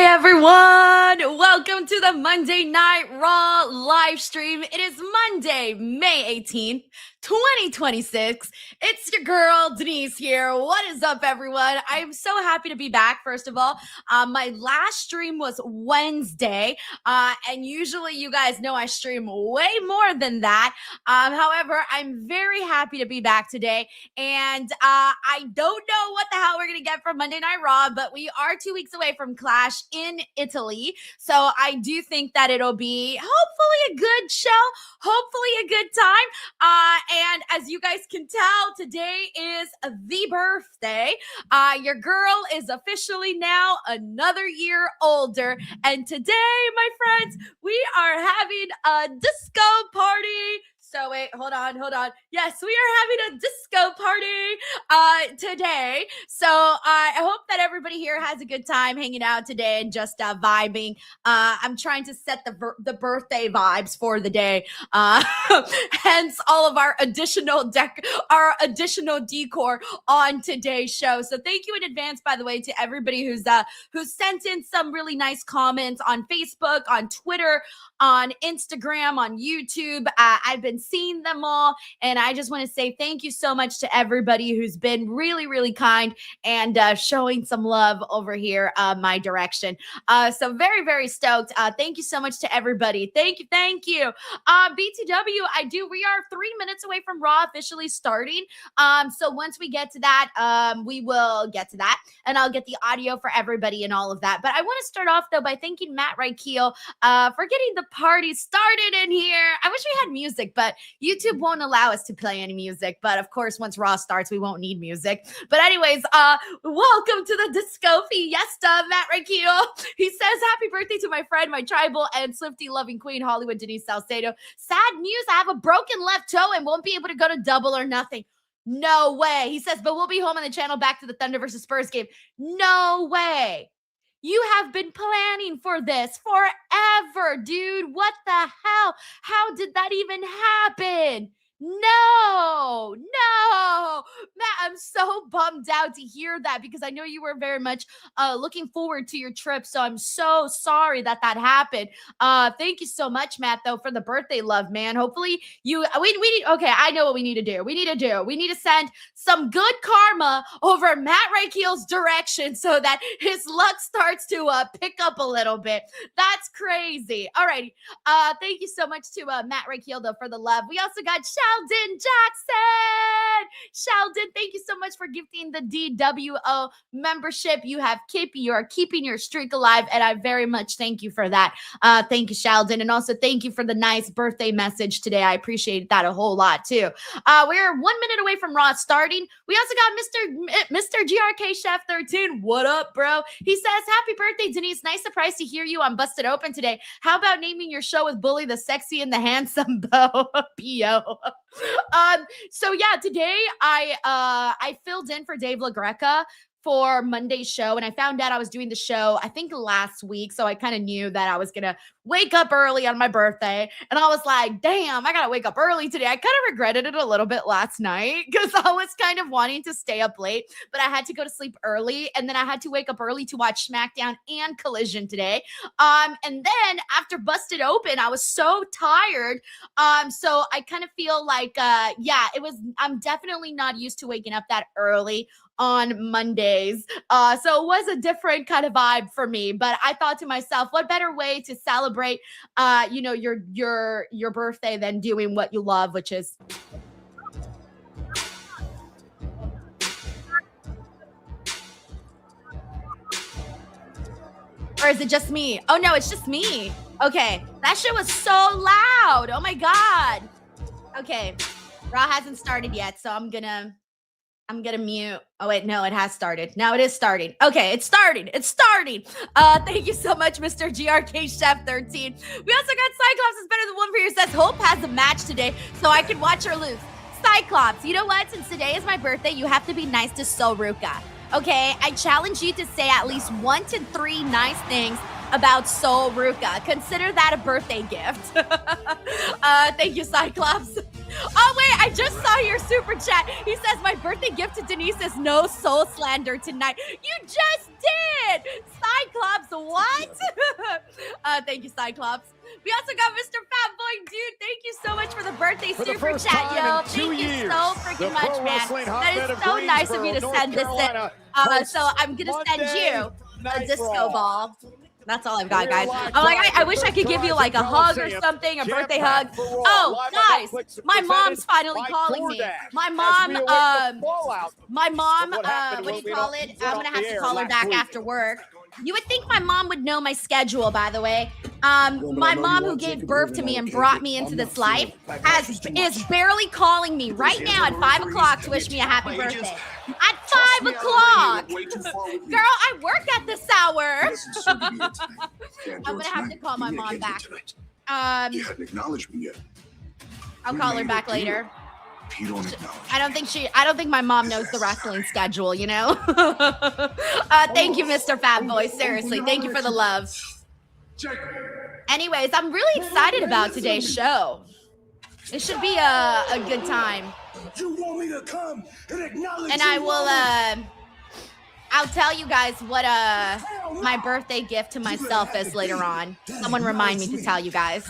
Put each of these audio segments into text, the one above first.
everyone! Welcome to the Monday Night Raw live stream. It is Monday, May 18th, 2026. It's your girl, Denise here. What is up, everyone? I am so happy to be back, first of all. My last stream was Wednesday, and usually you guys know I stream way more than that. However, I'm very happy to be back today, and I don't know what the hell we're going to get from Monday Night Raw, but we are 2 weeks away from Clash in Italy. So I do think that it'll be hopefully a good show, hopefully a good time. And as you guys can tell, today is the birthday. Your girl is officially now another year older. And today, my friends, we are having a disco party. So wait, hold on. Yes, we are having a disco party today. So I hope that everybody here has a good time hanging out today and just vibing. I'm trying to set the birthday vibes for the day. Hence all of our additional decor on today's show. So thank you in advance, by the way, to everybody who's sent in some really nice comments on Facebook, on Twitter, on Instagram, on YouTube. I've been seeing them all, and I just want to say thank you so much to everybody who's been really, really kind and showing some love over here my direction. So very, very stoked. Thank you so much to everybody. Thank you. BTW, we are 3 minutes away from Raw officially starting. So once we get to that, we will get to that, and I'll get the audio for everybody and all of that. But I want to start off, though, by thanking Matt Reichel for getting the party started in here. I wish we had music, but YouTube won't allow us to play any music. But of course, once Raw starts, we won't need music. But anyways, welcome to the Disco Fiesta, Matt Reichel. He says, happy birthday to my friend, my tribal and Swiftie loving queen, Hollywood Denise Salcedo. Sad news, I have a broken left toe and won't be able to go to Double or Nothing. No way. He says, but we'll be home on the channel back to the Thunder versus Spurs game. No way. You have been planning for this forever, dude. What the hell? How did that even happen? No. Matt, I'm so bummed out to hear that because I know you were very much looking forward to your trip. So I'm so sorry that happened. Thank you so much, Matt, though, for the birthday love, man. Hopefully we need, okay, I know what we need to do. We need to send some good karma over Matt Reichel's direction so that his luck starts to pick up a little bit. That's crazy. All righty. Thank you so much to Matt Reichel, though, for the love. We also got Sheldon Jackson. Sheldon, thank you so much for gifting the DWO membership. You are keeping your streak alive, and I very much thank you for that. Thank you, Sheldon, and also thank you for the nice birthday message today. I appreciate that a whole lot too. We're 1 minute away from Raw starting. We also got Mr. GRK Chef 13. What up, bro? He says, happy birthday, Denise. Nice surprise to hear you on Busted Open today. How about naming your show with Bully the Sexy and the Handsome Beau? P.O. So yeah, today I filled in for Dave LaGreca for Monday's show, and I found out I was doing the show, I think last week, so I kind of knew that I was gonna wake up early on my birthday, and I was like, damn, I gotta wake up early today. I kind of regretted it a little bit last night because I was kind of wanting to stay up late, but I had to go to sleep early, and then I had to wake up early to watch SmackDown and Collision today. And then after Busted Open, I was so tired. So I kind of feel like, I'm definitely not used to waking up that early on Mondays. So it was a different kind of vibe for me, but I thought to myself, what better way to celebrate, your birthday than doing what you love, which is or is it just me? Oh no, it's just me. Okay, that shit was so loud. Oh my God. Okay, Raw hasn't started yet, so I'm gonna mute. Oh, wait, no, it has started. Now it is starting. Okay, it's starting. Thank you so much, Mr. GRK Chef 13. We also got Cyclops is better than one for you. Says Hope has a match today, so I can watch her lose. Cyclops, you know what? Since today is my birthday, you have to be nice to Soruka. Okay, I challenge you to say at least 1 to 3 nice things about Soul Ruka. Consider that a birthday gift. Thank you, Cyclops. Oh, wait, I just saw your super chat. He says, my birthday gift to Denise is no soul slander tonight. You just did! Cyclops, what? Thank you, Cyclops. We also got Mr. Fatboy Dude. Thank you so much for the birthday super chat, yo. Thank you so freaking much, man. That is so nice of you to send this in. So I'm gonna send you a disco ball. That's all I've got, guys. I'm like, I wish I could give you like a hug or something, a birthday hug. Oh, guys, my mom's finally calling me. My mom, what do you call it? I'm gonna have to call her back after work. You would think my mom would know my schedule, by the way. My mom, who gave birth to me and brought me into this life, is barely calling me right now at 5 o'clock to wish me a happy birthday. At 5 o'clock! Girl, I work at this hour. I'm gonna have to call my mom back. You hadn't acknowledged me yet. I'll call her back later. You don't acknowledge. I don't think my mom knows the wrestling schedule, you know? Thank you, Mr. Fatboy. Seriously, thank you for the love. Anyways, I'm really excited about today's show. It should be a good time. You want me to come and acknowledge? And I will I'll tell you guys what my birthday gift to myself is later on. Someone remind me to tell you guys.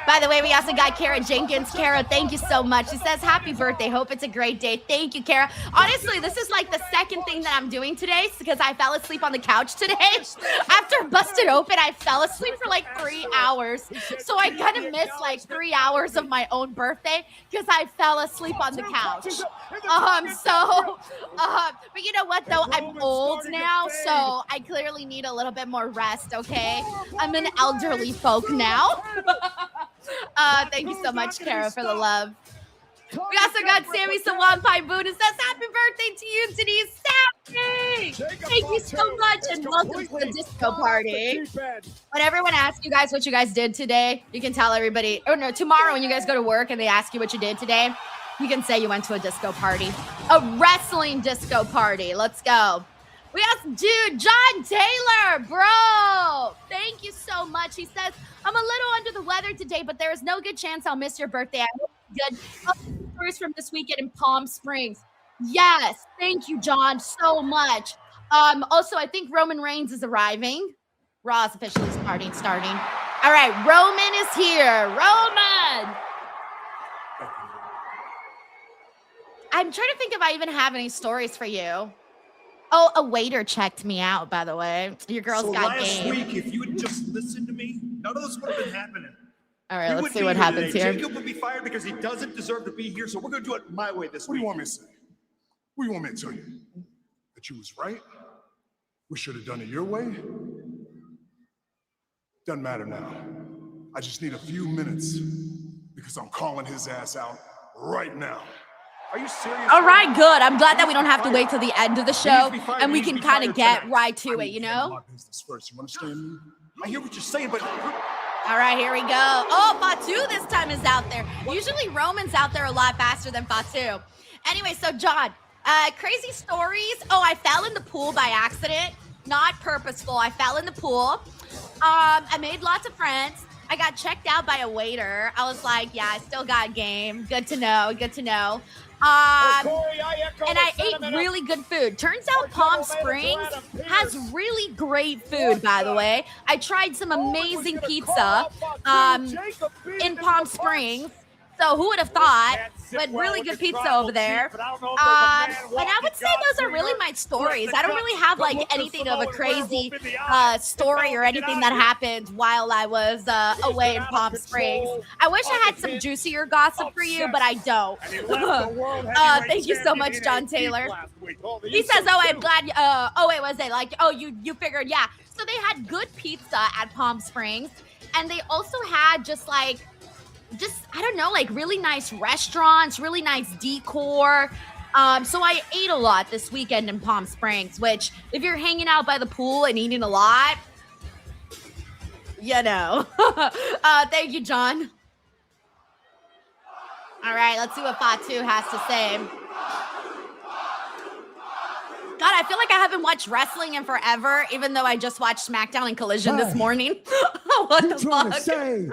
By the way, we also got Kara Jenkins. Kara, thank you so much. She says, happy birthday. Hope it's a great day. Thank you, Kara. Honestly, this is like the second thing that I'm doing today because I fell asleep on the couch today. After busted open, I fell asleep for like 3 hours. So I kind of missed like 3 hours of my own birthday because I fell asleep on the couch. But you know what though? I'm old now, so I clearly need a little bit more rest, okay? I'm an elderly folk now. Thank you so much, Kara, for the love. We also got Sammy Sawampai Boone who says, happy birthday to you, Denise Salcedo. Thank you so much, and welcome to the disco party. When everyone asks you guys what you guys did today, you can tell everybody, or no, tomorrow when you guys go to work and they ask you what you did today, you can say you went to a disco party. A wrestling disco party. Let's go. We got, dude, John Taylor, bro. Thank you so much. He says, I'm a little under the weather today, but there is no good chance I'll miss your birthday. I hope it's good. Stories from this weekend in Palm Springs. Yes, thank you, John, so much. Also, I think Roman Reigns is arriving. Raw is officially starting. All right, Roman is here. Roman. I'm trying to think if I even have any stories for you. Oh, a waiter checked me out, by the way. Your girl's got game. Last week, if you had just listened to me, none of this would have been happening. All right, let's see what happens here. Jacob would be fired because he doesn't deserve to be here, so we're going to do it my way this week. What do you want me to say? What do you want me to tell you? That you was right? We should have done it your way? Doesn't matter now. I just need a few minutes because I'm calling his ass out right now. Are you serious? All right, good. I'm glad that we don't have to wait till the end of the show and we can kind of get right to it, you know? First. You understand me? I hear what you're saying, but... All right, here we go. Oh, Fatu this time is out there. Usually Roman's out there a lot faster than Fatu. Anyway, so John, crazy stories. Oh, I fell in the pool by accident. Not purposeful. I fell in the pool. I made lots of friends. I got checked out by a waiter. I was like, yeah, I still got game. Good to know. Good to know. And I ate really good food. Turns out Palm Springs has really great food, by the way. I tried some amazing pizza in Palm Springs. So who would have thought? But really good pizza over there. And I would say those are really my stories. I don't really have like anything of a crazy story or anything that happened while I was away in Palm Springs. I wish I had some juicier gossip for you, but I don't. Thank you so much, John Taylor. He says, oh, I'm glad. Wait, was it like, oh, you figured, yeah. So they had good pizza at Palm Springs, and they also had I don't know, like really nice restaurants, really nice decor. So I ate a lot this weekend in Palm Springs, which if you're hanging out by the pool and eating a lot, you know. Thank you, John. All right, let's see what Fatu has to say. God, I feel like I haven't watched wrestling in forever, even though I just watched SmackDown and Collision this morning. What the fuck? Say,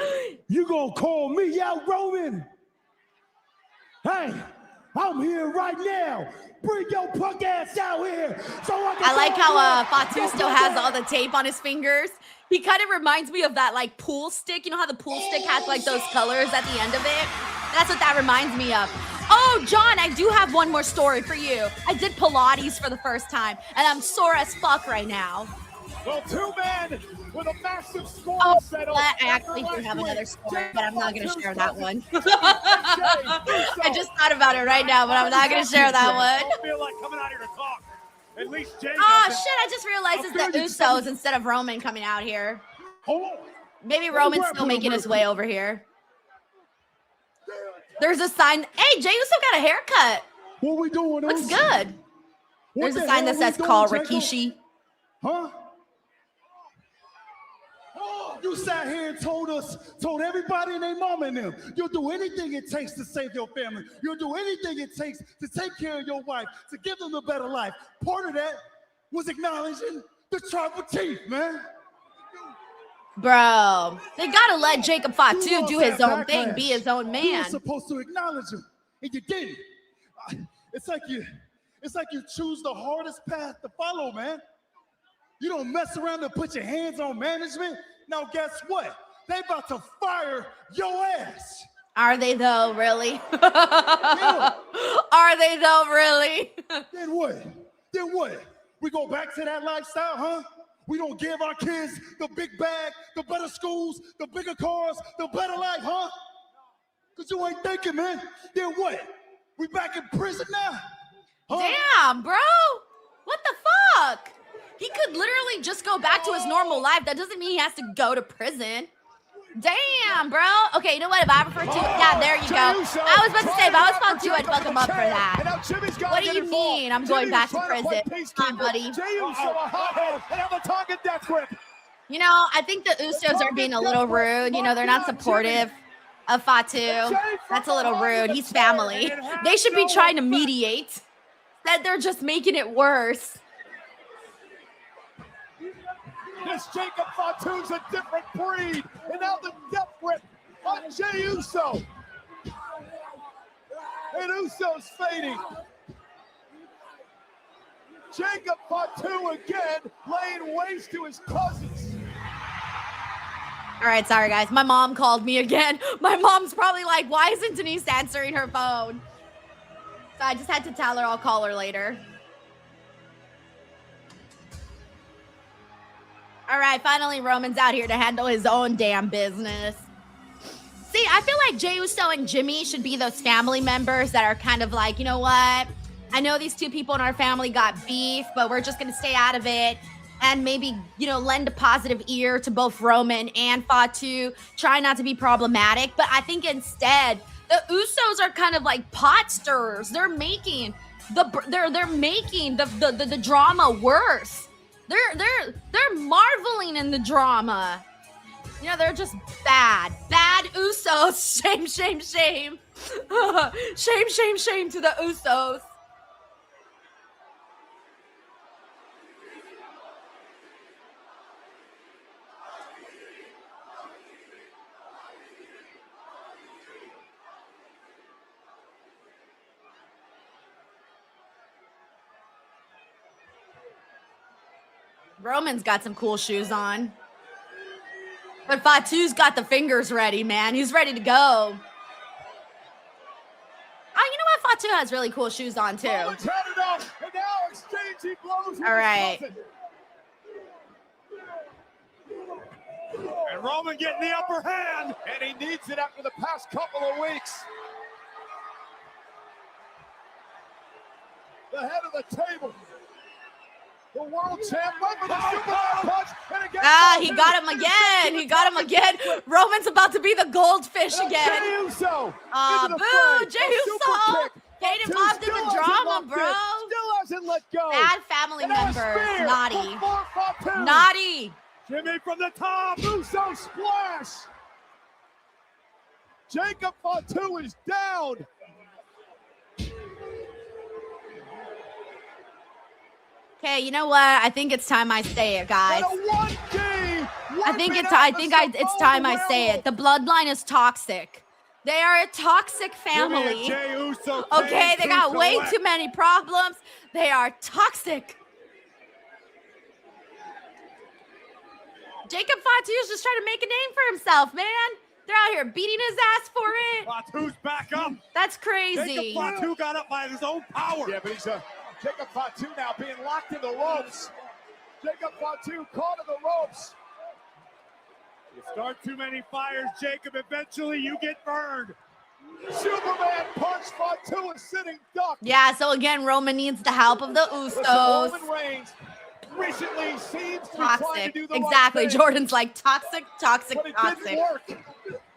you gonna call me out, Roman? Hey, I'm here right now. Bring your punk ass out here. So I like how Fatu still has all the tape on his fingers. He kind of reminds me of that like pool stick. You know how the pool stick has like those colors at the end of it? That's what that reminds me of. Oh, John, I do have one more story for you. I did Pilates for the first time, and I'm sore as fuck right now. Well, two men with a massive score settled. I actually do have another story, but I'm not going to share that one. I just thought about it right now, but I'm not going to share that one. I feel like coming out here to talk. At least Jay. Oh, shit, I just realized it's the Usos instead of Roman coming out here. Maybe Roman's still making his way over here. There's a sign. Hey, Jey Uso got a haircut. What we doing? Looks good. There's a sign that says call Rikishi. Huh? You sat here and told everybody and their mama and them, you'll do anything it takes to save your family. You'll do anything it takes to take care of your wife, to give them a better life. Part of that was acknowledging the tribal chief, man. Bro, they gotta let Jacob Fatu do his own thing, be his own man. You were supposed to acknowledge him, and you didn't. It's like you choose the hardest path to follow, man. You don't mess around and put your hands on management. Now, guess what? They about to fire your ass. Are they though, really? Yeah. Are they though, really? Then what? Then what? We go back to that lifestyle, huh? We don't give our kids the big bag, the better schools, the bigger cars, the better life, huh? Because you ain't thinking, man. Then what? We back in prison now? Huh? Damn, bro. What the fuck? He could literally just go back to his normal life. That doesn't mean he has to go to prison. Damn, bro. Okay, you know what? If I refer to, yeah, there you go. I was about to say, if I was found to, I'd fuck him up for that. What do you mean I'm going back to prison? Come on, buddy. You know, I think the Usos are being a little rude. You know, they're not supportive of Fatu. That's a little rude. He's family. They should be trying to mediate. That they're just making it worse. This Jacob Fatu's a different breed, and now the death grip on Jey Uso. And Uso's fading. Jacob Fatu again laying waste to his cousins. All right, sorry guys. My mom called me again. My mom's probably like, why isn't Denise answering her phone? So I just had to tell her I'll call her later. All right, finally Roman's out here to handle his own damn business. See, I feel like Jey Uso and Jimmy should be those family members that are kind of like, you know what? I know these two people in our family got beef, but we're just going to stay out of it and maybe, you know, lend a positive ear to both Roman and Fatu. Try not to be problematic, but I think instead the Usos are kind of like pot stirrers. They're making the drama worse. They're marveling in the drama. You know, they're just bad Usos. Shame, shame, shame. Shame, shame, shame to the Usos. Roman's got some cool shoes on. But Fatu's got the fingers ready, man. He's ready to go. Oh, you know what? Fatu has really cool shoes on, too. All right. And Roman getting the upper hand, and he needs it after the past couple of weeks. The head of the table. The world champ went for the Superman punch, and again. He got him again. He got him again. Roman's about to be the goldfish again. Jey Uso. Boo, Jey Uso. Get involved in the drama, bro. Still hasn't let go. Bad family members. Naughty. Naughty. Jimmy from the top. Uso splash. Jacob Fatu is down. Okay, you know what? I think it's time I say it, guys. I think it's time I say it. The bloodline is toxic. They are a toxic family. Jey Uso Okay, they got way collect. too many problems. They are toxic. Jacob Fatu is just trying to make a name for himself, man. They're out here beating his ass for it. Fatu's back up. That's crazy. Jacob Fatu got up by his own power. Yeah, but he's Jacob Fatu now being locked in the ropes. Jacob Fatu caught in the ropes. You start too many fires, Jacob. Eventually, you get burned. Superman punch. Fatu is sitting duck. Yeah, so again, Roman needs the help of the Listen, Usos. Roman Reigns recently seems to be trying to Toxic. do the Exactly. right thing, Jordan's like toxic, toxic, but it toxic. didn't work.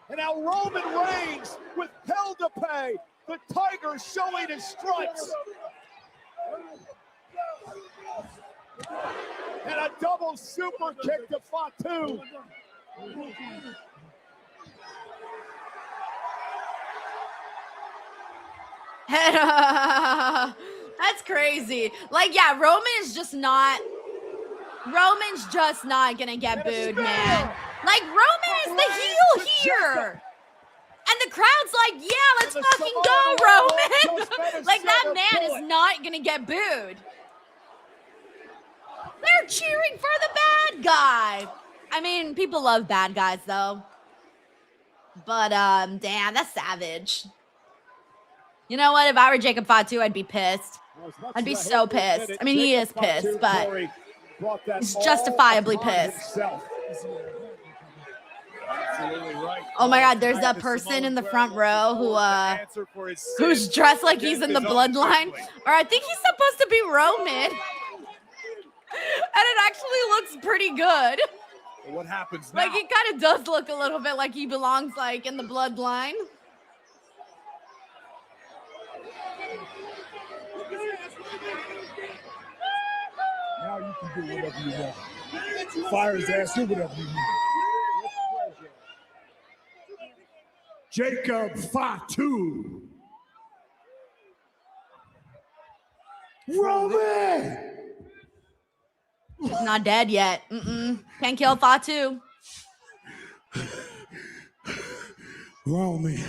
And now Roman Reigns with hell to pay. The Tiger showing his stripes. And a double super kick to Fatu. That's crazy. Like, yeah, Roman's just not gonna get booed, man. Like, Roman is the heel here. And the crowd's like, yeah, let's fucking go, Roman. Like, that man is not gonna get booed. They're cheering for the bad guy. I mean, people love bad guys, though. But, damn, that's savage. You know what? If I were Jacob Fatu, I'd be pissed. I'd be so pissed. I mean, he is pissed, but he's justifiably pissed. Oh my God, there's that person in the front row who's dressed like he's in the Bloodline, or I think he's supposed to be Roman, and it actually looks pretty good. What happens now? Like, he kind of does look a little bit like he belongs like in the Bloodline. Now you can do whatever you want. Fire his ass, do whatever you want. Jacob Fatu. Roman! He's not dead yet. Can't kill Fatu. Roman.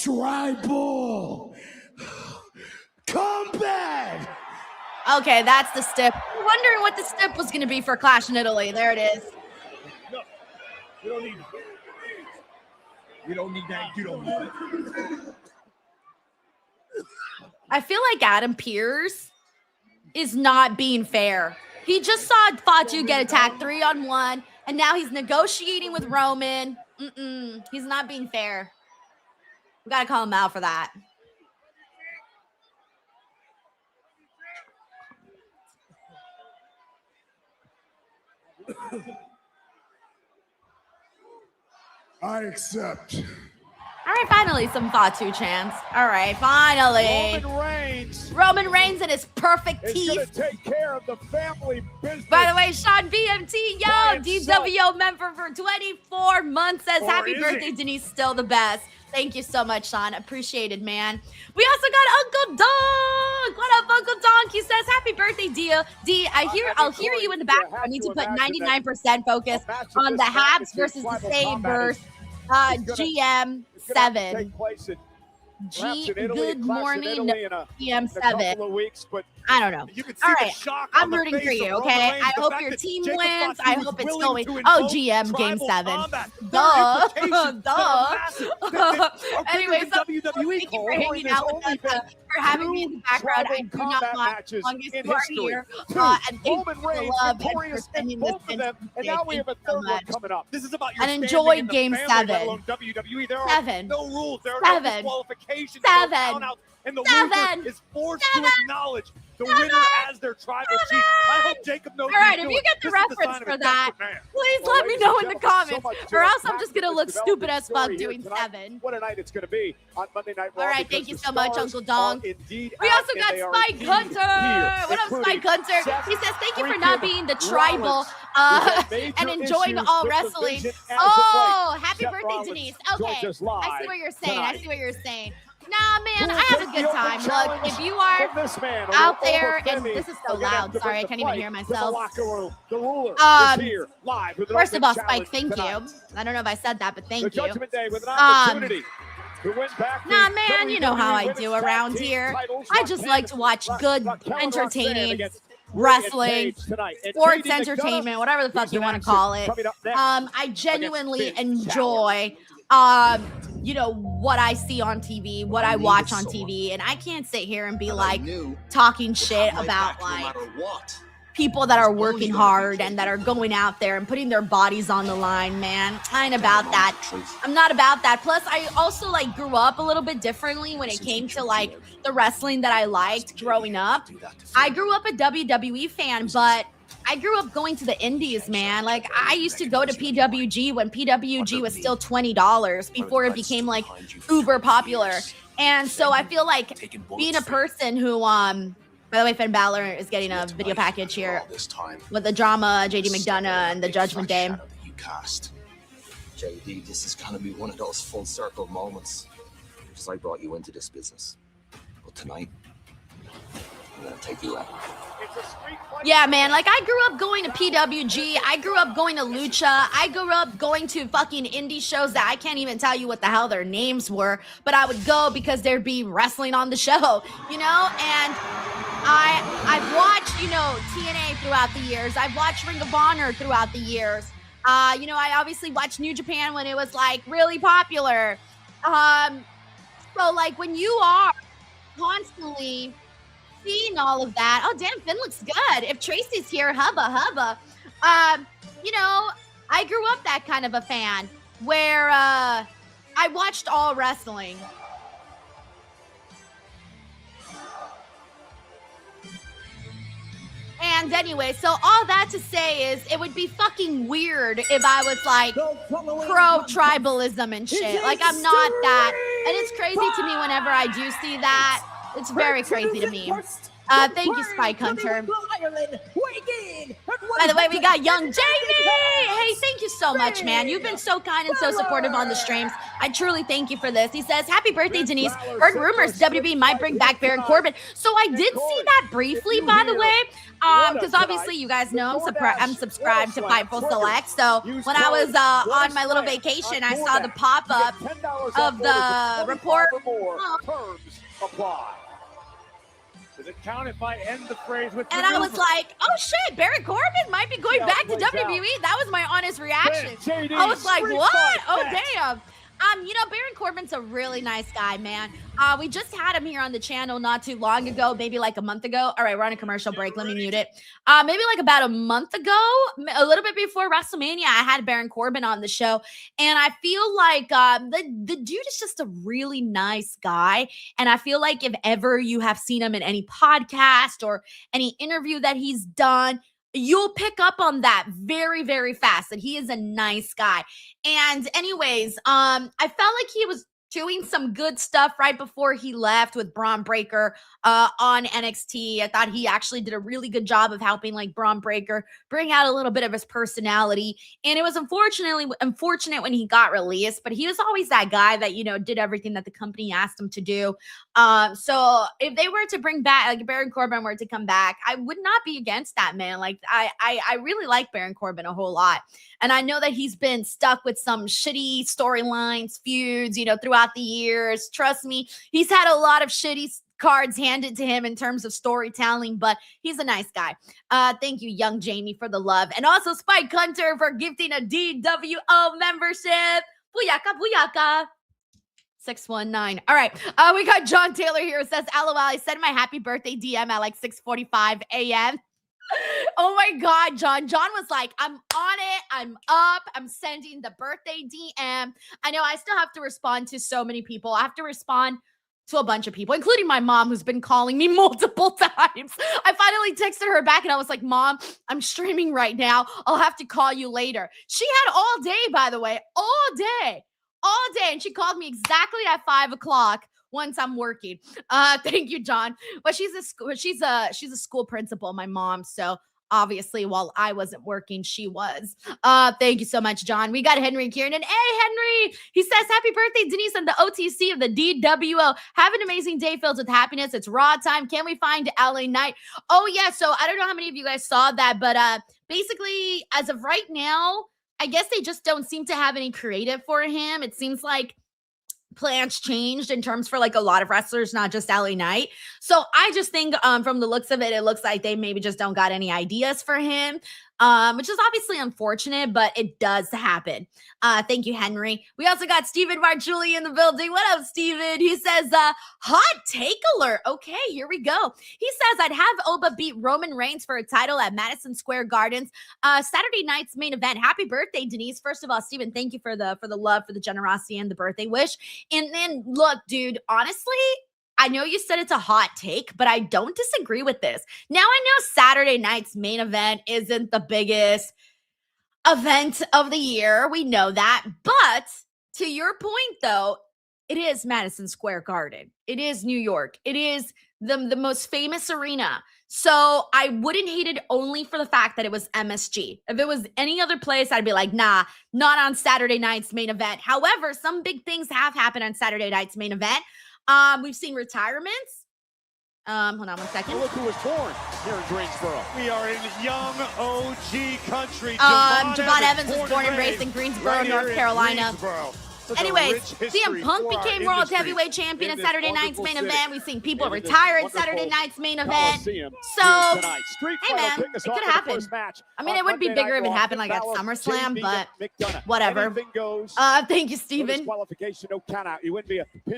Tribal. Comeback! Okay, that's the stip. I'm wondering what the stip was going to be for Clash in Italy. There it is. No, we don't need it. We don't need that. You don't need it. I feel like Adam Pearce is not being fair. He just saw Fatu get attacked 3-on-1, and now he's negotiating with Roman. He's not being fair. We got to call him out for that. I accept. All right, finally some Fatu chants. All right, finally. Roman Reigns in his perfect teeth. Take care of the family business. By the way, Sean BMT, DWO member for 24 months, says happy birthday, Denise, still the best. Thank you so much, Sean. Appreciated, man. We also got Uncle Donk. What up, Uncle Donk? He says, happy birthday, I'll hear you in the background. I need to put 99% focus on the Habs versus the Sabres. GM7. Good morning, GM7. I don't know. All right, I'm rooting for you, okay? I hope your team wins. I hope it's going. Oh, GM Game 7. Duh. Anyway, so thank you for hanging out with us, for having me in the background. I do not want longest you are here. And thank you for the love and for sending this in. And now we have a third one coming up. This is about your and enjoy Game 7. WWE. There are no rules. There are no disqualifications. 7. And the loser is forced to acknowledge the winner as their tribal chief. I hope Jacob knows. All right, if you get the reference for that, please let me know in the comments, or else I'm just gonna look stupid as fuck doing 7. What a night it's gonna be on Monday Night Raw. All right, thank you so much, Uncle Dong. We also got Spike Hunter. What up, Spike Hunter? He says, thank you for not being the tribal and enjoying all wrestling. Oh, happy birthday, Denise. Okay, I see what you're saying. Nah, man, I have a good time. Look, if you are out there, and this is so loud. Sorry, I can't even hear myself. First of all, Spike, thank you. I don't know if I said that, but thank you. Nah, man, you know how I do around here. I just like to watch good, entertaining wrestling, sports entertainment, whatever the fuck you want to call it. I genuinely enjoy what I see on TV, what I watch on TV, and I can't sit here and be like talking shit about like people that are working hard and that are going out there and putting their bodies on the line, man. I ain't about that. I'm not about that. Plus, I also like grew up a little bit differently when it came to like the wrestling that I liked growing up. I grew up a WWE fan, but I grew up going to the indies, man. Like I used to go to PWG when PWG was still $20 before it became like uber popular. And so I feel like being a person who by the way, Finn Balor is getting a video package here with the drama, JD McDonough and the Judgment Day. JD, this is gonna be one of those full circle moments. Because I brought you into this business. But tonight, I'm gonna take you out. Yeah, man, like I grew up going to PWG. I grew up going to Lucha. I grew up going to fucking indie shows that I can't even tell you what the hell their names were, but I would go because there'd be wrestling on the show, you know? And I've watched, TNA throughout the years. I've watched Ring of Honor throughout the years. I obviously watched New Japan when it was like really popular. So like when you are constantly seeing all of that, oh damn, Finn looks good. If Tracy's here, hubba. I grew up that kind of a fan where I watched all wrestling. And anyway, so all that to say is it would be fucking weird if I was like pro-tribalism and shit. Like I'm not that. And it's crazy to me whenever I do see that. It's very crazy to me. Thank you, Spike Hunter. By the way, we got young Jamie. Hey, thank you so much, man. You've been so kind and so supportive on the streams. I truly thank you for this. He says, happy birthday, Denise. Heard rumors WWE might bring back Baron Corbin. So I did see that briefly, by the way. Because obviously you guys know I'm subscribed to Fightful Select. So when I was on my little vacation, I saw the pop-up of the report. Does it count if I end the phrase with and I was like, oh shit, Baron Corbin might be going back to WWE. That was my honest reaction. I was like, what? Oh, damn. Baron Corbin's a really nice guy, man. We just had him here on the channel not too long ago, maybe like a month ago. All right, we're on a commercial break. Let me mute it. Maybe like about a month ago, a little bit before WrestleMania, I had Baron Corbin on the show. And I feel like the dude is just a really nice guy. And I feel like if ever you have seen him in any podcast or any interview that he's done, you'll pick up on that very, very fast, that he is a nice guy. And anyways, I felt like he was doing some good stuff right before he left with Braun Breaker on NXT. I thought he actually did a really good job of helping like Braun Breaker bring out a little bit of his personality. And it was unfortunate when he got released, but he was always that guy that, did everything that the company asked him to do. So if they were to bring back, like Baron Corbin were to come back, I would not be against that, man. Like I really like Baron Corbin a whole lot. And I know that he's been stuck with some shitty storylines, feuds, throughout the years. Trust me, he's had a lot of shitty cards handed to him in terms of storytelling, but he's a nice guy. Thank you, young Jamie, for the love. And also Spike Hunter for gifting a DWO membership. Booyaka, booyaka. 619. All right. We got John Taylor here who says, LOL, I sent my happy birthday DM at like 6:45 a.m. Oh my God, John. John was like, I'm on it. I'm up. I'm sending the birthday DM. I know I still have to respond to so many people. I have to respond to a bunch of people, including my mom, who's been calling me multiple times. I finally texted her back and I was like, Mom, I'm streaming right now. I'll have to call you later. She had all day, by the way, all day. And she called me exactly at 5 o'clock. Once I'm working. Thank you, John. But she's a school principal, my mom. So Obviously, while I wasn't working, she was. Thank you so much, John. We got Henry Kieran. And hey, Henry, he says, happy birthday, Denise, and the OTC of the DWO. Have an amazing day filled with happiness. It's Raw time. Can we find LA Knight? Oh, yeah. So I don't know how many of you guys saw that, but basically, as of right now, I guess they just don't seem to have any creative for him. It seems like plans changed in terms for like a lot of wrestlers, not just LA Knight. So I just think from the looks of it, it looks like they maybe just don't got any ideas for him, which is obviously unfortunate, but it does happen. Thank you, Henry. We also got Steven Marchuli in the building. What up, Steven? He says, hot take alert. Okay, here we go. He says, I'd have Oba beat Roman Reigns for a title at Madison Square Gardens. Saturday night's main event. Happy birthday, Denise. First of all, Steven, thank you for the love, for the generosity, and the birthday wish. And then, look, dude, honestly, I know you said it's a hot take, but I don't disagree with this. Now, I know Saturday night's main event isn't the biggest event of the year. We know that. But to your point, though, it is Madison Square Garden. It is New York. It is the most famous arena. So I wouldn't hate it only for the fact that it was MSG. If it was any other place, I'd be like, nah, not on Saturday night's main event. However, some big things have happened on Saturday night's main event. We've seen retirements. Hold on one second. Look who was born here in Greensboro. We are in young OG country. Javon Evans was born and raised in Greensboro, North Carolina. Anyways, CM Punk became World Heavyweight Champion at Saturday night's main event. We've seen people retire at Saturday night's main event. So, hey man, it could happen. I mean, it would be bigger if it happened like at SummerSlam, but whatever. Thank you, Steven. All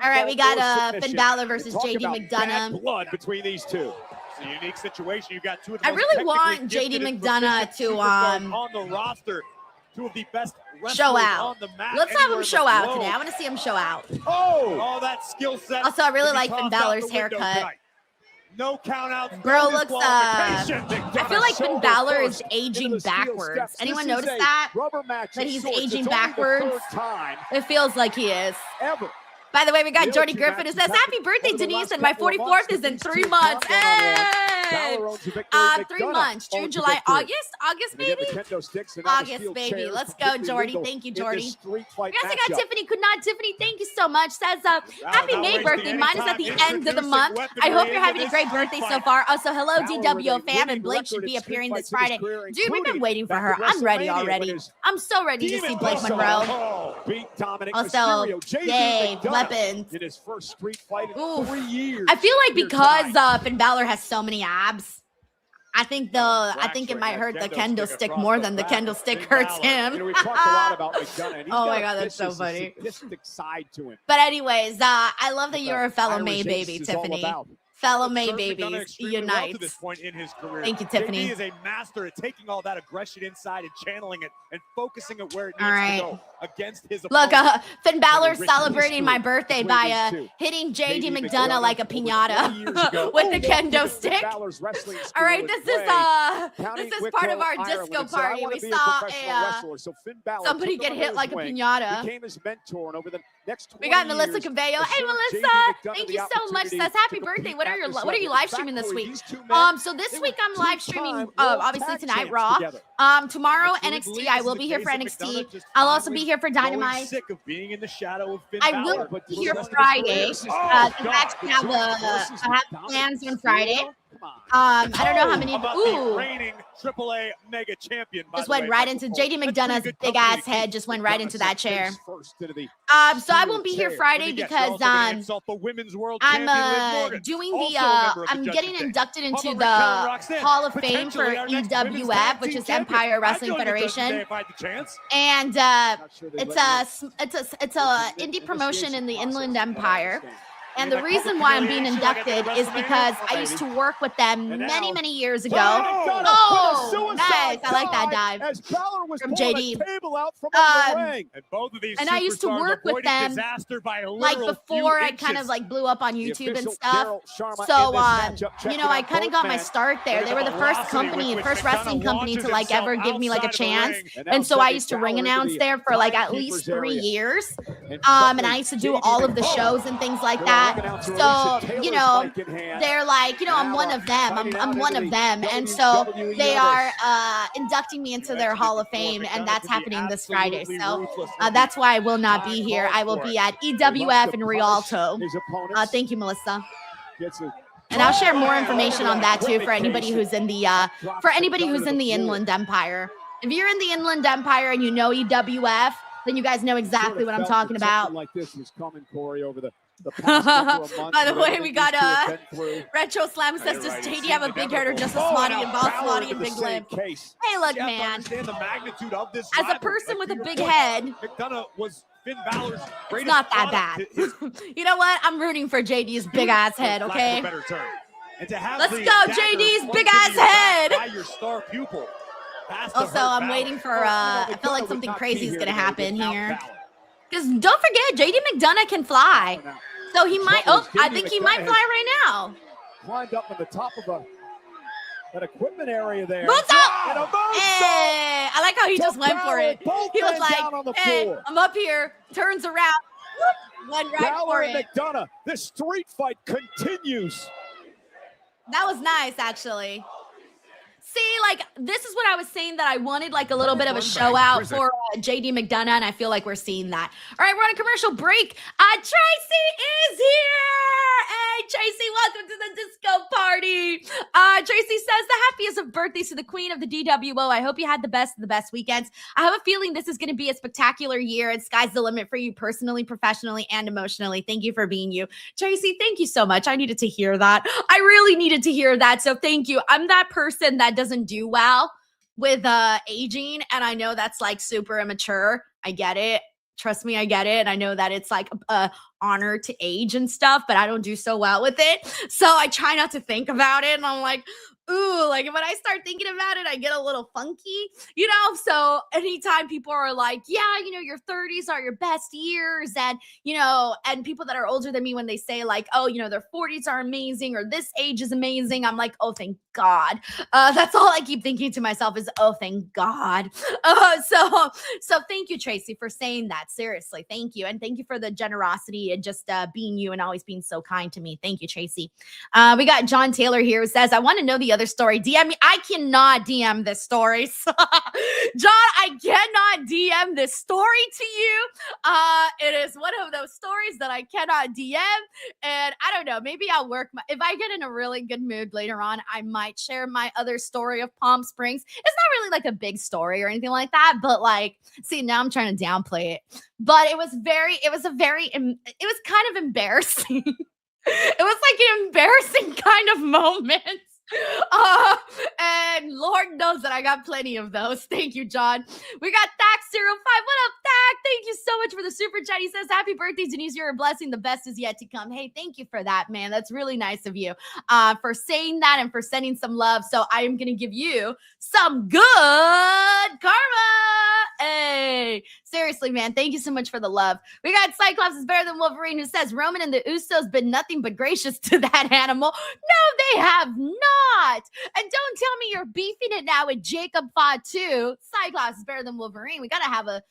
right, we got Finn Balor versus JD McDonough. Blood between these two. It's a unique situation. You got two of the I really want JD McDonough to on the roster. Two of the best show out. On the mat. Let's have him show out today. I want to see him show out. Oh, that skill set. Also, I really like Finn Balor's haircut. No count out. Bro looks, I feel like Finn Balor is aging backwards. Anyone notice that? That he's aging backwards? It feels like he is. By the way, we got Jordy Griffin who says, happy birthday, Denise, and my 44th is in 3 months. Hey! 3 months, June, July, August? August, baby? August, baby. Let's go, Jordy. Thank you, Jordy. We also got Tiffany Kunad. Tiffany, thank you so much. Says, happy May birthday. Mine is at the end of the month. I hope you're having a great birthday so far. Also, hello, DWO fam, and Blake should be appearing this Friday. Dude, we've been waiting for her. I'm ready already. I'm so ready to see Blake Monroe. Also, yay, weapons. In his first street fight in 3 years. I feel like because Finn Balor has so many abs, I think it might hurt the kendo stick more than the kendo stick hurts him. We talked a lot about McDonough. Oh my God, that's so funny. Side to him. But anyways, I love that you're a fellow May baby, Tiffany. Fellow May babies, unite. To this point in his career. Thank you, Tiffany. He is a master at taking all that aggression inside and channeling it and focusing it where it needs to go against his opponent. Look, Finn Balor celebrating my birthday by hitting JD McDonough like a piñata with the kendo stick. All right, this is part of our disco party. We saw somebody get hit like a piñata. We got Melissa Cabello. Hey, Melissa, thank you so much. Says happy birthday. What are you live streaming this week? So this week I'm live streaming obviously tonight Raw. Tomorrow NXT. I will be here for NXT. I'll also be here for Dynamite. Sick of being in the shadow of Finn I will be here Friday. I actually have plans on Friday. I don't know how many. Ooh. Reigning AAA mega champion. Just went right into JD McDonough's big ass head. Just went right into that chair. So I won't be here Friday because I'm doing I'm getting inducted into the Hall of Fame for EWF, which is Empire Wrestling Federation, and it's a indie promotion in the Inland Empire. And the reason why I'm being inducted is because I used to work with them many, many years ago. Oh, nice. I like that dive from JD. And I used to work with them like before I kind of like blew up on YouTube and stuff. So, you know, I kind of got my start there. They were the first wrestling company to like ever give me like a chance. And so I used to ring announce there for like at least 3 years. And I used to do all of the shows and things like that. that. So, you know, they're like, you know, I'm one of them. I'm one of them. And so they are inducting me into their Hall of Fame, and that's happening this Friday. So that's why I will not be here. I will be at EWF in Rialto. Thank you, Melissa. And I'll share more information on that too for anybody who's in the Inland Empire. If you're in the Inland Empire and you know EWF, then you guys know exactly what I'm talking about. Like this was coming, Corey, over the past By the way, we got Retro Slam says, does JD have a big head or just a snotty and boss snotty and big limp? Hey, look, man. As a person with a big head, it's not that bad. You know what? I'm rooting for JD's big ass head, okay? Let's go, JD's big ass head. Also, I'm waiting for, I feel like something crazy is going to happen here. Because don't forget, JD McDonough can fly. So he might, I think he might fly right now. Climbed up on the top of that equipment area there. Moves up! Hey, I like how he just went for it. He was like, hey, I'm up here, turns around, went right for it. McDonough, this street fight continues. That was nice, actually. See, like, this is what I was saying, that I wanted, like, a little bit of a show out for JD McDonough, and I feel like we're seeing that. All right, we're on a commercial break. Tracy is here! Hey, Tracy, welcome to the disco party. Tracy says, the happiest of birthdays to the queen of the DWO. I hope you had the best of the best weekends. I have a feeling this is going to be a spectacular year, and sky's the limit for you personally, professionally, and emotionally. Thank you for being you. Tracy, thank you so much. I needed to hear that. I really needed to hear that, so thank you. I'm that person that doesn't do well with aging, and I know that's like super immature. I get it. Trust me, I get it. And I know that it's like a honor to age and stuff, but I don't do so well with it. So I try not to think about it. And I'm like, ooh, like when I start thinking about it, I get a little funky, you know? So anytime people are like, yeah, you know, your 30s are your best years. And, you know, and people that are older than me, when they say like, oh, you know, their 40s are amazing or this age is amazing, I'm like, oh, thank God. That's all I keep thinking to myself is, oh, thank God. So thank you, Tracy, for saying that. Seriously, thank you. And thank you for the generosity and just being you and always being so kind to me. Thank you, Tracy. We got John Taylor here who says, I want to know the other story. DM me. I cannot DM this story. John, I cannot DM this story to you. It is one of those stories that I cannot DM. And I don't know, maybe I'll work if I get in a really good mood later on, I might share my other story of Palm Springs. It's not really like a big story or anything like that, but like, see, now I'm trying to downplay it. But it was kind of embarrassing. It was like an embarrassing kind of moment. And Lord knows that I got plenty of those. Thank you, John. We got Thack05. What up, Thack? Thank you so much for the super chat. He says, happy birthday, Denise. You're a blessing. The best is yet to come. Hey, thank you for that, man. That's really nice of you for saying that and for sending some love. So I am going to give you some good karma. Hey, seriously, man. Thank you so much for the love. We got Cyclops is better than Wolverine, who says Roman and the Usos been nothing but gracious to that animal. No, they have not. And don't tell me you're beefing it now with Jacob Fatu. Cyclops is better than Wolverine. We gotta have a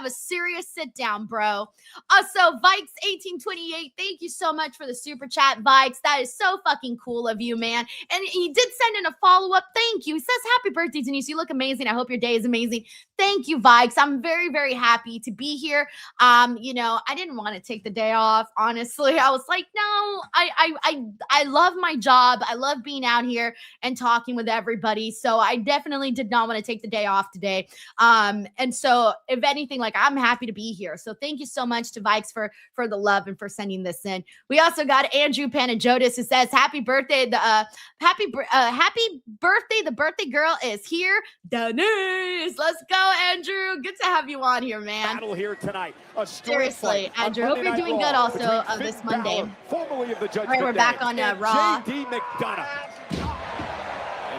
serious sit down, bro. Also, Vikes1828, thank you so much for the super chat, Vikes. That is so fucking cool of you, man. And he did send in a follow-up. Thank you. He says, happy birthday, Denise. You look amazing. I hope your day is amazing. Thank you, Vikes. I'm very, very happy to be here. You know, I didn't want to take the day off. Honestly, I was like, no, I love my job. I love being out here and talking with everybody. So I definitely did not want to take the day off today. And so if anything, like, I'm happy to be here. So thank you so much to Vikes for the love and for sending this in. We also got Andrew Panajotis who says, happy birthday. Happy birthday. The birthday girl is here. Denise, let's go, Andrew. Good to have you on here, man. Battle here tonight. Seriously, Andrew. Hope you're doing good also this Monday. Formerly of the All right, we're back on Raw. JD McDonough.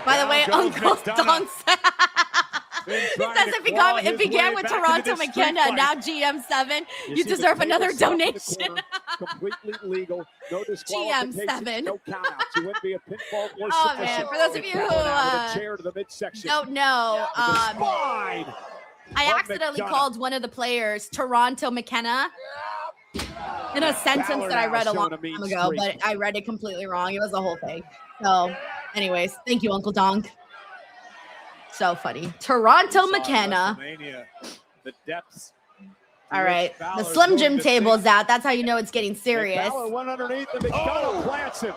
By the way, Uncle Don says it began with Toronto McKenna and now GM7. You deserve another donation. Completely legal. No disqualification. GM7. No countouts. You wouldn't be a pinfall or oh man, for those of you who don't know, I accidentally called one of the players Toronto McKenna. in a sentence Balor that I now read a long showing a mean time ago, streak. but I read it completely wrong. It was the whole thing. So, anyways, thank you, Uncle Donk. So funny. Toronto McKenna. The depths. All right. The Slim Jim table is out. That's how you know it's getting serious. Balor went underneath and McDonough plants him.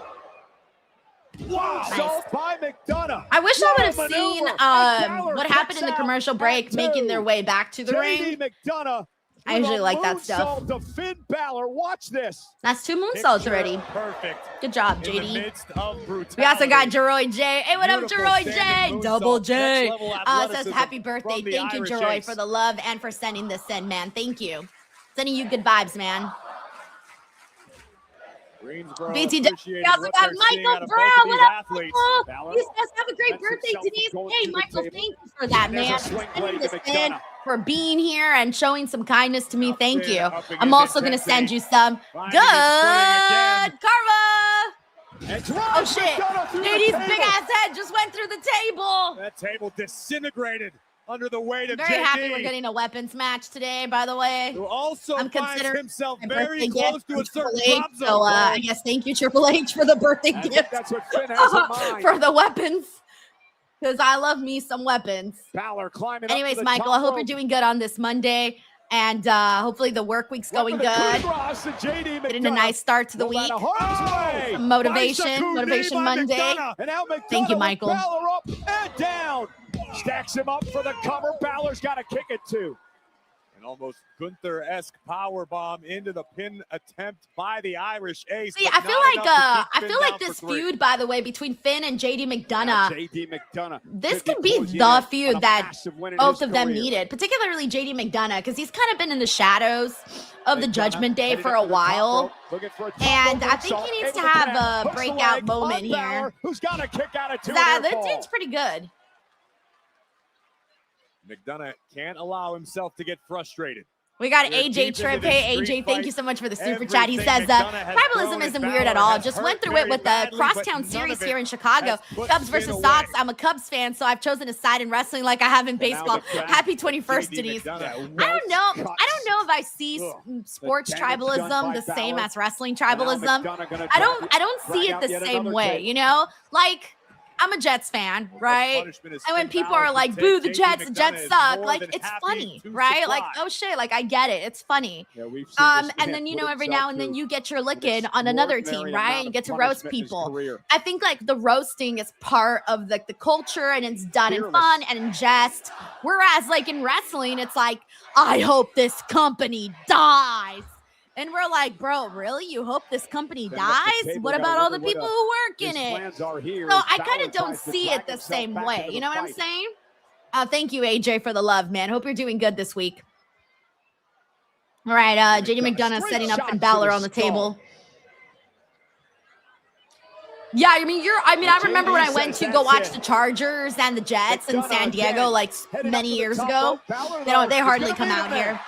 Wow. Nice. By McDonough. I wish I would have What a seen maneuver. And Balor what happened in the kicks commercial out break, at making 2. their way back to the JD ring. McDonough. I usually like that stuff. To Finn Balor. Watch this. That's 2 moonsaults already. Perfect. Good job, In the JD. midst of We also got brutality. Jeroy J. Hey, what up, Beautiful Jeroy standing J? moonsault. Double J. Next level Says athleticism happy birthday. from the Thank you, Irish Jeroy, Ace. for the love and for sending this in, man. Thank you. Sending you good vibes, man. Greensboro BTW. We appreciating also what got they're seeing Michael out of Brown. both of What these up, athletes. Michael? Balor He says, have a great lets birthday, himself Denise. go Hey, to the Michael, table. thank you for that, And there's man. a swing Sending blade to this in, McDonough. for being here and showing some kindness to me. Up Thank in, you. up I'm against also going to send intensity. you some Finding his footing again. good karma. It's Oh, right. shit. McDonough through the JD's table. big ass head just went through the table. That table disintegrated under the weight of Very JD. happy we're getting a weapons match today, by the way. Who also I'm finds considering himself My very birthday close gift to from a certain Triple H. drop zone. So I guess thank you, Triple H, for the birthday I think gift. that's what Finn has in mind. For the weapons. Because I love me some weapons. Balor climbing up Anyways, to the Michael, top I hope rope. you're doing good on this Monday. And hopefully the work week's going Weapon of coup de good. grace to JD Getting a McDonough. nice start to the Rolled week. out of harm's way. Some motivation, Bicycle knee Motivation by Monday. McDonough. And now Thank you, McDonough with Michael. Balor up and down. Stacks him up for the cover. Balor's got to kick it too. An almost Gunther-esque power bomb into the pin attempt by the Irish Ace. See, but I feel not like enough to keep Finn down this for 3. feud, by the way, between Finn and JD Now McDonough, JD McDonough. this could could be closing in the on feud a that massive win in both his of them career. needed, particularly JD McDonough, because he's kind of been in the shadows of the McDonough Judgment Day headed for up a to the top while. rope, looking for a top And rope I think moonsault, he needs able to have connect, a hooks the breakout leg moment on here. Balor, who's got a kick out of 2. That dude's pretty good. McDonough can't allow himself to get frustrated. We got We're AJ deep Tripp. into this Hey, street AJ, thank fight. you so much for the super chat. He Everything says, McDonough has tribalism thrown isn't at weird at Balor all. has Just hurt went through it very with the badly, Crosstown but series none of here it in Chicago. has put Cubs Finn versus away. Sox. I'm a Cubs fan, so I've chosen a side in wrestling like I have in And now baseball. the back Happy of 21st, JD Denise. McDonough. I don't know. I don't know if I see Ugh. sports The damage done tribalism by the same Balor. as wrestling And now tribalism. McDonough gonna I drag don't see it out the yet same another way, kick. you know? Like, I'm a Jets fan, right? punishment is And when Finn people Balor are can like, take, boo, the JD Jets McDonough is suck, more like, than it's happy funny, to right? Like, supply. oh shit, like, I get it. It's funny. Yeah, we've seen this And man then, you put know, every himself now and then through you get your an licking on another extraordinary team, right? amount You of get to roast punishment in his people. career. I think like the roasting is part of the culture and it's done in Fearless. fun and in jest. Whereas like in wrestling, it's like, I hope this company dies. And we're like, bro, really? You hope this company Then the dies? table What gotta about all wonder the what people who work his in it? plans are here So as I kind Balor of don't tries to see drag it the himself same back way. into You the know what I'm fight. saying? Thank you, AJ, for the love, man. Hope you're doing good this week. All right, JD McDonough Straight setting up shot Finn to Balor the on the skull. table. Yeah, I mean, I remember when I went to go watch the Chargers and the Jets in San Diego like many years ago. They hardly come out here.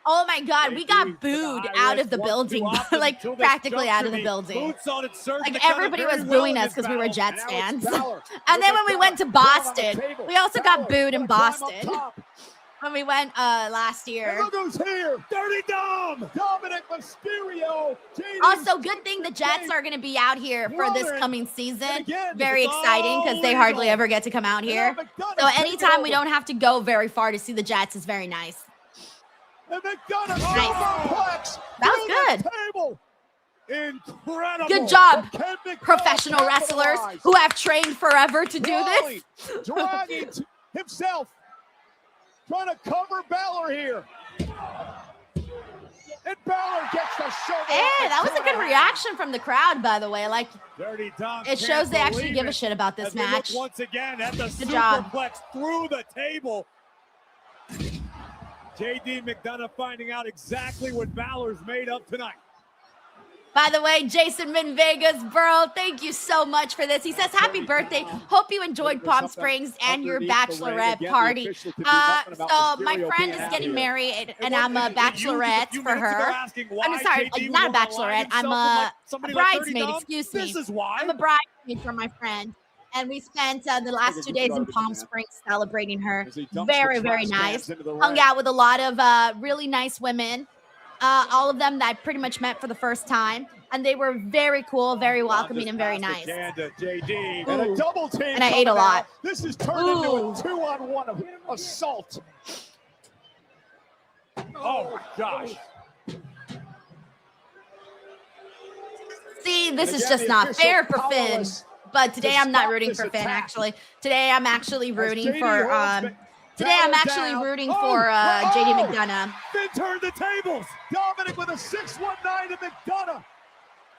Oh my God, we got booed out of the building, like practically out of the building. Like everybody was booing us because we were Jets fans. And then when we went to Boston, we also got booed in Boston. When we went last year. Look who's here! Dirty Dom! Dominic Mysterio! Also, good thing the Jets are going to be out here for this coming season. Very exciting because they hardly ever get to come out here. So anytime we don't have to go very far to see the Jets is very nice. Nice. That was good. Incredible. Good job, professional wrestlers who have trained forever to do this. Dragging himself. Trying to cover Balor here. And Balor gets the shoulder. Hey, that was a good reaction from the crowd, by the way. Like, Dirty Dom it shows they actually give a shit about this match. Once again at the Good job. superplex through the table. JD McDonough finding out exactly what Balor's made of tonight. By the way, Jason Min Vegas, bro, thank you so much for this. He says, happy birthday. Hope you enjoyed Palm Springs and your bachelorette party. So my friend is getting married and I'm a bachelorette for her. I'm sorry, not a bachelorette. I'm a bridesmaid, excuse me. I'm a bridesmaid for my friend. And we spent the last 2 days in Palm Springs celebrating her. Very, very nice. Hung out with a lot of really nice women. all of them that I pretty much met for the first time, and they were very cool, very welcoming, and very nice. JD, and a double team, and I ate a lot. Out. This is turned into a 2-on-1 assault. Oh my gosh. See, this is just not fair for Finn. But today I'm not rooting for Finn, actually. Today I'm actually rooting for JD McDonough. Finn turned the tables. Dominic with a 619 to McDonough.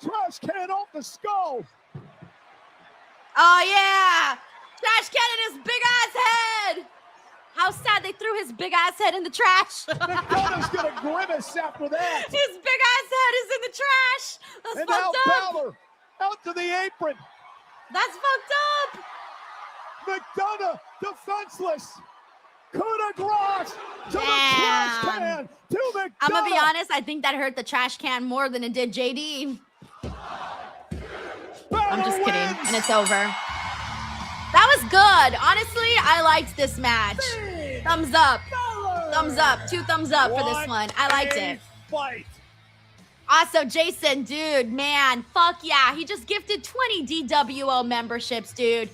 Trash can off the skull. Oh yeah! Trash can in his big ass head. How sad they threw his big ass head in the trash. McDonough's gonna grimace after that. His big ass head is in the trash. That's and fucked now up. Balor out to the apron. That's fucked up. McDonough defenseless. Coup de grace to the trash can to McDonough. I'm gonna be honest. I think that hurt the trash can more than it did JD. I'm just kidding, and it's over. That was good. Honestly, I liked this match. Thumbs up. Thumbs up. 2 thumbs up for this one. I liked it. Fight. Also, Jason, dude, man, fuck yeah. He just gifted 20 DWO memberships, dude.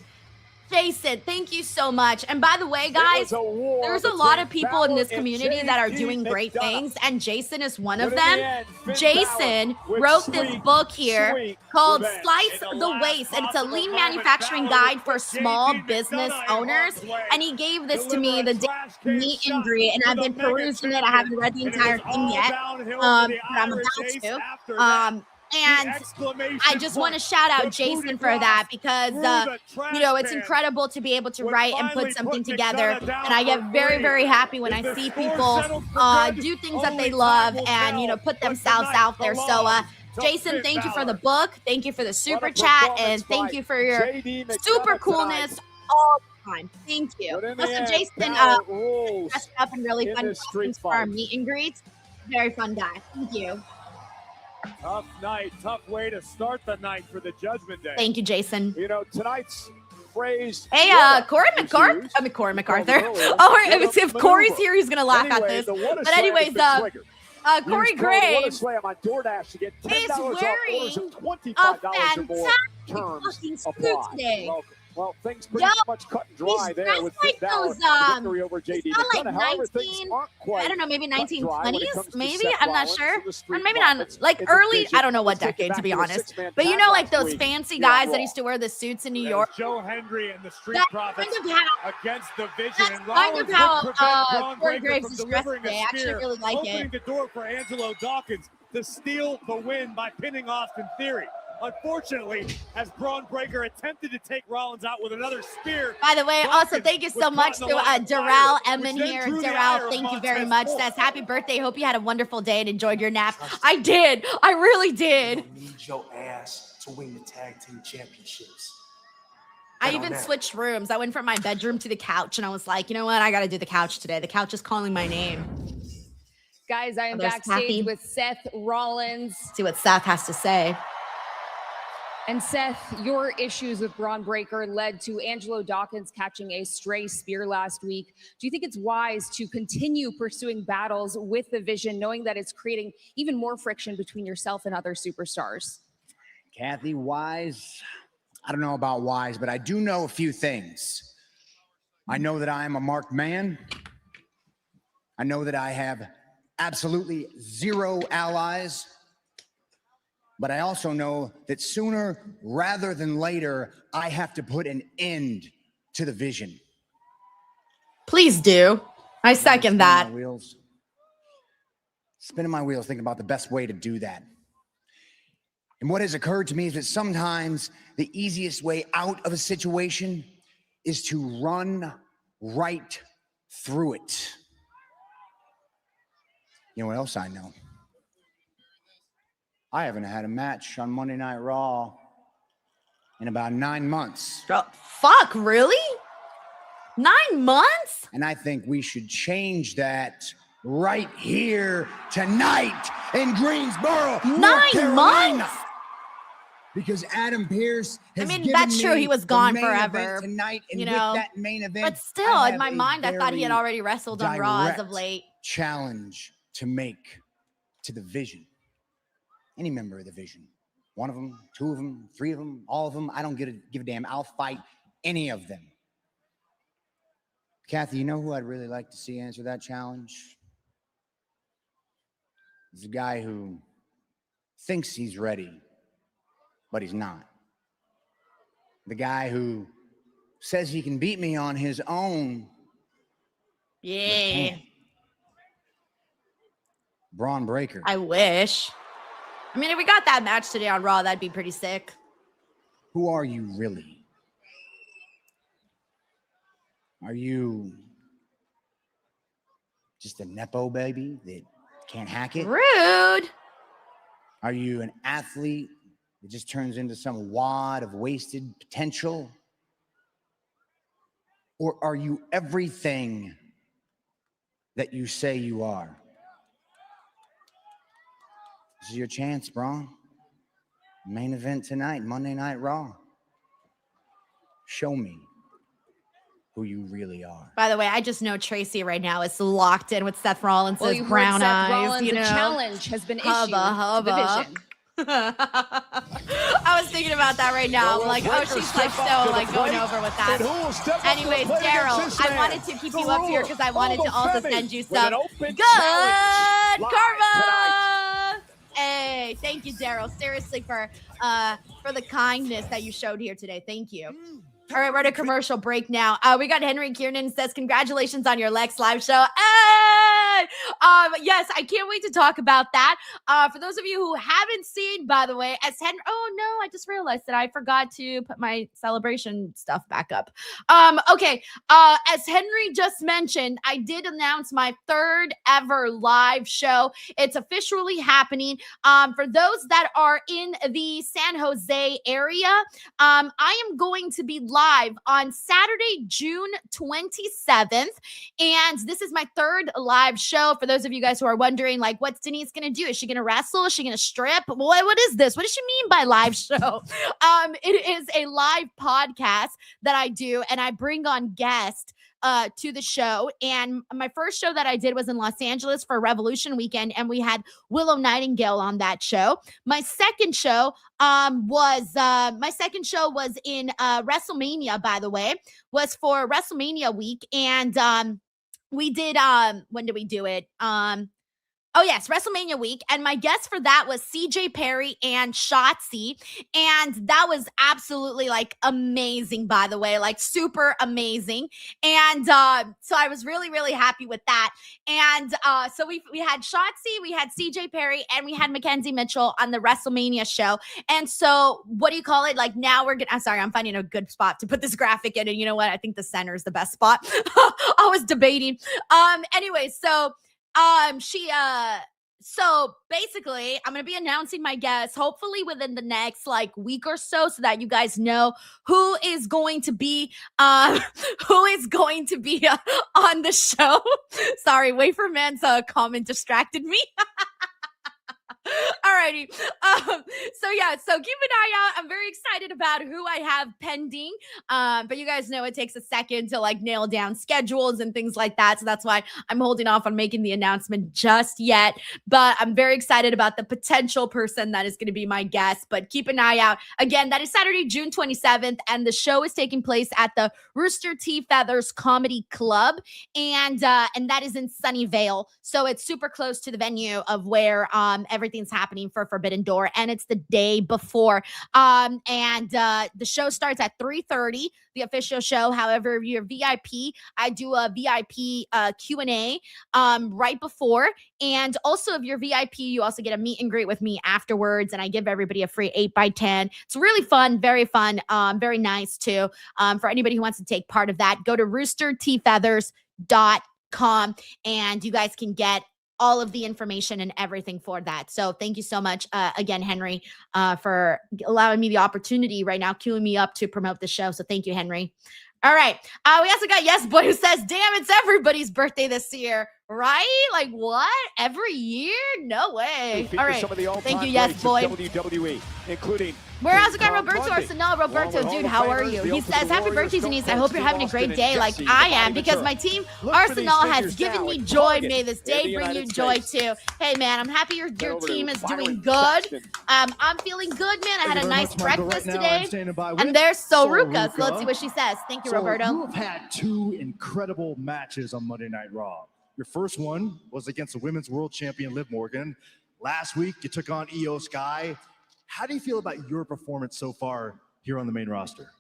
Jason, thank you so much. And by the way, guys, there's a lot of people in this community that are doing great things, and Jason is one of them. Jason wrote this book here called Slice the Waste, and it's a lean manufacturing guide for small business owners. And he gave this to me the day of meet and greet, and I've been perusing it. I haven't read the entire thing yet, but I'm about to. And I just want to shout out Jason for that because, you know, it's incredible to be able to write and put something together. And I get very, very happy when I see people do things that they love and, you know, put themselves out there. So, Jason, thank you for the book. Thank you for the super chat. And thank you for your super coolness all the time. Thank you. Also, Jason dressed up in really fun costumes for our meet and greets. Very fun guy. Thank you. Tough night, tough way to start the night for the Judgment Day. Thank you, Jason. You know, tonight's phrase. Hey, Corey McArthur. Corey MacArthur. Oh, if Corey's here, he's gonna laugh at this. But anyways, Corey Graves is wearing a fantastic fucking suit today. Well, things pretty much cut and dry there with like those, victory over JD. It's not like 19, I don't know, maybe 1920s, maybe, I'm not sure. Or maybe not, like early, I don't know what decade, to be honest. But you know, like those fancy guys that used to wear the suits in New York. Joe Henry and the Street Profits against the Vision. That's kind of how Corey Graves is dressed today. I actually really like it. Opening the door for Angelo Dawkins to steal the win by pinning Austin Theory. Unfortunately, as Braun Breaker attempted to take Rollins out with another spear. By the way, also thank you so much to Darrell Emin here. Darrell, thank you very much. Says happy birthday. Hope you had a wonderful day and enjoyed your nap. I did. I really did. You don't need your ass to win the tag team championships. I even switched rooms. I went from my bedroom to the couch, and I was like, you know what? I got to do the couch today. The couch is calling my name. Guys, I am backstage with Seth Rollins. See what Seth has to say. And Seth, your issues with Braun Breaker led to Angelo Dawkins catching a stray spear last week. Do you think it's wise to continue pursuing battles with the Vision, knowing that it's creating even more friction between yourself and other superstars? Kathy, wise? I don't know about wise, but I do know a few things. I know that I am a marked man. I know that I have absolutely zero allies. But I also know that sooner rather than later, I have to put an end to the Vision. Please do. I second that. Spinning my wheels, thinking about the best way to do that. And what has occurred to me is that sometimes the easiest way out of a situation is to run right through it. You know what else I know? I haven't had a match on Monday Night Raw in about 9 months. Fuck, really? 9 months? And I think we should change that right here tonight in Greensboro, 9 months? Because Adam Pearce has that's true. He was gone forever. Tonight, and you know, with that main event, but still, in my mind, I thought he had already wrestled on Raw as of late. Challenge to make to the Vision. Any member of the Vision. One of them, two of them, three of them, all of them. I don't give a damn. I'll fight any of them. Kathy, you know who I'd really like to see answer that challenge? He's a guy who thinks he's ready, but he's not. The guy who says he can beat me on his own. Yeah. Braun Breaker. I wish. I mean, if we got that match today on Raw, that'd be pretty sick. Who are you really? Are you just a Nepo baby that can't hack it? Rude. Are you an athlete that just turns into some wad of wasted potential? Or are you everything that you say you are? This is your chance, Braun. Main event tonight, Monday Night Raw. Show me who you really are. By the way, I just know Tracy right now is locked in with Seth Rollins' Well, you brown heard Seth eyes. Rollins, You know, a challenge has been issued hubba. to the Vision. I was thinking about that right now. I'm like, oh, she's like so like going over with that. Anyways, Daryl, I wanted to keep you up here because I wanted to also send you some good karma. Hey, thank you, Daryl. Seriously, for the kindness that you showed here today. Thank you. All right, we're at a commercial break now. We got Henry Kiernan says, congratulations on your Lex live show. Hey! Yes, I can't wait to talk about that. For those of you who haven't seen, by the way, as Henry, oh no, I just realized that I forgot to put my celebration stuff back up. Okay, as Henry just mentioned, I did announce my third ever live show. It's officially happening. For those that are in the San Jose area, I am going to be live on Saturday, June 27th. And this is my third live show. For those of you guys who are wondering, like, what's Denise going to do? Is she going to wrestle? Is she going to strip? What is this? What does she mean by live show? It is a live podcast that I do, and I bring on guests to the show. And my first show that I did was in Los Angeles for Revolution Weekend, and we had Willow Nightingale on that show. My second show was in WrestleMania, by the way, was for WrestleMania week. And we did when did we do it? Oh, yes, WrestleMania week. And my guest for that was CJ Perry and Shotzi. And that was absolutely like amazing, by the way, like super amazing. And so I was really, really happy with that. And so we had Shotzi, we had CJ Perry, and we had Mackenzie Mitchell on the WrestleMania show. And so what do you call it? Like now I'm sorry, I'm finding a good spot to put this graphic in. And you know what? I think the center is the best spot. I was debating. Anyway, so so basically I'm going to be announcing my guests hopefully within the next like week or so that you guys know who is going to be on the show. Sorry, Wafer Man's comment distracted me. Alrighty. So yeah, so keep an eye out. I'm very excited about who I have pending. But you guys know it takes a second to like nail down schedules and things like that. So that's why I'm holding off on making the announcement just yet. But I'm very excited about the potential person that is going to be my guest. But keep an eye out. Again, that is Saturday, June 27th, and the show is taking place at the Rooster T. Feathers Comedy Club, and that is in Sunnyvale. So it's super close to the venue of where everything's happening for Forbidden Door, and it's the day before. The show starts at 3:30, the official show. However, if you're VIP, I do a VIP Q&A right before. And also, if you're VIP, you also get a meet and greet with me afterwards, and I give everybody a free 8x10. It's really fun, very nice too. For anybody who wants to take part of that, go to roostertfeathers.com, and you guys can get all of the information and everything for that. So thank you so much again, Henry, for allowing me the opportunity right now, queuing me up to promote the show. So thank you, Henry. All right. We also got Yes Boy who says, damn, it's everybody's birthday this year, right? Like what? Every year? No way. All right. Thank you, Yes Boy. WWE, including Where else guy Roberto Arsenal? Roberto, dude, how are you? He says, happy birthday, Denise. I hope you're having a great day like I am because my team, Arsenal, has given me joy. May this day bring you joy too. Hey, man, I'm happy your team is doing good. I'm feeling good, man. I had a nice breakfast today. And there's Soruka. So let's see what she says. Thank you, Roberto. You have had 2 incredible matches on Monday Night Raw. Your first one was against the Women's World Champion, Liv Morgan. Last week, you took on Io Sky. How do you feel about your performance so far here on the main roster?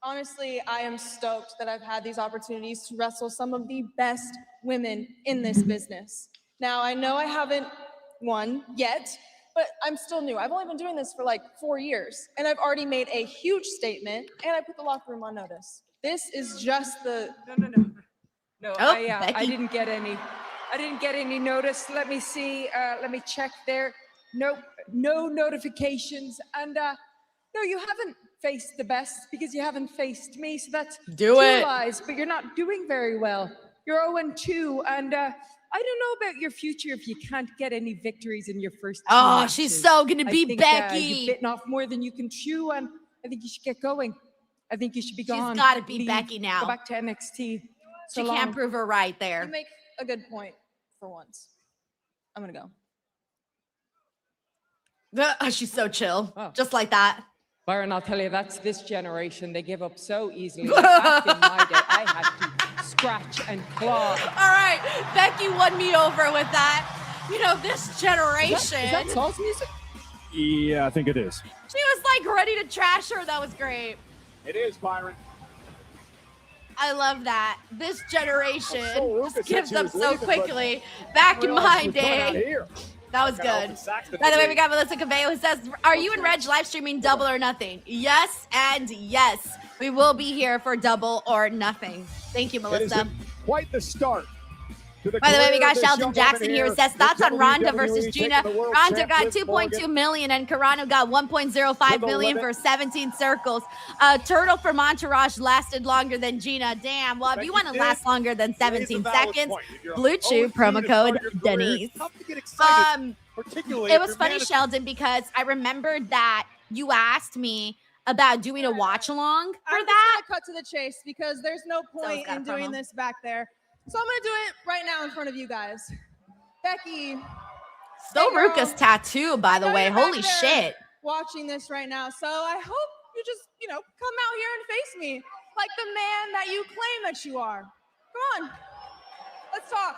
Honestly, I am stoked that I've had these opportunities to wrestle some of the best women in this business. Now, I know I haven't won yet, but I'm still new. I've only been doing this for like 4 years, and I've already made a huge statement, and I put the locker room on notice. This is just the... No, Oh, I didn't get any. I didn't get any notice. Let me see. Let me check there. Nope, no notifications. And no, you haven't faced the best because you haven't faced me. So that's Do 2 it. lies. But you're not doing very well. You're 0-2, and I don't know about your future if you can't get any victories in your first 2 Oh, matches. she's so gonna I be think, Becky. You've bitten off more than you can chew, and I think you should get going. I think you should be gone. She's got to be Leave. Becky now. Go back to NXT. So She can't long. prove her right You there. make a good point for once. I'm gonna go. She's so chill. Oh. Just like that. Byron, I'll tell you, that's this generation. They give up so easily. Back in my day, I had to scratch and claw. All right, Becky won me over with that. You know, this generation. Is that sauce music? Yeah, I think it is. She was like ready to trash her. That was great. It is, Byron. I love that. This generation Lucas just gives said she up was so leaving, but quickly. Back in realized my she was coming out day. here. That was Got good. Elton Saxton By the way, today. we got Melissa Cabello who says, are you and Reg live streaming Double or Nothing? Yes and yes. We will be here for Double or Nothing. Thank you, It is Melissa. in quite the start. to the By the way, we career got of this Sheldon young Jackson woman here who here says with thoughts on Ronda WWE versus taking Gina. the world Ronda champ, got Liv 2.2 Morgan. million and Carano got 1.05 million for 17 circles. Turtle from Entourage lasted longer than Gina. Damn. Well, if But you you want to did last longer than raise a 17 valid seconds, point. If you're Blue Chew 0-2 promo to start code your career, Denise. it's tough to get excited, particularly It if was you're funny, managing- Sheldon, because I remembered that you asked me about doing a watch along for I'm that. just gonna cut to the chase because there's no point got a in doing promo. this back there. So I'm gonna do it right now in front of you guys. Becky, So hey, girl. Ruka's tattoo, by the I know way. you're back Holy there shit. watching this right now. So I hope you just, come out here and face me like the man that you claim that you are. Come on. Let's talk.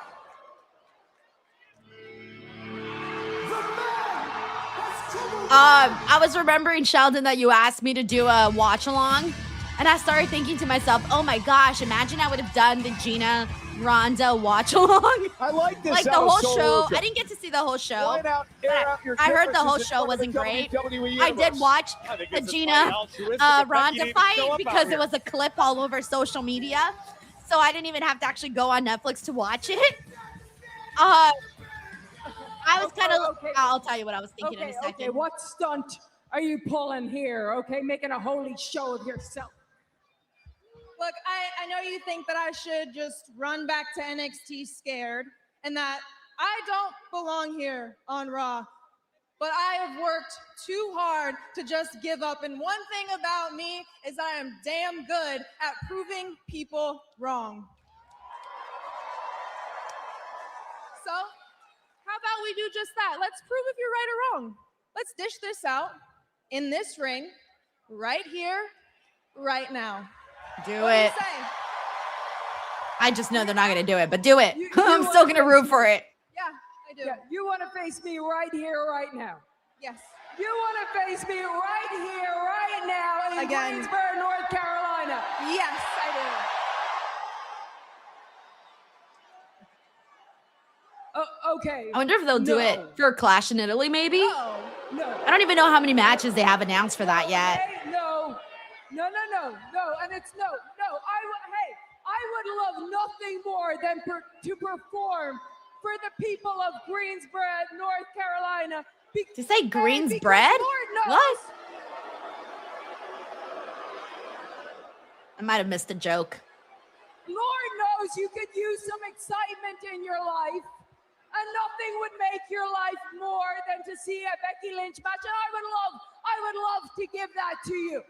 I was remembering, Sheldon, that you asked me to do a watch along, and I started thinking to myself, oh my gosh, imagine I would have done the Gina Ronda watch along. I like this. Like the out of whole Sol show. Ruka. I didn't get to see the whole show. Line out, but air out your I heard the differences whole in show front of wasn't the great. WWE I did universe. watch I think the this is Gina quite altruistic if Becky Ronda didn't fight show up because out it here. was a clip all over social media. So I didn't even have to actually go on Netflix to watch it. I was kind of, Okay. I'll tell you what I was thinking in a second. Okay, what stunt are you pulling here? Okay, making a holy show of yourself. Look, I know you think that I should just run back to NXT scared and that I don't belong here on Raw. But I have worked too hard to just give up. And one thing about me is I am damn good at proving people wrong. So, how about we do just that? Let's prove if you're right or wrong. Let's dish this out in this ring, right here, right now. Do What do you it. say? I just know they're not going to do it, but do it. You I'm still going to root for it. Yeah, I do. Yeah, you want to face me right here, right now. Yes. You want to face me right here, right now in Again. Greensboro, North Carolina. Yes, I do. Okay. I wonder if they'll do it for Clash in Italy, maybe? No. I don't even know how many matches they have announced for that yet. Okay, no. And it's no. I would love nothing more than to perform for the people of Greensboro, North Carolina. Did you say Greens because bread? Lord knows, What? I might have missed a joke. Lord knows you could use some excitement in your life. And nothing would make your life more than to see a Becky Lynch match. And I would love to give that to you.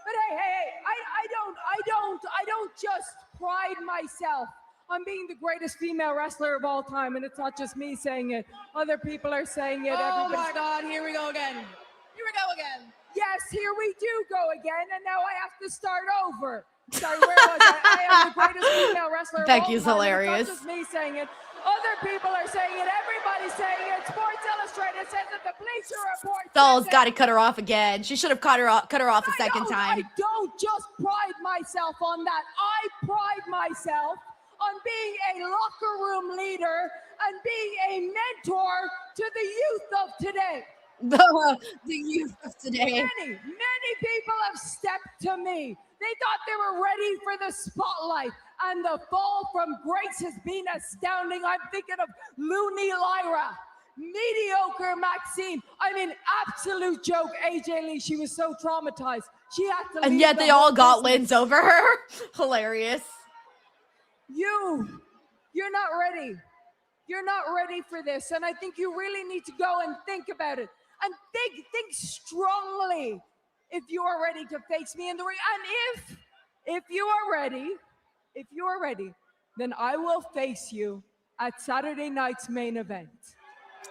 But hey, I don't just pride myself on being the greatest female wrestler of all time. And it's not just me saying it. Other people are saying it. Oh my God, here we go again. Here we go again. Yes, here we do go again. And now I have to start over. Sorry, where was I? I am the greatest female wrestler Becky's of all time. hilarious. It's not just me saying it. Other people are saying it. Everybody's saying it. Sports Illustrated says it. The Bleacher Report Doll's says got to it. cut her off again. She should have cut her off a second time. I don't just pride myself on that. I pride myself on being a locker room leader and being a mentor to the youth of today. The youth of today. Many people have stepped to me. They thought they were ready for the spotlight, and the fall from grace has been astounding. I'm thinking of Looney Lyra, mediocre Maxine. I mean, absolute joke. AJ Lee, she was so traumatized. She had to leave. And yet the they all whole got business. wins over her. Hilarious. You're not ready. You're not ready for this. And I think you really need to go and think about it. And think strongly if you are ready to face me in the ring. And if you are ready, then I will face you at Saturday night's main event.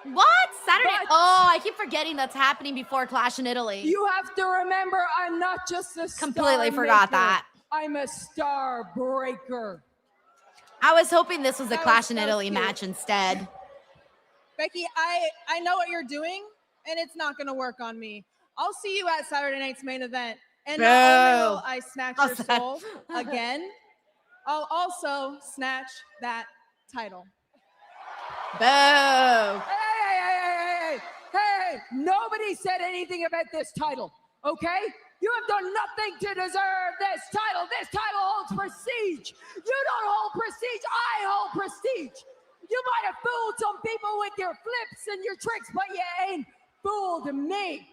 What? Saturday? But oh, I keep forgetting that's happening before Clash in Italy. you have to remember, I'm not just a Completely star forgot maker. that. I'm a star breaker. I was hoping this was a That Clash was in so Italy cute. match instead. Becky, I know what you're doing, and it's not going to work on me. I'll see you at Saturday night's main event. And not only will I snatch your soul again, I'll also snatch that title. Boo. Hey, nobody said anything about this title, okay? You have done nothing to deserve this title. This title holds prestige. You don't hold prestige, I hold prestige. You might have fooled some people with your flips and your tricks, but you ain't fooled me.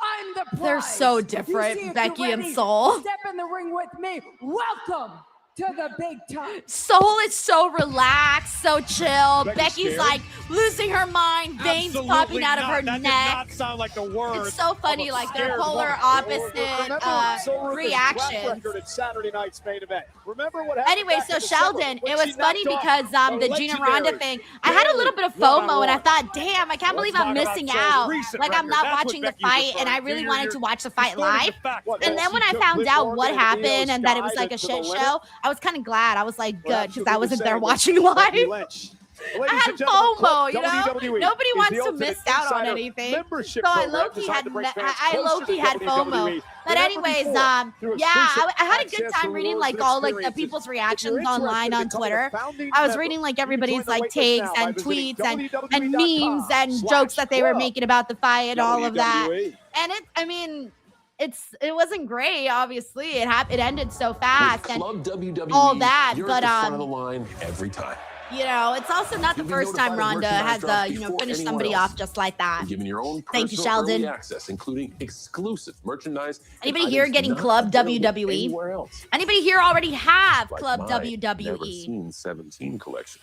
I'm the prize. They're so You different, see, if Becky you're and ready, Soul. Step in the ring with me. Welcome to the big time. Soul is so relaxed, so chill. Becky's Becky's scared. like losing her mind, veins Absolutely popping out of not. her That neck. did not sound like the words. It's so funny, of a like they're scared polar woman. opposite Remember Soul Ruth's track reactions. record at Saturday night's main event. Remember what happened Anyway, back so in December Sheldon, when it was she funny knocked because off the Gina legendary Ronda thing, I had a little bit of Bayley FOMO and I one-on-one. thought, damn, I can't believe I'm Let's talk missing about Soul's out. recent Like I'm record. not That's what watching the Becky was fight and I referring to. really wanted to watch the You're fight distorting live. the fact. And then when I She found took out Liv what Morgan and Io happened and that it was Sky like a to the shit limit. show, I was kind of glad. I was like, We're good, because I absolutely wasn't there saying watching that Becky live. Lynch. I Ladies had and gentlemen, FOMO, Club you know? WWE Nobody is wants the to ultimate miss out on insider anything. membership So I program low-key designed had, to bring fans I closer low-key to had WWE FOMO. But than ever anyways, before through yeah, exclusive I had a good access time to reading rewards like and all like the experiences. people's If you're reactions interested online in on becoming a Twitter. founding I was member, reading like you can everybody's join the like waitlist takes now by and visiting tweets and memes and jokes that they were making about the fight and all of that. WWE. And I mean, it wasn't great. Obviously, it ended so fast and Club WWE, all that. you're But at the front of the line every time. you know, it's also not the You'll be first time notified of Ronda merchandise has drops you know before finished anyone somebody else. off just like that. And given your own Thank you, personal early Sheldon. access, including exclusive merchandise. and Anybody here items getting not Club available WWE? anywhere else, Anybody here already have like Club my WWE? Never Seen 17 collection.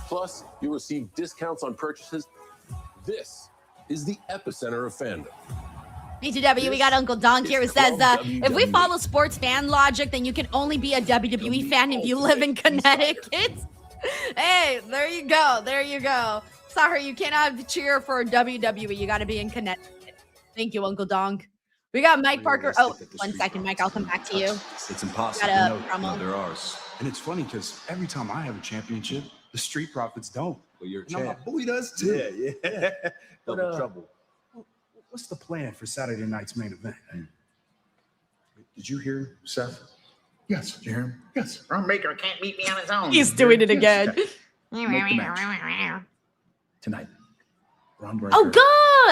Plus, you'll receive discounts on purchases. This is the epicenter of fandom. BTW, we got Uncle Donk here who It's says, Club if we WWE. follow sports fan logic, then you can only be a WWE fan if you live in Connecticut. Hey, there you go. There you go. Sorry, you cannot cheer for WWE. You got to be in Connecticut. Thank you, Uncle Donk. We got Mike Parker. Oh, 1 second, Mike. I'll come back to you. It's impossible. Got a No, promo. they're ours. And it's funny because every time I have a championship, the Street Profits don't. Well, you're a And my champ. boy does too. Yeah. But, Double trouble. What's the plan for Saturday night's main event? Did you hear Seth? Yes. Did you hear him? Yes. Ron Baker can't beat me on his own. He's doing it again. Okay. Make the match tonight. Ron Breaker Oh,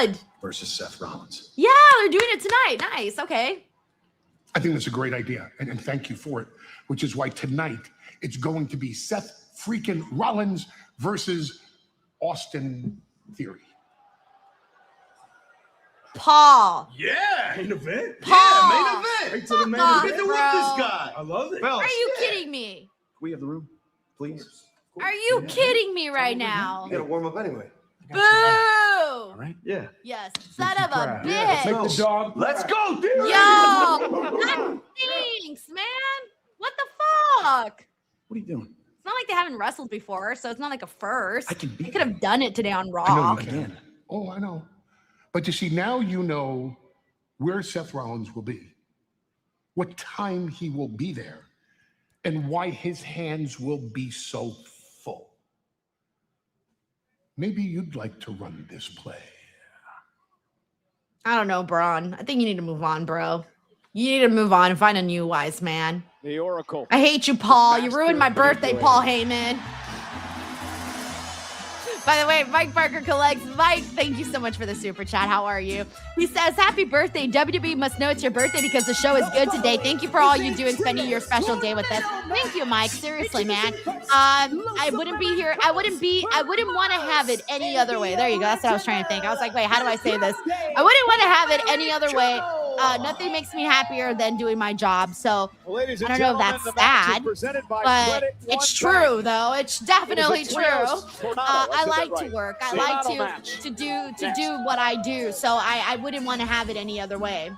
good. versus Seth Rollins. Yeah, they're doing it tonight. Nice. Okay. I think that's a great idea, and thank you for it, which is why tonight it's going to be Seth freaking Rollins versus Austin Theory. Paul. Yeah, main event. Paul. Yeah, main event. Right to the main Fuck event. Get to bro. whip this guy. I love it. Are you kidding me? Can we have the room, please? Are you kidding me right now? You gotta warm up anyway. Boo! All right. Yeah. Yes, son of a Let's bitch. make the dog. Let's go, dude. Yo, that stinks, man. What the fuck? What are you doing? It's not like they haven't wrestled before, so it's not like a first. I can beat They could have done it today on Raw. I know you can. Oh, I know. But you see, now you know where Seth Rollins will be, what time he will be there, and why his hands will be so full. Maybe you'd like to run this play. I don't know, Braun. I think you need to move on, bro. You need to move on and find a new wise man. The Oracle. I hate you, Paul. You ruined my birthday, Paul Heyman. By the way, Mike Parker collects. Mike, thank you so much for the super chat. How are you? He says, happy birthday. WWE must know it's your birthday because the show is good today. Thank you for all you do and spending your special day with us. Thank you, Mike. Seriously, man. I wouldn't be here. I wouldn't want to have it any other way. There you go. That's what I was trying to think. I was like, wait, how do I say this? I wouldn't want to have it any other way. Nothing makes me happier than doing my job. So I don't know if that's sad, but it's true, though. It's definitely true. I like to work. I like to do what I do. So I wouldn't want to have it any other way.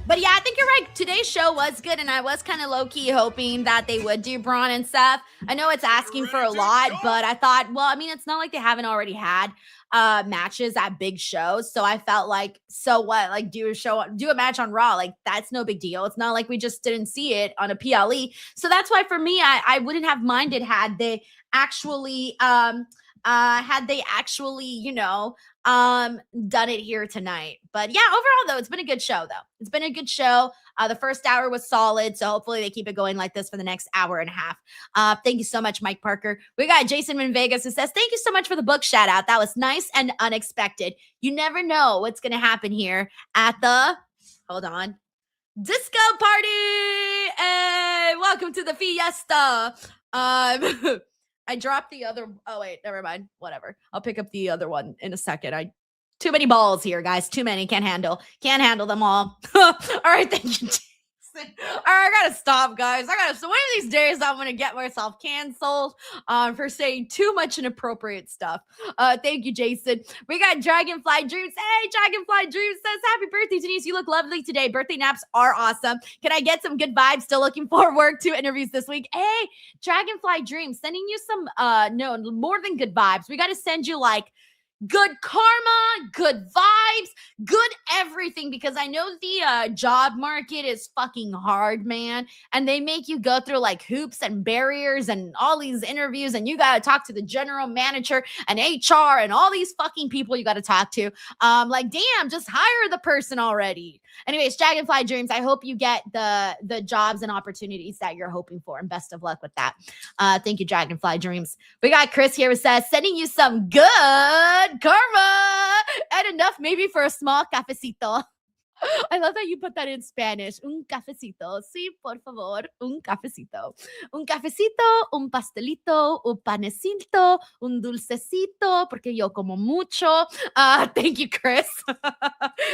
But yeah, I think you're right. Today's show was good, and I was kind of low-key hoping that they would do Braun and Seth. I know it's asking for a lot, but I thought, well, I mean, it's not like they haven't already had matches at big shows. So I felt like, so what? Like, do a match on Raw. Like, that's no big deal. It's not like we just didn't see it on a PLE. So that's why for me, I wouldn't have minded had they actually done it here tonight. But yeah, overall though, it's been a good show though. It's been a good show. The first hour was solid. So hopefully they keep it going like this for the next hour and a half. Thank you so much, Mike Parker. We got Jason in Vegas who says, thank you so much for the book shout out. That was nice and unexpected. You never know what's going to happen here at the, hold on, disco party. Hey, welcome to the fiesta. I dropped the other. Oh, wait, never mind. Whatever. I'll pick up the other one in a second. Too many balls here, guys. Too many. Can't handle them all. All right. Thank you, Jason. All right. I got to stop, guys. So one of these days, I'm going to get myself canceled for saying too much inappropriate stuff. Thank you, Jason. We got Dragonfly Dreams. Hey, Dragonfly Dreams says, happy birthday, Denise. You look lovely today. Birthday naps are awesome. Can I get some good vibes? Still looking forward to interviews this week. Hey, Dragonfly Dreams, sending you some, no, more than good vibes. We got to send you like good karma, good vibes, good everything, because I know the job market is fucking hard, man. And they make you go through like hoops and barriers and all these interviews, and you got to talk to the general manager and HR and all these fucking people you got to talk to. Like, damn, just hire the person already. Anyways, Dragonfly Dreams, I hope you get the jobs and opportunities that you're hoping for, and best of luck with that. Thank you, Dragonfly Dreams. We got Chris here who says, sending you some good karma and enough maybe for a small cafecito. I love that you put that in Spanish. Un cafecito. Sí, por favor. Un cafecito. Un cafecito, un pastelito, un panecito, un dulcecito, porque yo como mucho. Thank you, Chris.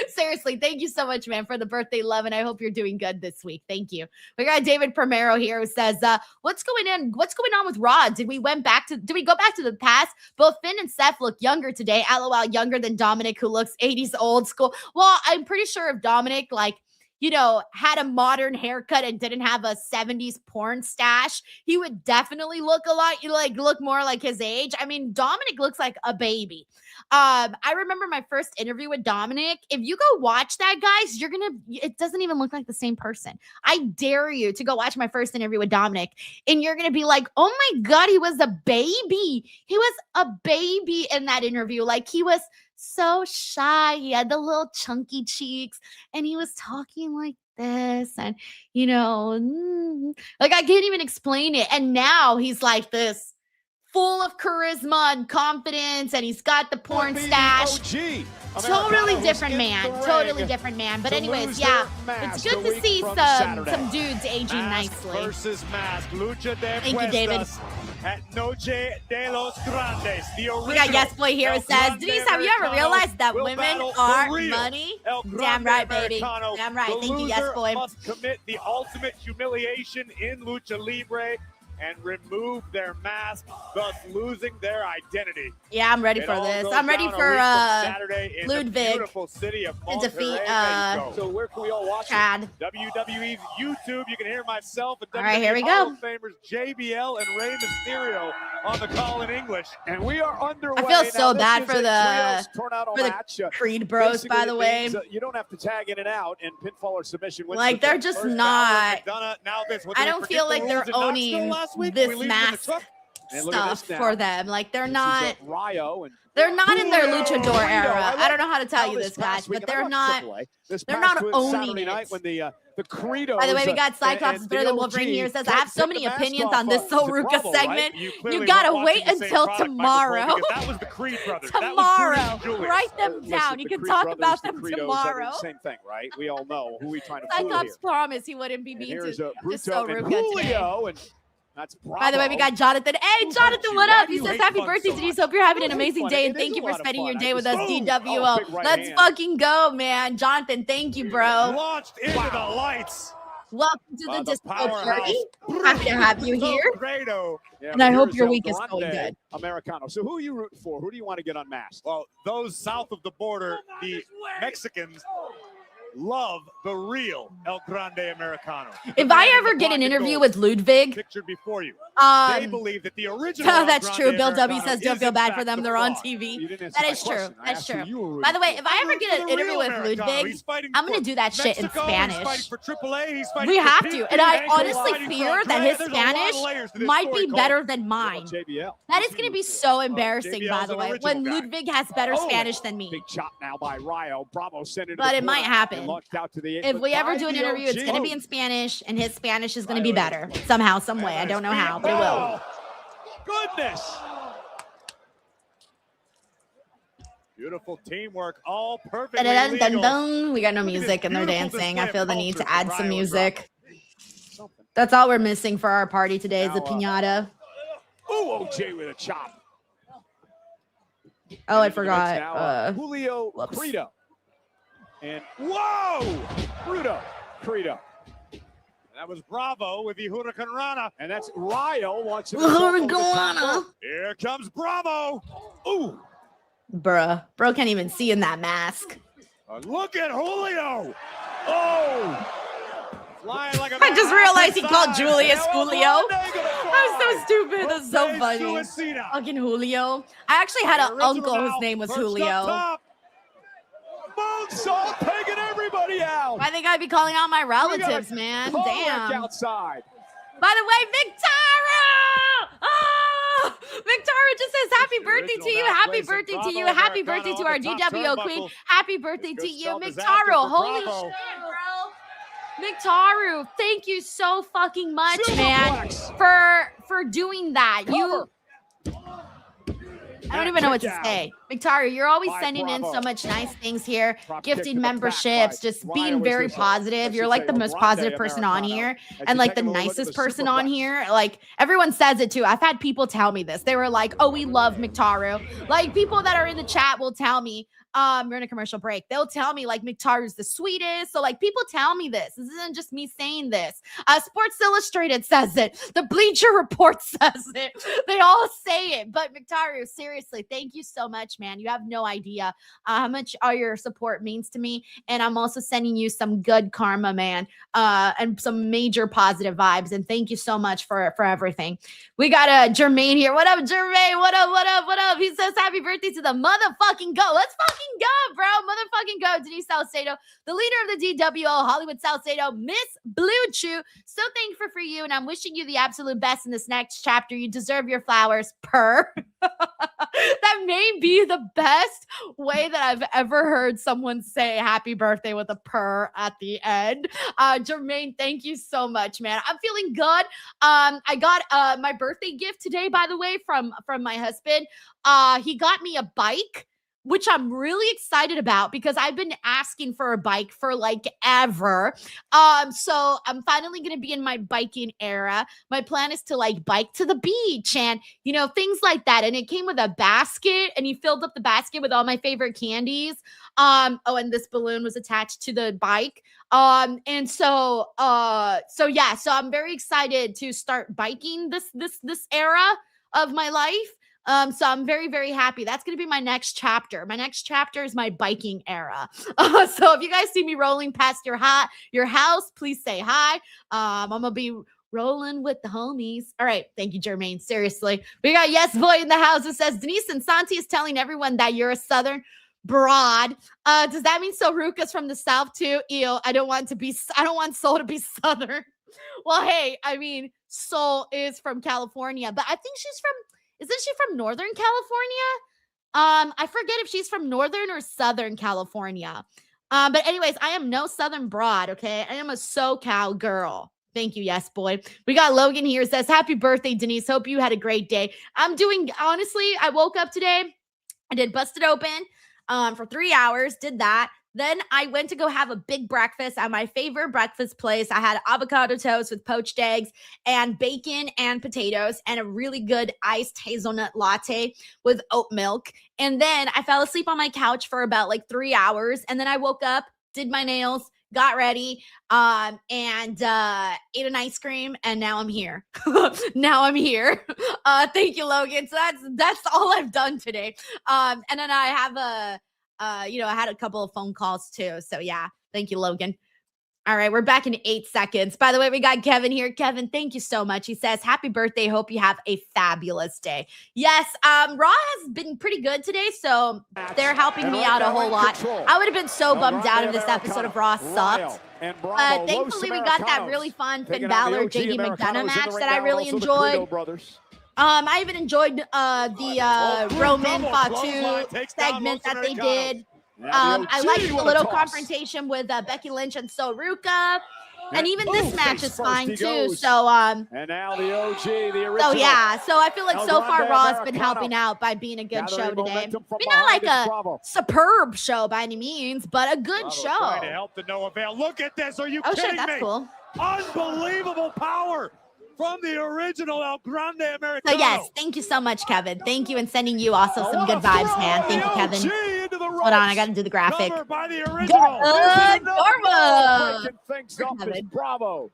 Seriously, thank you so much, man, for the birthday love, and I hope you're doing good this week. Thank you. We got David Primero here who says, what's going on with Raw? Did we go back to the past? Both Finn and Seth look younger today. LOL, younger than Dominic, who looks 80s old school. Well, I'm pretty sure if Dominic, like, you know, had a modern haircut and didn't have a 70s porn stash, he would definitely look look more like his age. I mean, Dominic looks like a baby. I remember my first interview with Dominic. If you go watch that, guys, it doesn't even look like the same person. I dare you to go watch my first interview with Dominic, and you're going to be like, oh my God, he was a baby. He was a baby in that interview. Like, he was so shy. He had the little chunky cheeks, and he was talking like this, and you know, like I can't even explain it. And now he's like this, full of charisma and confidence, and he's got the porn stash. Totally different man. But anyways, yeah, it's good to see some dudes aging nicely. Thank you, David. At Noche de los Grandes, the original. We got Yes Boy here who says, Denise, have you ever realized that women are money? Damn right, baby. Damn right. Thank you, Yes Boy. Must commit the ultimate humiliation in Lucha Libre, and remove their mask, thus losing their identity. Yeah, I'm ready for this. I'm ready for Ludwig to defeat So where can we all watch Chad. WWE's YouTube. You can hear myself and all right, here we Hall go. of Famers JBL and Rey Mysterio on the call in English. And we are underway. I feel so now, bad for the match. Creed Bros, by the way. Means, you don't have to tag in and out, and pinfall or submission wins. Like, they're just not. I don't feel like they're owning this mask stuff for them. Like, they're not. They're not in their luchador era. I don't know how to tell you this, guys, but they're not. They're not owning it. By the way, we got Cyclops is better than Wolverine here. Says, I have so many opinions on this Soruka segment. You gotta wait until tomorrow. Tomorrow. Write them down. You can talk about them tomorrow. Same thing, right? We all know who we trying to fool here. Cyclops promised he wouldn't be mean to Soruka today. That's By the way, we got Jonathan. Hey, Jonathan, what up? He says, happy birthday, Denise. Hope you're having an amazing day, and thank you for spending your day with us, DWO. Let's fucking go, man. Jonathan, thank you, bro. Launched into the lights. Welcome to the Disco Party. Happy to have you here. Yeah, and I hope your week is going good. Americano. So who are you rooting for? Who do you want to get unmasked? Well, those south of the border, the Mexicans, love the real El Grande Americano. If I ever get an interview with Ludwig, pictured before you, they believe that the original. Oh, that's true. Bill W says, "Don't feel bad for them. They're on TV." That is true. That's true. By the way, if I ever get an interview with Ludwig, I'm gonna do that shit in Spanish. We have to, and I honestly fear that his Spanish might be better than mine. That is gonna be so embarrassing. By the way, when Ludwig has better Spanish than me. Big chop now by Ryo. Bravo sent it. But it might happen. If we ever do an DOG. interview, it's going to be in Spanish, and his Spanish is going to be better somehow, some way. I don't know how, but it will. Goodness. Beautiful teamwork, all perfect. We got no music, and they're dancing. I feel the need to add some music. That's all we're missing for our party today is a piñata. Oh, OJ with a chop. Oh, I forgot. Julio Credo. And whoa! Credo. That was Bravo with the Hurricane Rana. And that's Ryo watching. Here comes Bravo. Ooh. Bruh. Bro can't even see in that mask. Look at Julio. Oh. Flying like a I just realized he called Julius Julio. I'm so stupid. That's so funny. Fucking Julio. I actually had an uncle whose name was Julio. Moonsault taking everybody out. Why they gotta be calling out my relatives, man? Damn. Outside. By the way, Victara! Oh! Victara just says happy birthday to you. Happy birthday to you. Happy birthday to our DWO queen. Happy birthday to you, Victaro. Holy shit, bro. Victaru, thank you so fucking much, man, for doing that. I don't even know what to say. Victoria, you're always sending in so much nice things here, gifting memberships, just being very positive. You're like the most positive person on here and like the nicest person on here. Like everyone says it too. I've had people tell me this. They were like, oh, we love McTaru. Like people that are in the chat will tell me, we're in a commercial break. They'll tell me like McTaru's the sweetest. So like people tell me this. This isn't just me saying this. Sports Illustrated says it. The Bleacher Report says it. They all say it. But McTaru, seriously, thank you so much, man. You have no idea how much all your support means to me. And I'm also sending you some good karma, man, and some major positive vibes. And thank you so much for everything. We got Jermaine here. What up, Jermaine? What up? What up? What up? He says happy birthday to the motherfucking go. Let's fucking go, bro. Motherfucking go. Denise Salcedo, the leader of the DWO, Hollywood Salcedo, Miss Blue Chew. So thankful for you, and I'm wishing you the absolute best in this next chapter. You deserve your flowers, purr. That may be the best way that I've ever heard someone say happy birthday with a purr at the end. Jermaine, thank you so much, man. I'm feeling good. I got my birthday gift today, by the way, from my husband. He got me a bike. which I'm really excited about because I've been asking for a bike for like ever. So I'm finally going to be in my biking era. My plan is to like bike to the beach and, you know, things like that. And it came with a basket, and he filled up the basket with all my favorite candies. And this balloon was attached to the bike. So I'm very excited to start biking this era of my life. So I'm very, very happy. That's going to be my next chapter. My next chapter is my biking era. So if you guys see me rolling past your house, please say hi. I'm going to be rolling with the homies. All right. Thank you, Jermaine. Seriously. We got Yes Boy in the house who says, Denise and Santi is telling everyone that you're a Southern broad. Does that mean Soruka's from the South too? Ew, I don't want Soul to be Southern. Well, hey, I mean, Soul is from California, but I think isn't she from Northern California? I forget if she's from Northern or Southern California. But anyways, I am no Southern broad, okay? I am a SoCal girl. Thank you, Yes Boy. We got Logan here, says, happy birthday, Denise. Hope you had a great day. Honestly, I woke up today. I did Busted Open for 3 hours, did that. Then I went to go have a big breakfast at my favorite breakfast place. I had avocado toast with poached eggs and bacon and potatoes and a really good iced hazelnut latte with oat milk. And then I fell asleep on my couch for about like 3 hours. And then I woke up, did my nails, got ready, and ate an ice cream, and now I'm here. Now I'm here. Thank you, Logan. So that's all I've done today. And then I have I had a couple of phone calls too. So yeah, thank you, Logan. All right, we're back in 8 seconds. By the way, we got Kevin here. Kevin, thank you so much. He says, happy birthday. Hope you have a fabulous day. Yes, Raw has been pretty good today, so they're helping me out a whole lot. I would have been so bummed out if this episode of Raw sucked. But thankfully, we got that really fun Finn Balor, JD McDonough match that I really enjoyed. I even enjoyed the Roman Fatu segment that they did. I liked the little confrontation with Becky Lynch and Soruka. And even this match is fine too. So and now the OG, the original. So yeah, so I feel like so far Raw has been helping out by being a good show today. Maybe not like a superb show by any means, but a good show. Trying to help the no avail. Look at this. Are you kidding me? That's cool. Unbelievable power from the original El Grande Americano. So yes, thank you so much, Kevin. Thank you, and sending you also some good vibes, man. Thank you, Kevin. Hold on, I got to do the graphic. By the original. Norma. Bravo.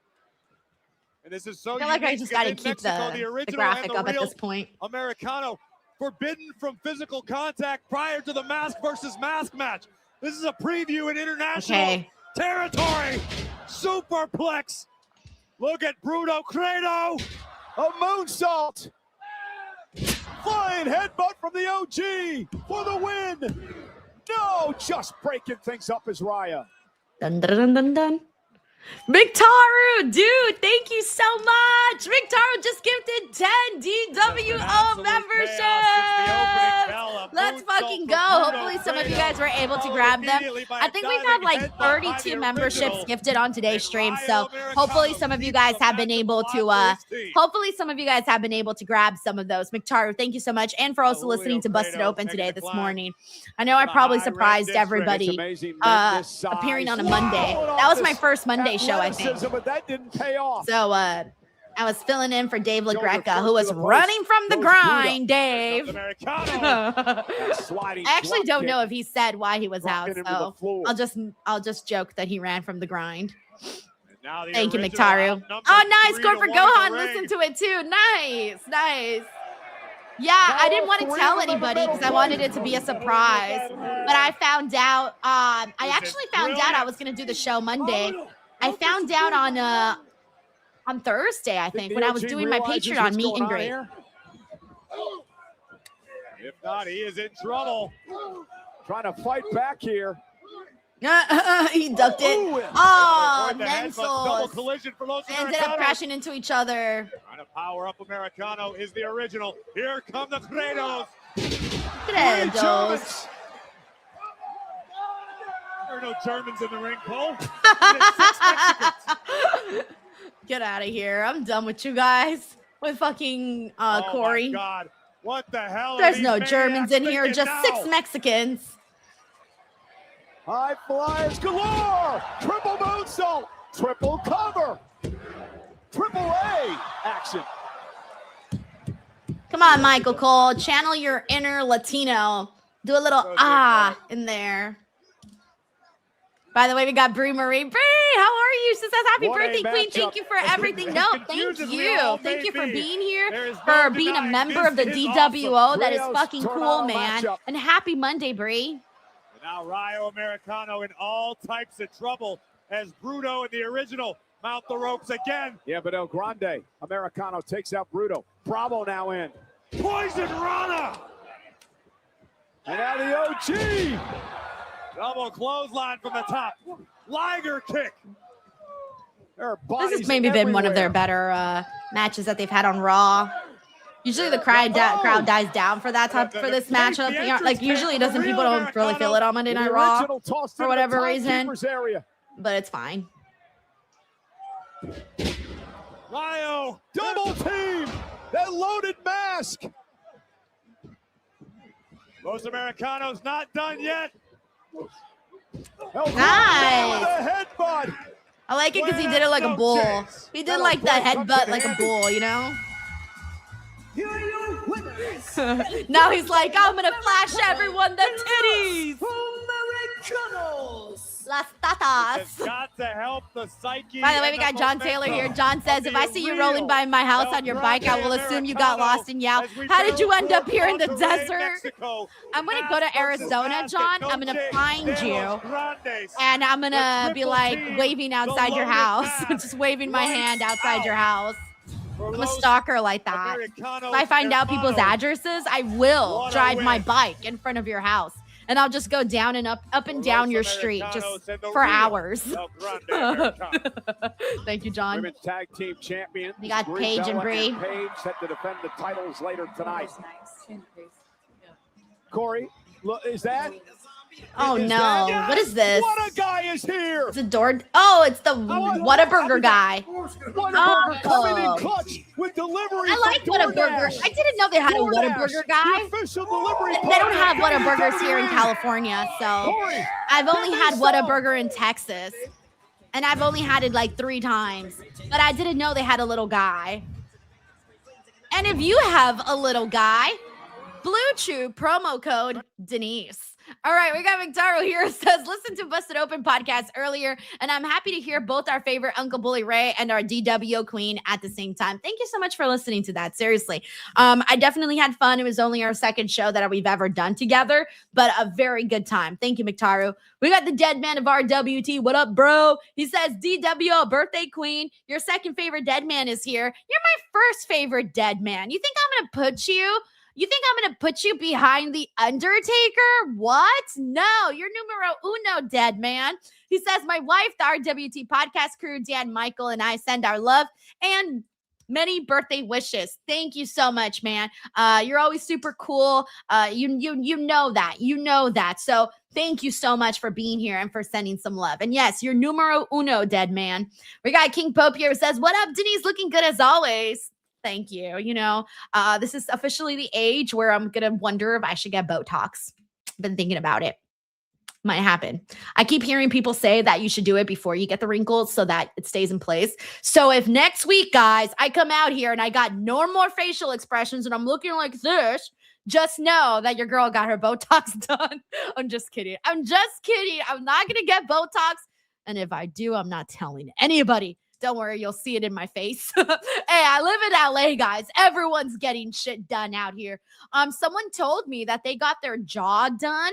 And this is so I feel like I just got to keep the graphic up at this point. Americano forbidden from physical contact prior to the mask versus mask match. This is a preview in international territory. Superplex. Look at Bruno Credo. A moonsault. Flying headbutt from the OG for the win. No, just breaking things up is Raya. Dun, dun, dun, dun, dun. Mictaru, dude, thank you so much. Mictaru just gifted 10 DWO memberships. Let's fucking go. Hopefully some of you guys were able to grab them. I think we've had like 32 memberships gifted on today's stream. So hopefully some of you guys have been able to grab some of those. Mictaru, thank you so much. And for also listening to Busted Open today this morning. I know I probably surprised everybody appearing on a Monday. That was my first Monday show, I think. But that didn't pay off. So I was filling in for Dave LaGreca, who was running from the grind. Dave. I actually don't know if he said why he was out, so I'll just joke that he ran from the grind. Thank you, Mictaru. Oh, nice. Going for Gohan. Listen to it too. Nice. Yeah, I didn't want to tell anybody because I wanted it to be a surprise. But I found out. I actually found out I was going to do the show Monday. I found out on Thursday, I think, when I was doing my Patreon meet and greet. If not, he is in trouble. Trying to fight back here. He ducked it. Oh, double collision for Los They ended up crashing into each other. Trying to power up Americano is the original. Here come the Credos. Credos. There are no Germans in the ring, Cole. Get out of here. I'm done with you guys. With fucking Corey. My God. What the hell? There's no Germans in here, just now? 6 Mexicans. High flyers galore! Triple moonsault! Triple cover! Triple A action! Come on, Michael Cole. Channel your inner Latino. Do a little in there. By the way, we got Brie Marie. Brie, how are you? She says, happy birthday, Queen. Thank you for everything. No, thank you. Thank you for being here, for being a member of the DWO. That is fucking cool, man. And happy Monday, Brie. And now Rayo Americano in all types of trouble as Bruno in the original mount the ropes again. Yeah, but El Grande Americano takes out Bruno. Bravo now in. Poison Rana! And now the OG! Double clothesline from the top. Liger kick. This has maybe been one of their better matches that they've had on Raw. Usually the crowd dies down for that type for this matchup. Like usually people don't really feel it on Monday Night Raw for whatever reason. But it's fine. Rayo, double team. That loaded mask. Los Americanos not done yet. Nice. I like it because he did it like a bull. He did like the headbutt like a bull, you know? Now he's like, I'm going to flash everyone the titties. Las tatas. Got to help the psyche. By the way, we got John Taylor here. John says, if I see you rolling by my house on your bike, I will assume you got lost in Yao. How did you end up here in the desert? I'm going to go to Arizona, John. I'm going to find you. And I'm going to be like waving outside your house. Just waving my hand outside your house. I'm a stalker like that. If I find out people's addresses, I will drive my bike in front of your house. And I'll just go down and up and down your street just for hours. Thank you, John. Women's tag team champions. We got Paige and Brie. Paige set to defend the titles later tonight. Corey, look, is that? Oh no! What is this? What a guy is here! It's a door. Oh, it's the Whataburger guy. Whataburger coming in clutch with delivery. I like Whataburger. I didn't know they had a Whataburger guy. They don't have Whataburgers here in California, so I've only had Whataburger in Texas, and I've only had it like 3 times. But I didn't know they had a little guy. And if you have a little guy, Blue Chew promo code Denise. All right, we got Victaro here who says, listen to Busted Open podcast earlier, and I'm happy to hear both our favorite Uncle Bully Ray and our DWO queen at the same time. Thank you so much for listening to that. Seriously. I definitely had fun. It was only our second show that we've ever done together, but a very good time. Thank you, Victaro. We got the dead man of RWT. What up, bro? He says, DWO birthday queen, your second favorite dead man is here. You're my first favorite dead man. You think I'm going to put you? You think I'm going to put you behind The Undertaker? What? No, you're numero uno, dead man. He says, my wife, the RWT podcast crew, Dan, Michael, and I send our love and many birthday wishes. Thank you so much, man. You're always super cool. You know that. You know that. So thank you so much for being here and for sending some love. And yes, you're numero uno, dead man. We got King Pope here who says, what up, Denise? Looking good as always. Thank you. You know, this is officially the age where I'm going to wonder if I should get Botox. Been thinking about it. Might happen. I keep hearing people say that you should do it before you get the wrinkles so that it stays in place. So if next week, guys, I come out here and I got no more facial expressions and I'm looking like this, just know that your girl got her Botox done. I'm just kidding. I'm just kidding. I'm not going to get Botox. And if I do, I'm not telling anybody. Don't worry, you'll see it in my face. Hey, I live in LA, guys. Everyone's getting shit done out here. Someone told me that they got their jaw done.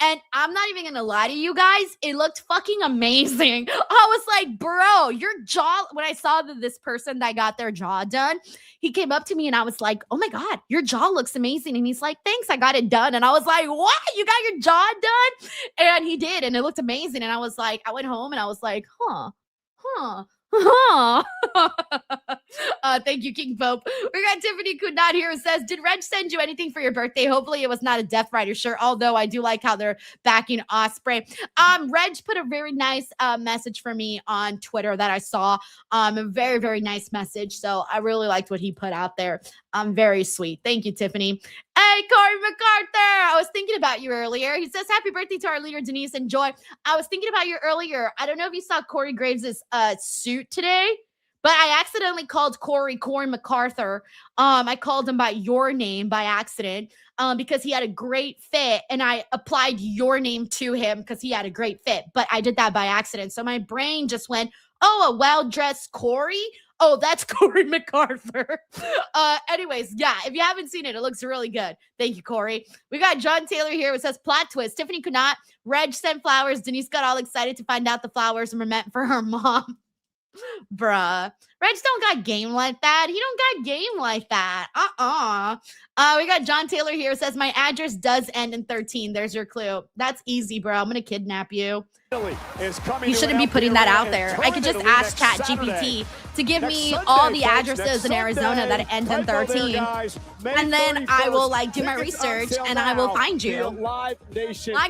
And I'm not even going to lie to you guys. It looked fucking amazing. I was like, bro, your jaw. When I saw this person that got their jaw done, he came up to me and I was like, oh my God, your jaw looks amazing. And he's like, thanks, I got it done. And I was like, what? You got your jaw done? And he did. And it looked amazing. And I was like, I went home and I was like, huh. Thank you, King Pope. We got Tiffany Kunad here who says, did Reg send you anything for your birthday? Hopefully it was not a Death Rider shirt, although I do like how they're backing Osprey. Reg put a very nice message for me on Twitter that I saw. A very, very nice message. So I really liked what he put out there. Very sweet. Thank you, Tiffany. Hey, Corey MacArthur. I was thinking about you earlier. He says, happy birthday to our leader, Denise and Joy. I was thinking about you earlier. I don't know if you saw Corey Graves' suit today, but I accidentally called Corey MacArthur. I called him by your name by accident because he had a great fit, and I applied your name to him because he had a great fit, but I did that by accident. So my brain just went, oh, a well-dressed Corey? Oh, that's Corey MacArthur. Anyways, yeah, if you haven't seen it, it looks really good. Thank you, Corey. We got John Taylor here who says, plot twist. Tiffany could not. Reg sent flowers. Denise got all excited to find out the flowers were meant for her mom. Bruh. Reg don't got game like that. He don't got game like that. We got John Taylor here who says, my address does end in 13. There's your clue. That's easy, bro. I'm going to kidnap you. You shouldn't be putting that out there. I could just ask ChatGPT to give me all the addresses in Arizona that end in 13, and then I will like do my research and I will find you. Not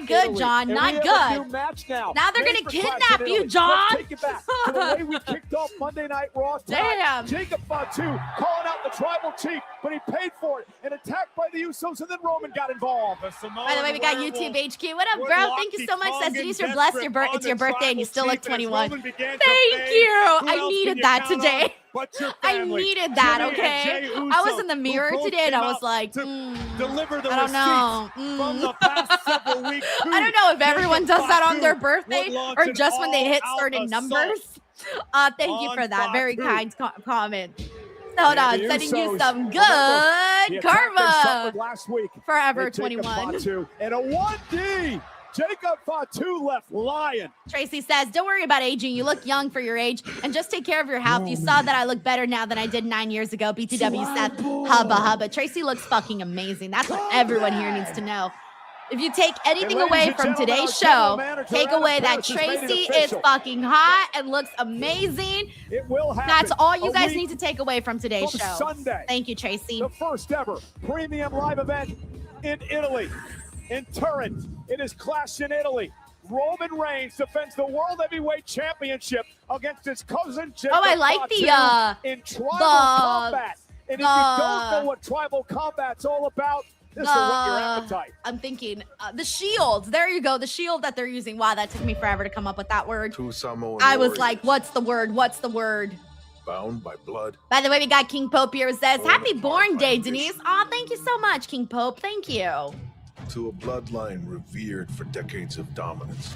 good, John. Not good. Now they're gonna kidnap you, John. The way we kicked off Monday Night Raw. Damn. Jacob Fatu calling out the tribal chief, but he paid for it. An attack by the Usos, and then Roman got involved. By the way, we got YouTube HQ. What up, bro? Thank you so much. Says Denise, you're blessed. It's your birthday and you still look 21. Thank you. I needed that today. I needed that, okay? I was in the mirror today and I was like, I don't know. I don't know if everyone does that on their birthday or just when they hit certain numbers. Thank you for that. Very kind comment. Hold on, sending you some good karma. Forever 21. And a 1D. Jacob Fatu left lying. Tracy says, don't worry about aging. You look young for your age and just take care of your health. You saw that I look better now than I did 9 years ago. BTW Seth, hubba hubba. Tracy looks fucking amazing. That's what everyone here needs to know. If you take anything away from today's show, take away that Tracy is fucking hot and looks amazing. That's all you guys need to take away from today's show. Sunday, thank you, Tracy. The first ever premium live event in Italy. In Turin, it is Clash in Italy. Roman Reigns defends the World Heavyweight Championship against his cousin Jacob I like Fatu in tribal combat. And if you don't know what tribal combat's all about, this will whet your appetite. I'm thinking the shield. There you go. The shield that they're using. Wow, that took me forever to come up with that word. I was like, what's the word? What's the word? Bound by blood. By the way, we got King Pope here who says, happy born day, Denise. Oh, thank you so much, King Pope. Thank you. To a bloodline revered for decades of dominance.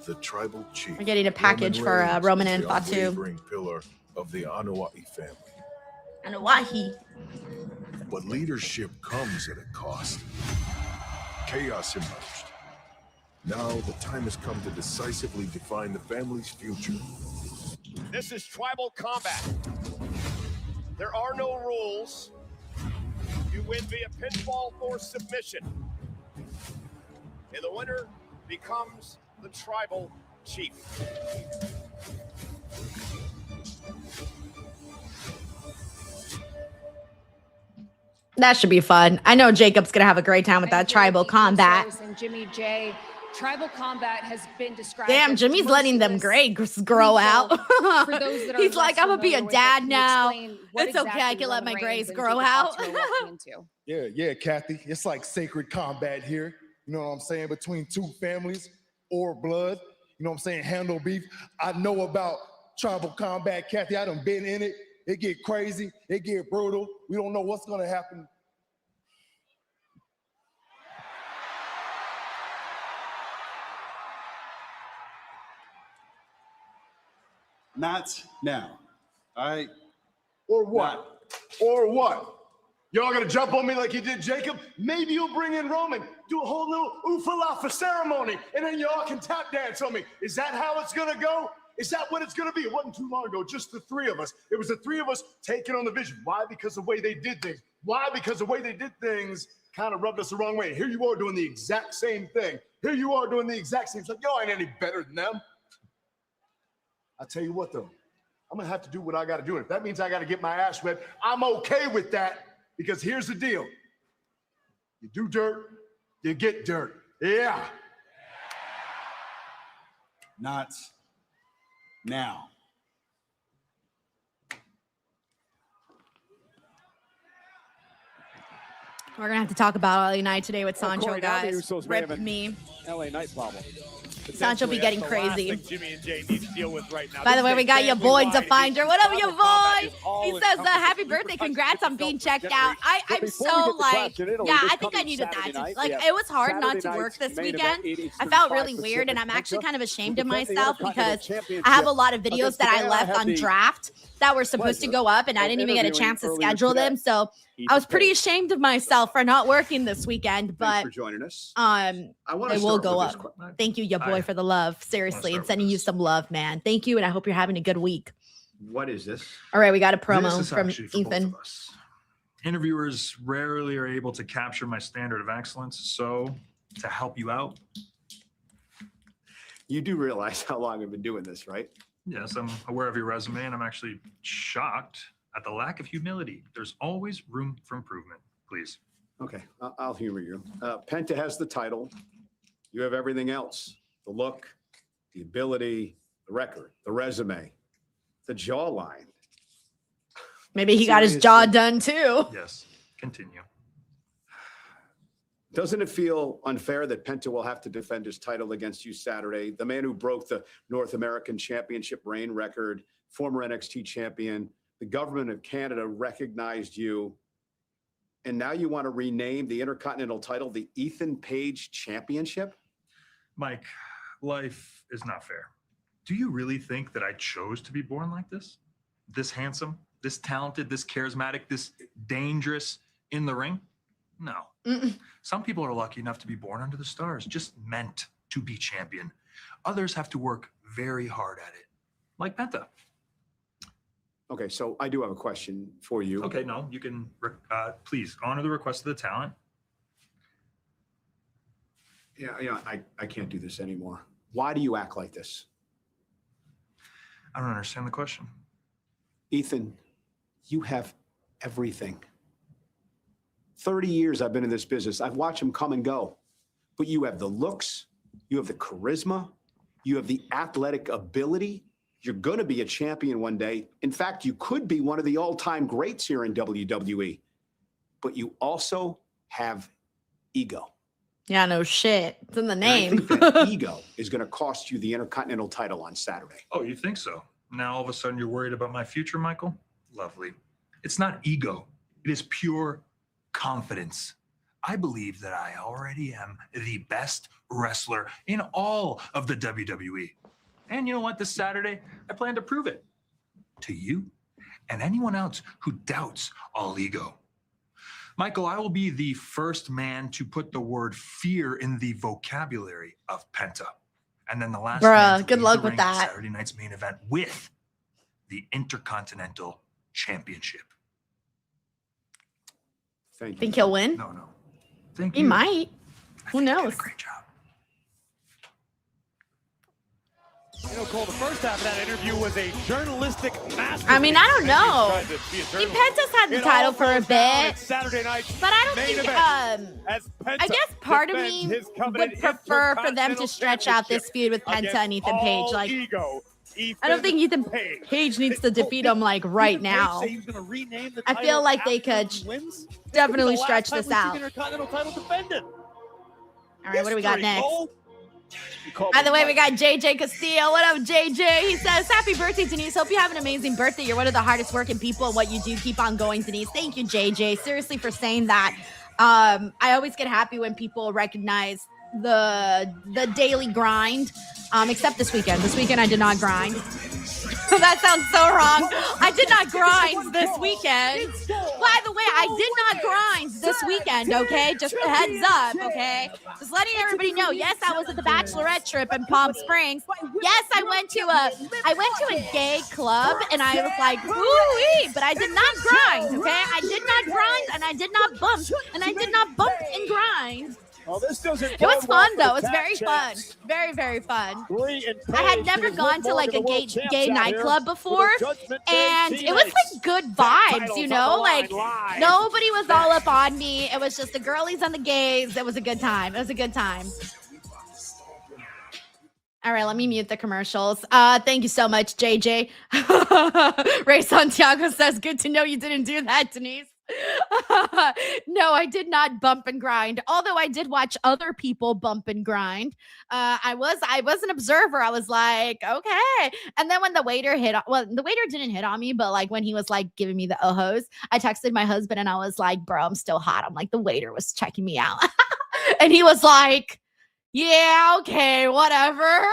The tribal chief. We're getting a package for Roman and Fatu. Pillar of the Anua'i family. Anua'i. But leadership comes at a cost. Chaos emerged. Now the time has come to decisively define the family's future. This is tribal combat. There are no rules. You win via pinfall or submission. And the winner becomes the tribal chief. That should be fun. I know Jacob's gonna have a great time with that tribal combat. And Jimmy J. Tribal combat has been described. Damn, Jimmy's letting them grow out. For those that He's like, I'm gonna be a dad now. It's It's okay, I can let my grays grow out. Yeah, Kathy. It's like sacred combat here. You know what I'm saying? Between two families or blood. You know what I'm saying? Handle beef. I know about tribal combat, Kathy. I done been in it. It get crazy. It get brutal. We don't know what's gonna happen. Not now. All right? Or what? Or what? Y'all gonna jump on me like you did Jacob? Maybe you'll bring in Roman, do a whole little oofalafa ceremony, and then y'all can tap dance on me. Is that how it's gonna go? Is that what it's gonna be? It wasn't too long ago, just the three of us. It was the three of us taking on the vision. Why? Because of the way they did things. Why? Because the way they did things kind of rubbed us the wrong way. Here you are doing the exact same thing. Here you are doing the exact same stuff. Y'all ain't any better than them. I tell you what, though. I'm going to have to do what I got to do. If that means I got to get my ass wet, I'm okay with that, because here's the deal. You do dirt, you get dirt. Yeah. Not now. We're gonna have to talk about LA Knight today with Sancho, Corey, now the guys. Usos may Rip have an me. LA Knight problem. Sancho be getting crazy. Jimmy and Jay need to deal with right now. By the way, we got your boy Definder. What up, your boy? He says, happy encompassing birthday. human Congrats on being checked out. I'm before so we get to like, Clash in Italy, yeah, this I think I coming needed that. Saturday night, Like, we have it was hard not to Saturday work night's this main weekend. event, 8 Eastern, I felt 5 really weird, and I'm Pacific. actually kind of ashamed of Defend the myself Intercontinental because Championship I have a lot of videos against that the I man left had on the draft that were supposed to go up, and I didn't even get a chance to interviewing schedule earlier them. So I was pretty ashamed of myself for not working this weekend, but Thanks for joining us. they will go up. Thank you, your boy, for the love. Seriously, and sending you some love, man. Thank you, and I hope you're having a good week. What is this? All right, we got a This promo is from actually for both Ethan. of us. Interviewers rarely are able to capture my standard of excellence, so to help you out, You do realize how long I've been doing this, right? yes, I'm aware of your resume, and I'm actually shocked at the lack of humility. There's always room for improvement. Please. Okay, I'll humor you. Penta has the title. You have everything else: the look, the ability, the record, the resume, the jawline. Maybe he got his jaw done too. Yes, continue. Doesn't it feel unfair that Penta will have to defend his title against you Saturday? The man who broke the North American Championship reign record, former NXT champion, the government of Canada recognized you, and now you want to rename the Intercontinental title the Ethan Page Championship? Mike, life is not fair. Do you really think that I chose to be born like this? This handsome, this talented, this charismatic, this dangerous in the ring? No. Some people are lucky enough to be born under the stars, just meant to be champion. Others have to work very hard at it, like Penta. Okay, so I do have a question for you. Okay, no, you can, please honor the request of the talent. Yeah, I can't do this anymore. Why do you act like this? I don't understand the question. Ethan, you have everything. 30 years I've been in this business. I've watched them come and go. But you have the looks, you have the charisma, you have the athletic ability. You're going to be a champion one day. In fact, you could be one of the all-time greats here in WWE. But you also have ego. Yeah, no shit. It's in the And I name. think that ego is going to cost you the Intercontinental title on Saturday. Oh, you think so? Now all of a sudden you're worried about my future, Michael? Lovely. It's not ego. It is pure confidence. I believe that I already am the best wrestler in all of the WWE. And you know what? This Saturday, I plan to prove it to you and anyone else who doubts all ego. Michael, I will be the first man to put the word fear in the vocabulary of Penta. And then the last man to Bruh, good leave luck the with ring at that. Saturday night's main event with the Intercontinental Championship. Thank you. Think he'll win? No. Thank He you. might. Who knows? Great job. You know, Cole, the first half of that interview was a journalistic masterpiece. I mean, I don't know. Tried to be a I mean, journalist. Penta's had the It title all for a goes down bit, at Saturday night's but I don't main think, event as I Penta guess part of defends me his coveted would prefer for them to Intercontinental stretch out this feud with Penta against and Ethan Page. all Like, ego, I don't think Ethan Page needs to defeat him like right now. I feel like they could definitely stretch this out. All right, what do we got next? By the way, we got JJ Castillo. What up, JJ? He says, happy birthday, Denise. Hope you have an amazing birthday. You're one of the hardest working people in what you do. Keep on going, Denise. Thank you, JJ. Seriously for saying that. I always get happy when people recognize the daily grind, except this weekend. This weekend, I did not grind. That sounds so wrong. I did not grind this weekend. By the way, I did not grind this weekend, okay? Just a heads up, okay? Just letting everybody know. Yes, I was at the bachelorette trip in Palm Springs. Yes, I went to a gay club and I was like, woo-wee, but I did not grind, okay? I did not grind and I did not bump and I did not bump and grind. Well, this doesn't It was bode well fun for the though. It was tag very fun. champs. Very, very fun. Bree and I had Paige never getting gone to more like the a world gay champs out nightclub here before, for the Judgment Day and it was teammates. like good Tag vibes, titles you on know, the like line live. nobody was all up on me. It was just the girlies and the gays. It was a good time. It was a good time. All right, let me mute the commercials. Thank you so much, JJ. Ray Santiago says, good to know you didn't do that, Denise. No, I did not bump and grind. Although I did watch other people bump and grind. I was an observer. I was like, okay. And then when the waiter the waiter didn't hit on me, but like when he was like giving me the ohos, I texted my husband and I was like, bro, I'm still hot. I'm like, the waiter was checking me out. And he was like, yeah, okay, whatever.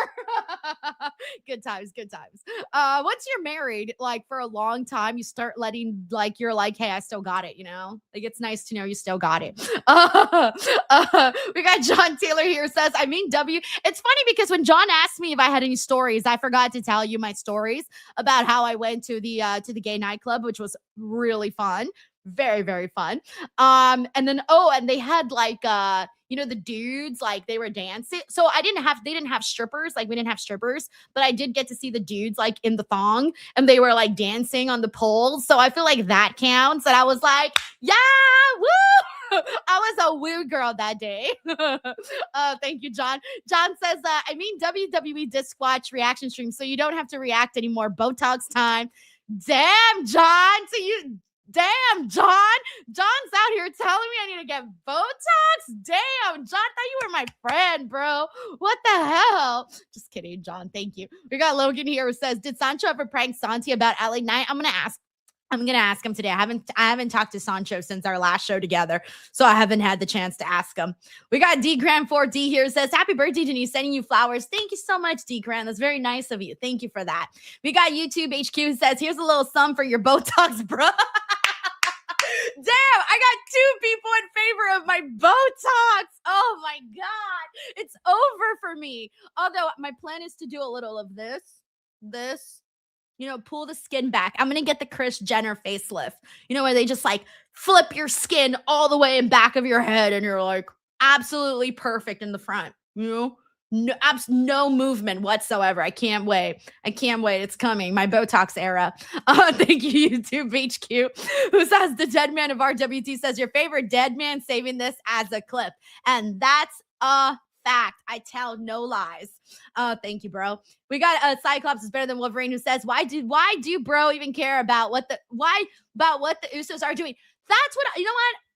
Good times, good times. Once you're married, like for a long time, you start letting like you're like, hey, I still got it, you know? Like it's nice to know you still got it. We got John Taylor here says, it's funny because when John asked me if I had any stories, I forgot to tell you my stories about how I went to the gay nightclub, which was really fun. Very, very fun. And then and they had like the dudes, like they were dancing. So they didn't have strippers, like we didn't have strippers, but I did get to see the dudes like in the thong and they were like dancing on the poles. So I feel like that counts. And I was like, yeah, woo! I was a woo girl that day. Thank you, John. John says, WWE disc watch reaction stream, so you don't have to react anymore. Botox time. Damn, John. Damn, John. John's out here telling me I need to get Botox. Damn, John, thought you were my friend, bro. What the hell? Just kidding, John. Thank you. We got Logan here who says, did Sancho ever prank Santi about LA Knight? I'm gonna ask him today. I haven't talked to Sancho since our last show together, so I haven't had the chance to ask him. We got D Grand 4D here who says, happy birthday, Denise, sending you flowers. Thank you so much, D Grand. That's very nice of you. Thank you for that. We got YouTube HQ who says, here's a little sum for your Botox, bro. Damn, I got 2 people in favor of my Botox. Oh my God. It's over for me. Although my plan is to do a little of this, pull the skin back. I'm going to get the Kris Jenner facelift, where they just like flip your skin all the way in back of your head and you're like absolutely perfect in the front, No movement whatsoever. I can't wait. It's coming. My Botox era. Thank you, YouTube HQ, who says the dead man of RWT says your favorite dead man saving this as a clip. And that's a fact. I tell no lies. Thank you, bro. We got Cyclops is better than Wolverine who says, why do bro even care about what the Usos are doing? That's what,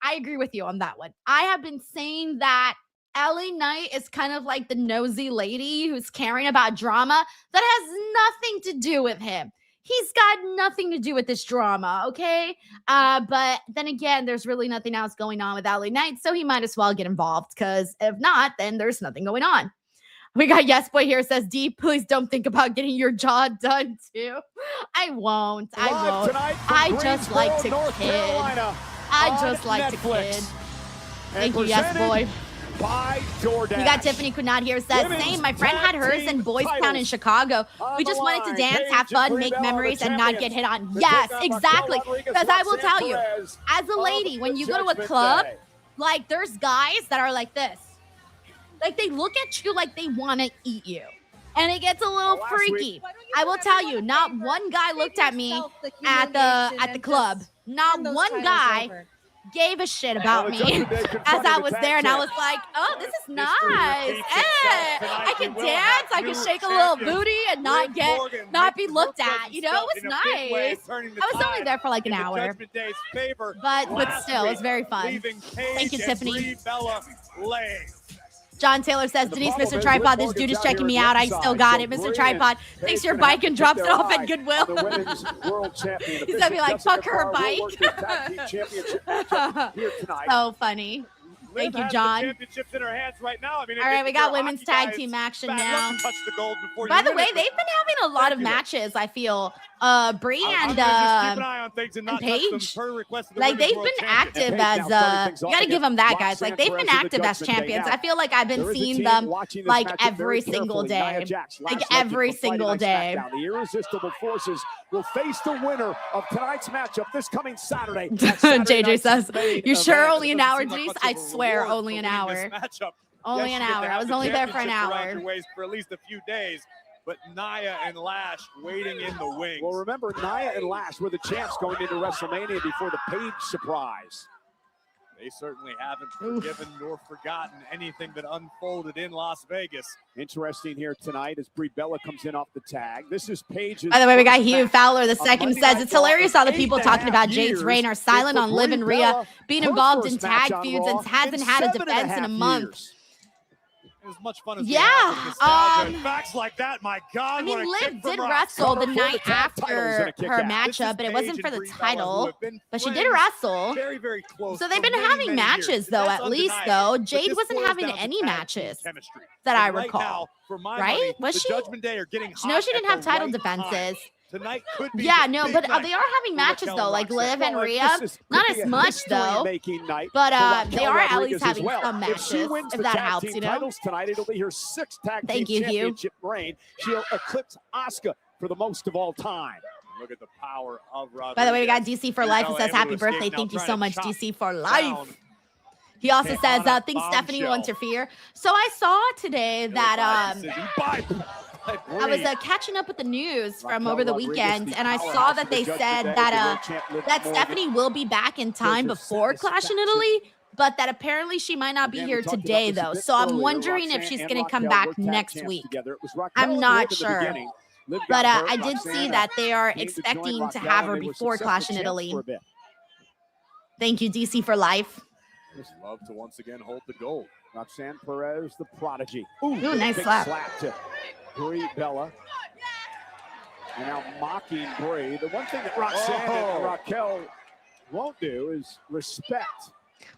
I agree with you on that one. I have been saying that LA Knight is kind of like the nosy lady who's caring about drama that has nothing to do with him. He's got nothing to do with this drama, okay? But then again, there's really nothing else going on with LA Knight, so he might as well get involved, because if not, then there's nothing going on. We got Yes Boy here says, D, please don't think about getting your jaw done too. I won't. I just like to kid. I just like to kid. Thank you, Yes Boy. By DoorDash. We got Tiffany Kunad here says, same. My friend had hers in Boys Town in Chicago. We just wanted to dance, have fun, make memories, and not get hit on. Yes, exactly. Because I will tell you, as a lady, when you go to a club, like there's guys that are like this. Like they look at you like they want to eat you. And it gets a little freaky. I will tell you, not one guy looked at me at the club. Not one guy gave a shit about me as I was there, and I was like, oh, this is nice. I can dance, I can shake a little booty and not be looked at. It was nice. I was only there for like an hour, but still, it was very fun. Thank you, Tiffany. John Taylor says, Denise, Mr. Tripod, this dude is checking me out. I still got it. Mr. Tripod takes your bike and drops it off at Goodwill. He's going to be like, fuck her bike. So funny. Thank you, John. All right, we got women's tag team action now. By the way, they've been having a lot of matches, I feel, Brie and Paige, like they've been active as you gotta give them that, guys. Like they've been active as champions. I feel like I've been seeing them like every single day, like every single day. The irresistible forces will face the winner of tonight's matchup this coming Saturday. JJ says, "You sure only an hour, Denise?" I swear, only an hour. Only an hour. I was only there for an hour. For at least a few days. But Nia and Lash waiting in the wings. Well, remember, Nia and Lash were the champs going into WrestleMania before the Paige surprise. They certainly haven't forgiven nor forgotten anything that unfolded in Las Vegas. Interesting here tonight as Brie Bella comes in off the tag. This is Paige's. By the way, we got Hugh Fowler the second says it's hilarious how the people talking about Jade's reign are silent on Liv and Rhea being involved in tag feuds and hasn't had a defense in a month. As much fun as facts like that, my God. I mean, Liv did wrestle the night after her matchup, but it wasn't for the title. But she did wrestle. Very, very close. So they've been having matches, though, at least, though. Jade wasn't having any matches that I recall. Right? Was she? No, she didn't have title defenses. Tonight could be no, but they are having matches though, like Liv and Rhea. Not as much though, but they are at least having some matches. If that helps, you know. Titles tonight, it'll be her 6th tag team championship reign. She'll eclipse Asuka for the most of all time. Look at the power of Rodriguez. By the way, we got DC for life who says happy birthday. Thank you so much, DC for life. He also says, think Stephanie will interfere. So I saw today that I was catching up with the news from over the weekend, and I saw that they said that Stephanie will be back in time before Clash in Italy, but that apparently she might not be here today, though. So I'm wondering if she's going to come back next week. I'm not sure. But I did see that they are expecting to have her before Clash in Italy. Thank you, DC for life. Just love to once again hold the gold. Roxanne Perez, the prodigy. Ooh, nice slap. To Brie Bella. And now mocking Brie. The one thing that Roxanne and Raquel won't do is respect.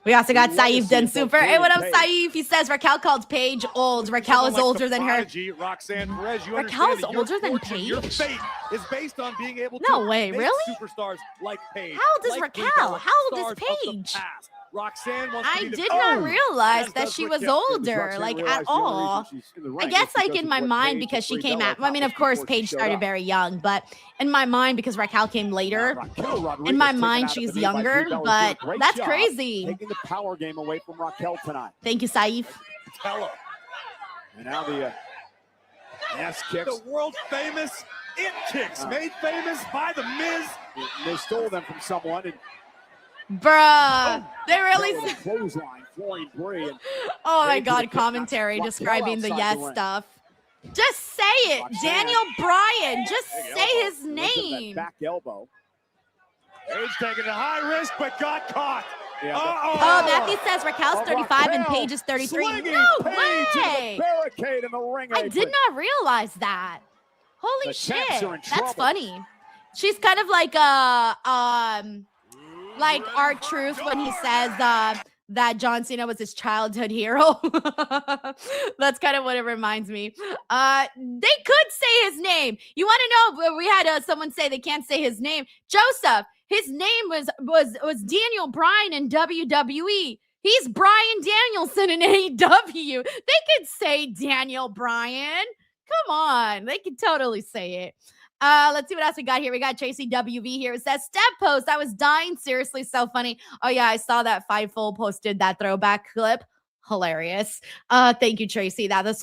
We also got Saif done super. Hey, what up, Saif? He says Raquel called Paige old. Raquel is older than her. Roxanne Perez, Raquel's older than Paige? Your fate is based on being able to no way, really? Superstars like Paige. How old is Raquel? How old is Paige? Roxanne wants I did not realize that she was older, like at all. I guess like in my mind because she came out. I mean, of course, Paige started very young, but in my mind because Raquel came later, in my mind she's younger. But that's crazy. Taking the power game away from Raquel tonight. Thank you, Saif. And now the ass kicks. The world famous it kicks, made famous by the Miz. They stole them from someone. And bruh, they really. Oh my God! Commentary describing the yes stuff. Just say it, Daniel Bryan. Just say his name. Back elbow. Paige taking a high risk, but got caught. Matthew says Raquel's 35 and Paige is 33. No way! Barricade in the ring. I did not realize that. Holy shit! That's funny. She's kind of like like R-Truth when he says that John Cena was his childhood hero. That's kind of what it reminds me. They could say his name. You want to know? We had someone say they can't say his name. Joseph. His name was Daniel Bryan in WWE. He's Bryan Danielson in AEW. They could say Daniel Bryan. Come on, they could totally say it. Let's see what else we got here. We got Tracy WV here. It says step post. I was dying. Seriously, so funny. Oh yeah, I saw that Fightful posted that throwback clip. Hilarious. Thank you, Tracy. That was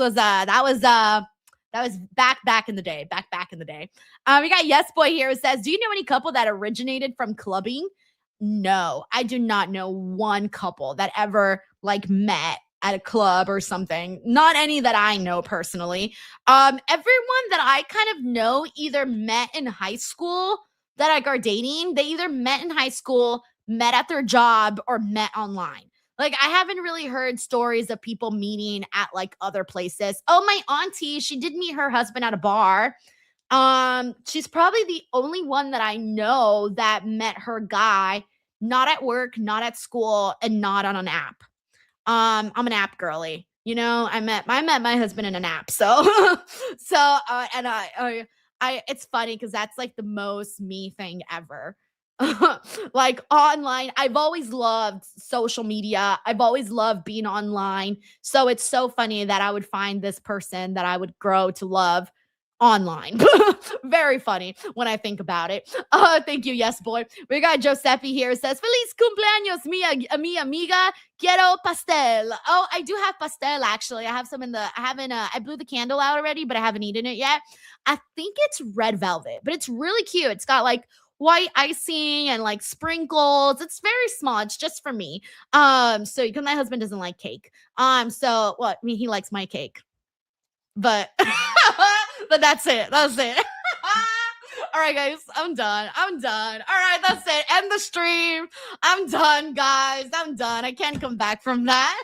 back in the day. Back in the day. We got Yes Boy here. It says, do you know any couple that originated from clubbing? No, I do not know one couple that ever like met at a club or something. Not any that I know personally. Everyone that I kind of know either met in high school that like are dating. They either met in high school, met at their job, or met online. Like, I haven't really heard stories of people meeting at like other places. Oh, my auntie, she did meet her husband at a bar. She's probably the only one that I know that met her guy, not at work, not at school, and not on an app. I'm an app girly. You know, I met my husband in an app. So, and it's funny because that's like the most me thing ever. Like online, I've always loved social media. I've always loved being online. So it's so funny that I would find this person that I would grow to love online. Very funny when I think about it. Thank you, yes boy. We got Giuseppe here. It says, Feliz cumpleaños, mi amiga. Quiero pastel. Oh, I do have pastel actually. I have some I blew the candle out already, but I haven't eaten it yet. I think it's red velvet, but it's really cute. It's got like white icing and like sprinkles. It's very small. It's just for me. So because my husband doesn't like cake. So what? I mean, he likes my cake, but but that's it. That's it. All right, guys, I'm done. All right, that's it. End the stream. I'm done, guys. I'm done. I can't come back from that.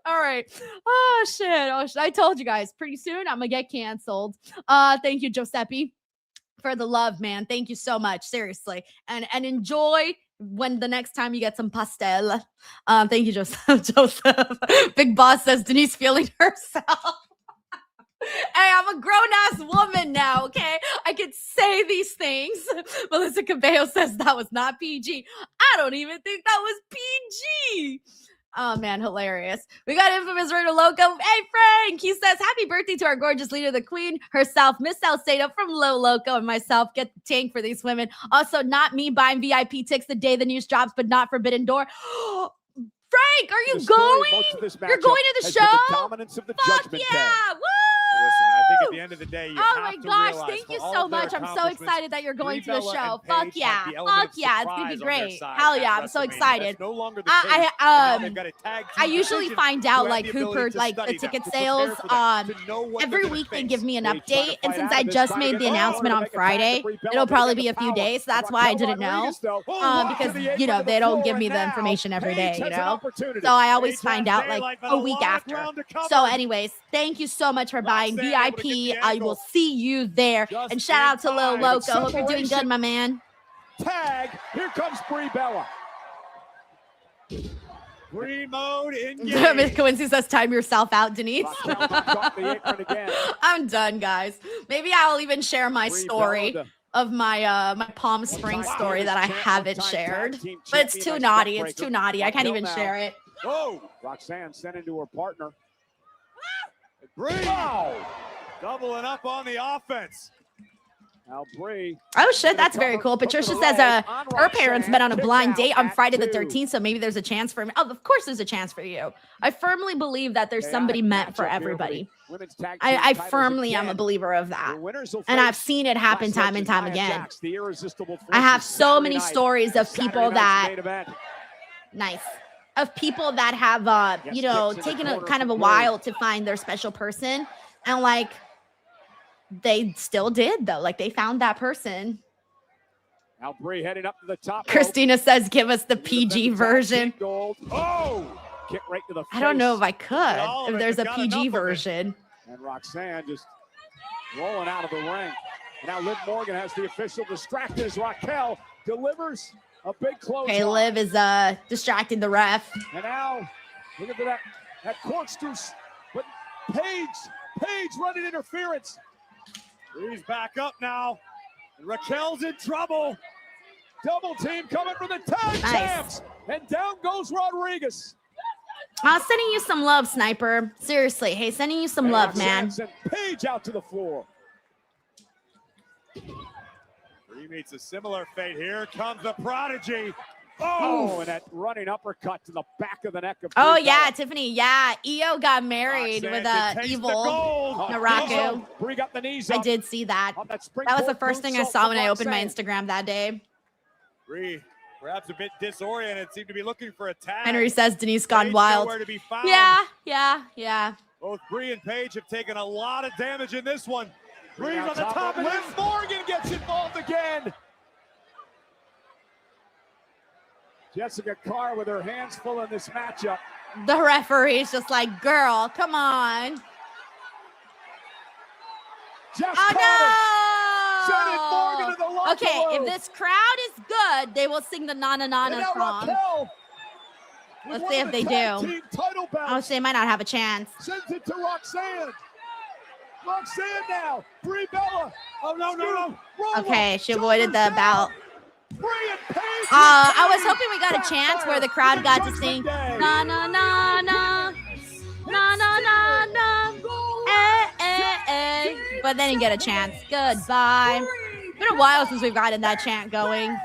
All right. Oh shit. I told you guys. Pretty soon I'm gonna get canceled. Thank you, Giuseppe, for the love, man. Thank you so much. Seriously. And enjoy when the next time you get some pastel. Thank you, Joseph. Big Boss says Denise feeling herself. Hey, I'm a grown-ass woman now, okay? I can say these things. Melissa Cabello says that was not PG. I don't even think that was PG. Oh, man, hilarious. We got Infamous Rito Loco. Hey, Frank. He says, happy birthday to our gorgeous leader, the queen herself, Miss Salcedo from Low Loco, and myself. Get the tank for these women. Also, not me buying VIP tickets the day the news drops, but not Forbidden Door. Frank, are you going? You're going to the show? The dominance of the Fuck Judgment yeah. Day. Woo! Listen, I think at the end of the day, you oh have my to gosh, realize thank you for all so of their much. I'm so accomplishments, excited that you're going to the Bella show. and Paige Fuck yeah. have the element Fuck of yeah. It's going to surprise be on their great. side Hell at yeah. I'm so WrestleMania. excited. That's no longer the case. Now they've got a tag team I usually division find who out have like the who ability to like the study them, ticket to sales. prepare for them, to know what Every they're gonna week they face. give me an Paige trying to update, and fight since out I of this, just trying to made get the announcement on make a tag to Friday, Brie Bella, it'll but they probably got be the a few power. days. So that's why I didn't know. Rodriguez, though, Because to the apron of the they don't floor, give me and the now information every Paige day, has an opportunity. So I always Paige find has out like daylight, but a week lot of after. ground to cover. So anyways, thank you so much for buying VIP. I will see you there. And shout out to Lil Loco. Hope you're doing good, my man. Tag. Here comes Brie Bella. Brie mode Miss engaged. Quincy says, time yourself out, Denise. Again. I'm done, guys. Maybe I'll even share my story of my my Palm Springs story that I haven't shared. But it's too naughty. It's too naughty. I can't even share it. Oh, Roxanne sent into her partner. Brie doubling up on the offense. Now Brie. Oh shit, that's very cool. Patricia says her parents met on a blind date on Friday the 13th, so maybe there's a chance for me. Oh, of course there's a chance for you. I firmly believe that there's somebody meant for everybody. I firmly am a believer of that. And I've seen it happen time and time again. I have so many stories of people that of people that have you know, taken a kind of a while to find their special person, and like they still did though. Like they found that person. Now Brie heading up to the top. Christina says, give us the PG version. Oh, kick right to the face. I don't know if I could, if there's a PG version. And Roxanne just rolling out of the ring. And now Liv Morgan has the official distracted as Raquel delivers a big close. Okay, Liv is distracting the ref. And now look at that corkscrew. But Paige running interference. He's back up now. And Raquel's in trouble. Double team coming from the tag champs. And down goes Rodriguez. I'm sending you some love, Sniper. Seriously. Hey, sending you some love, man. Sent Paige out to the floor. Brie meets a similar fate. Here comes the Prodigy. Oh, and that running uppercut to the back of the neck of Oh, Brie yeah, Bella. Tiffany. Yeah, Io got married with Evil Naraku. Brie got the knees I up. did see that. That was the first thing I saw when I opened my Instagram that day. Brie, perhaps a bit disoriented, seemed to be looking for a tag. Henry says Denise gone Paige wild. nowhere to be found. Yeah. Both Brie and Paige have taken a lot of damage in this one. Brie's on the top, and Liv Morgan gets involved again. Jessica Carr with her hands full in this matchup. The referee's just like, girl, come on. Morgan to the locker Okay, room. if this crowd is good, they will sing the Nana Nana song. Let's see if they do. Oh, so they might not have a chance. Sends it to Roxanne. Roxanne now. Brie Bella. Oh, no. Okay, she avoided the belt. I was hoping we got a chance where the crowd got to sing na na na na na na na na but then you get a chance. Goodbye. It's been a while since we've gotten that chant going.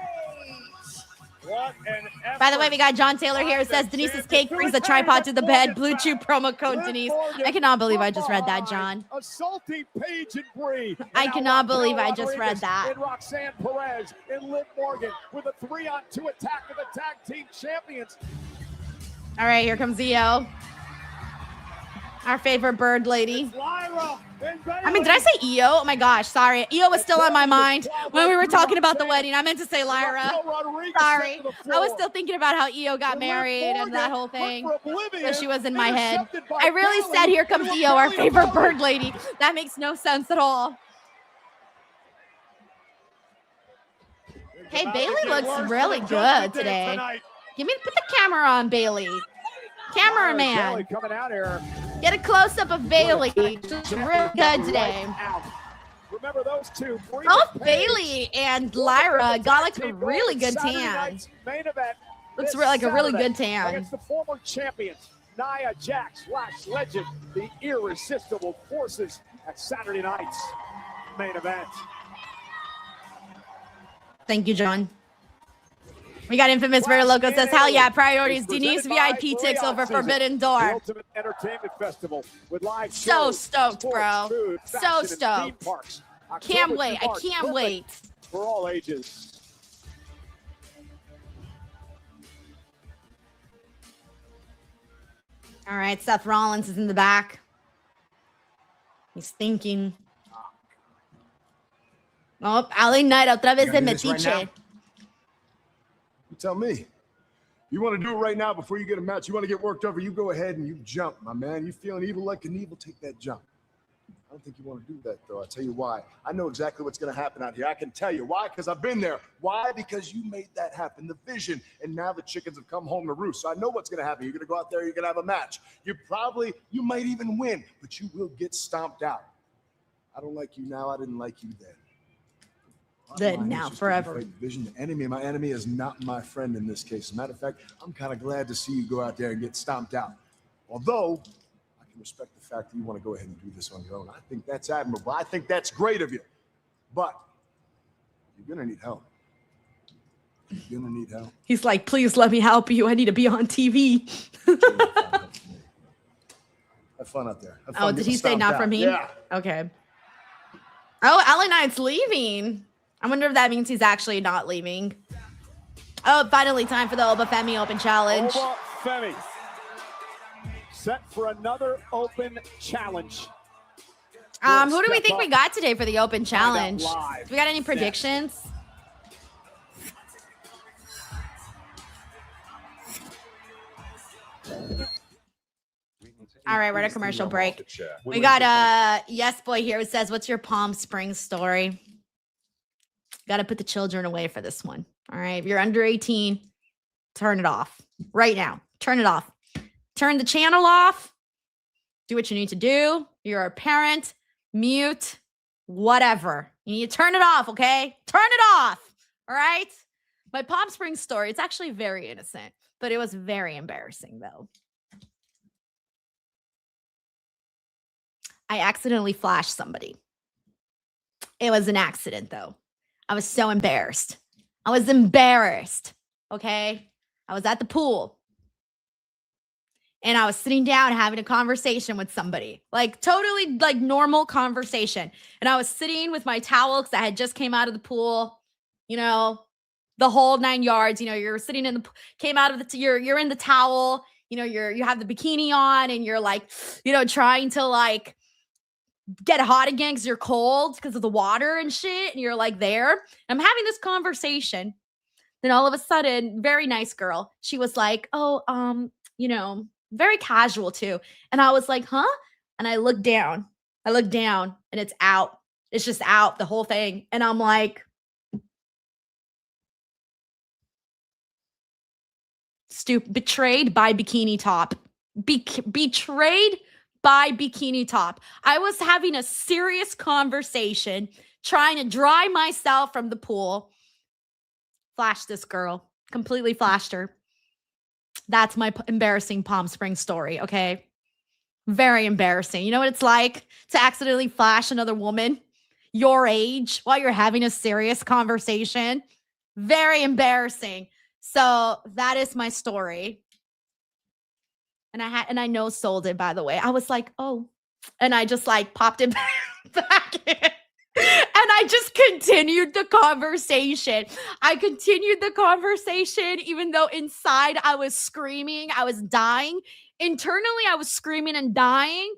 By the way, we got John Taylor here. It says Denise's cake brings the tripod to the bed. Blue Chew promo code Denise. I cannot believe I just read that, John. Assaulting Paige and Brie. I cannot believe I just read that. And Roxanne Perez and Liv Morgan with a 3-on-2 attack of the tag team champions. All right, here comes Io. Our favorite bird lady. I mean, did I say Io? Oh my gosh, sorry. Io was still on my mind when we were talking about the wedding. I meant to say Lyra. Sorry. I was still thinking about how Io got married and that whole thing. So she was in my head. I really said, here comes Io, our favorite bird lady. That makes no sense at all. Hey, Bailey looks really good today. Put the camera on, Bailey. Cameraman. Coming out here. Get a close-up of Bailey. She's real good today. Remember those two. Both Bailey and Lyra got like a really good tan. Looks like a really good tan. Against the former champions, Nia Jax, /legend, the irresistible forces at Saturday night's main event. Thank you, John. We got Infamous Very Loco says, hell yeah, priorities. Denise VIP takes over Forbidden Door. Ultimate Entertainment Festival with live so shows, stoked, sports, bro. food, So fashion, and stoked. theme parks. Can't wait. I October to can't March, wait. For all ages. All right, Seth Rollins is in the back. He's thinking. Oh, LA Knight otra vez de metiche. You tell me. You want to do it right now before you get a match? You want to get worked over? You go ahead and you jump, my man. You feeling evil like an evil? Take that jump. I don't think you want to do that, though. I'll tell you why. I know exactly what's going to happen out here. I can tell you. Why? Because I've been there. Why? Because you made that happen. The vision. And now the chickens have come home to roost. So I know what's going to happen. You're going to go out there. You're going to have a match. You might even win, but you will get stomped out. I don't like you now. I didn't like you then. Good now, forever. Vision, the enemy. My enemy is not my friend in this case. As a matter of fact, I'm kind of glad to see you go out there and get stomped out. Although, I can respect the fact that you want to go ahead and do this on your own. I think that's admirable. I think that's great of you. But you're going to need help. You're going to need help. He's like, please let me help you. I need to be on TV. Have fun out there. Have Oh, fun did getting he say stomped not out. from me? Yeah. Okay. Oh, LA Knight's leaving. I wonder if that means he's actually not leaving. Oh, finally time for the Oba Femi Open Challenge. Oba Femi. Set for another open challenge. Who do we think we got today for the Open Challenge? Do live. we got any predictions? All right, we're at a commercial break. We got Yes Boy here who says, what's your Palm Springs story? Got to put the children away for this one. All right, if you're under 18, turn it off right now. Turn it off. Turn the channel off. Do what you need to do. You're a parent, mute, whatever. You need to turn it off, okay? Turn it off, all right? My Palm Springs story, it's actually very innocent, but it was very embarrassing, though. I accidentally flashed somebody. It was an accident, though. I was so embarrassed. I was embarrassed, okay? I was at the pool. And I was sitting down having a conversation with somebody. Like, totally, like, normal conversation. And I was sitting with my towel because I had just came out of the pool. You know, the whole 9 yards. You know, you're sitting in the, came out of the, you're in the towel. You know, you have the bikini on and you're like, you know, trying to like, get hot again because you're cold because of the water and shit. And you're like there. I'm having this conversation. Then all of a sudden, very nice girl. She was like, oh, you know, very casual too. And I was like, huh? And I looked down. And it's out. It's just out, the whole thing. And I'm like, betrayed by bikini top. Betrayed by bikini top. I was having a serious conversation, trying to dry myself from the pool. Flashed this girl. Completely flashed her. That's my embarrassing Palm Springs story, okay? Very embarrassing. You know what it's like to accidentally flash another woman your age while you're having a serious conversation? Very embarrassing. So that is my story. And I no sold it, by the way. I was like, oh, and I just like popped it back in. And I just continued the conversation. I continued the conversation, even though inside I was screaming, I was dying. Internally, I was screaming and dying.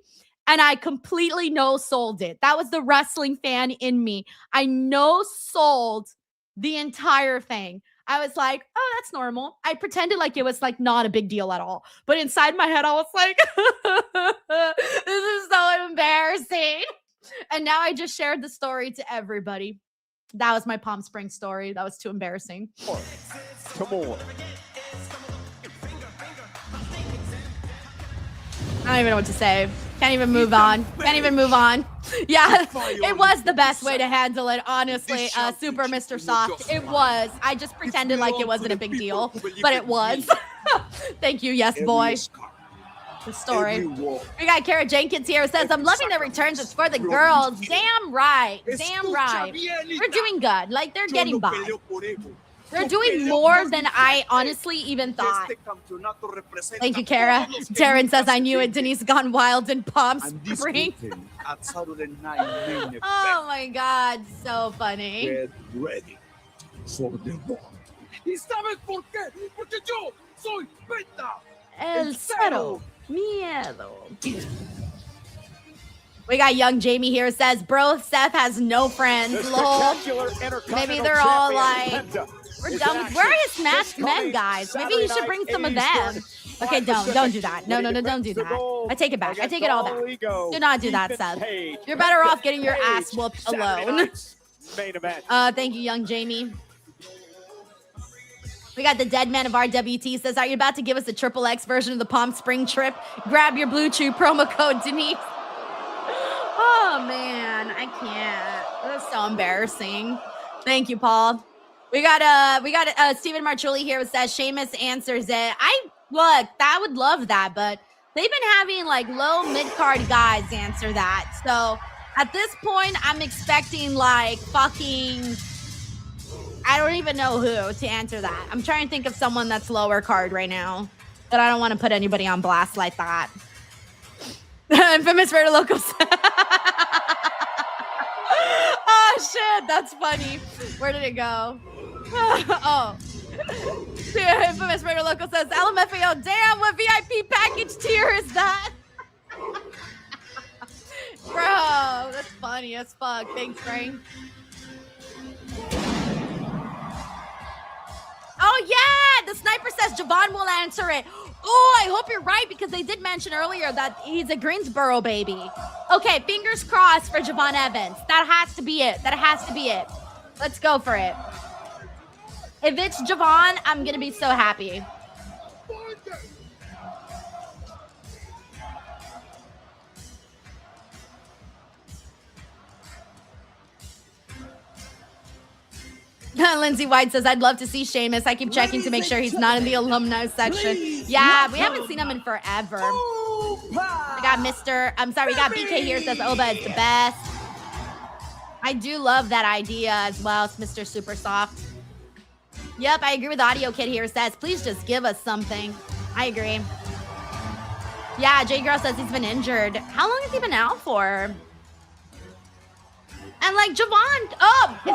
And I completely no-sold it. That was the wrestling fan in me. I no-sold the entire thing. I was like, oh, that's normal. I pretended like it was like not a big deal at all. But inside my head, I was like, this is so embarrassing. And now I just shared the story to everybody. That was my Palm Springs story. That was too embarrassing. Come on. I don't even know what to say. Can't even move on. Can't even move on. Yeah, it was the best way to handle it, honestly. Super Mr. Soft. It was. I just pretended like it wasn't a big deal, but it was. Thank you, yes, boy. The story. We got Kara Jenkins here who says, I'm loving the returns. It's for the girls. Damn right. Damn right. We're doing good. Like, they're getting by. They're doing more than I honestly even thought. Thank you, Kara. Darren says, I knew it. Denise gone wild in Palm Springs. Oh my God. So funny. Get ready for the war. ¿Y sabes por qué? Porque yo soy Beta. El cero miedo. We got young Jamie here who says, bro, Seth has no friends. Lol. Maybe they're all like, we're done with, where are his masked men, guys? Maybe he should bring some of them. Okay, don't do that. No, don't do that. I take it back. I take it all back. Do not do that, Seth. You're better off getting your ass whooped alone. Thank you, young Jamie. We got the dead man of RWT says, are you about to give us a triple X version of the Palm Spring trip? Grab your Blue Chew promo code, Denise. Oh, man, I can't. That's so embarrassing. Thank you, Paul. We got Stephen Marchulli here who says, Sheamus answers it. I would love that, but they've been having like low mid-card guys answer that. So at this point, I'm expecting like fucking, I don't even know who to answer that. I'm trying to think of someone that's lower card right now, but I don't want to put anybody on blast like that. Infamous Raider Loco. Oh shit, that's funny. Where did it go? Oh. Infamous Raider Loco says, LMFAO, damn, what VIP package tier is that? Bro, that's funny as fuck. Thanks, Frank. Oh, yeah, the sniper says Javon will answer it. Oh, I hope you're right, because they did mention earlier that he's a Greensboro baby. Okay, fingers crossed for Javon Evans. That has to be it. That has to be it. Let's go for it. If it's Javon, I'm going to be so happy. Lindsay White says, I'd love to see Sheamus. I keep checking to make sure he's not in the alumni section. Yeah, we haven't seen him in forever. We got BK here says, Oba is the best. I do love that idea as well. It's Mr. Super Soft. Yep, I agree with Audio Kid here says, please just give us something. I agree. Yeah, J Girl says he's been injured. How long has he been out for? And like Javon, is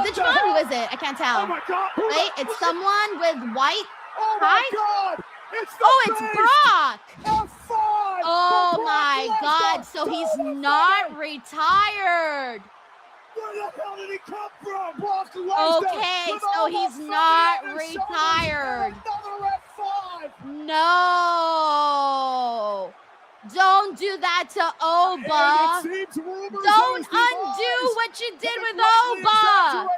it Javon? Who is it? I can't tell. Oh my God. Wait, it's someone with white. Oh my God. It's Brock. F5 oh my God. So he's not retired. Where the hell did he come from? Brock Lesnar. Okay, so he's not retired. Another F5. No. Don't do that to Oba. Don't undo what you did with Oba.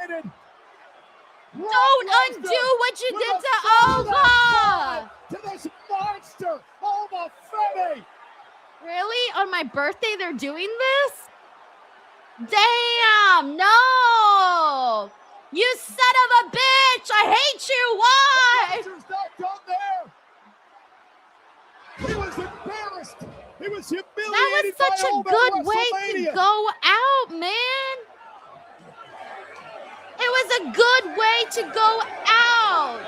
Don't undo what you did to Oba. To this monster, Oba Femi. Really? On my birthday, they're doing this? Damn, no! You son of a bitch! I hate you! Why? Lesnar's not done there. He was embarrassed. He was humiliated. That was such a good way to go out, man. It was a good way to go out.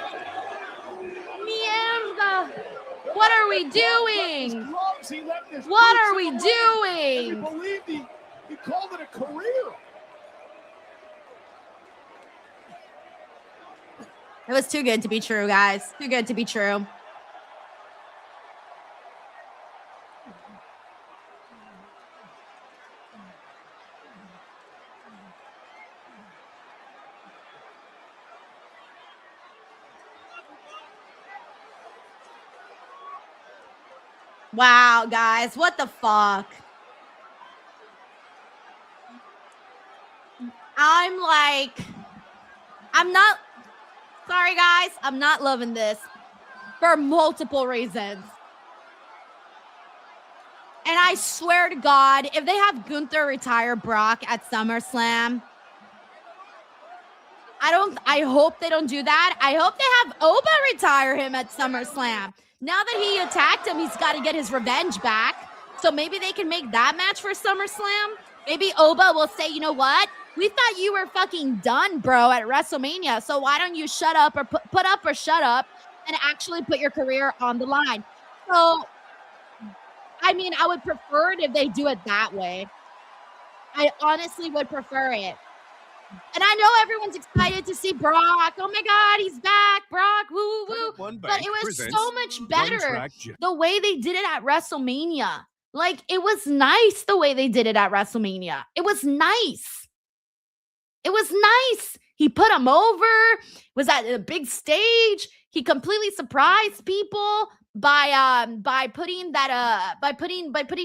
Mierda. What are we doing? What are we doing? Can you believe he called it a career? It was too good to be true, guys. Too good to be true. Wow, guys, what the fuck? I'm not, sorry guys, I'm not loving this for multiple reasons. And I swear to God, if they have Gunther retire Brock at SummerSlam, I hope they don't do that. I hope they have Oba retire him at SummerSlam. Now that he attacked him, he's got to get his revenge back. So maybe they can make that match for SummerSlam. Maybe Oba will say, you know what? We thought you were fucking done, bro, at WrestleMania. So why don't you shut up or put up or shut up and actually put your career on the line? So, I mean, I would prefer it if they do it that way. I honestly would prefer it. And I know everyone's excited to see Brock. Oh my God, he's back. Brock, woo, woo, woo. But it was so much better the way they did it at WrestleMania. Like, it was nice the way they did it at WrestleMania. It was nice. It was nice. He put him over, was at a big stage. He completely surprised people by putting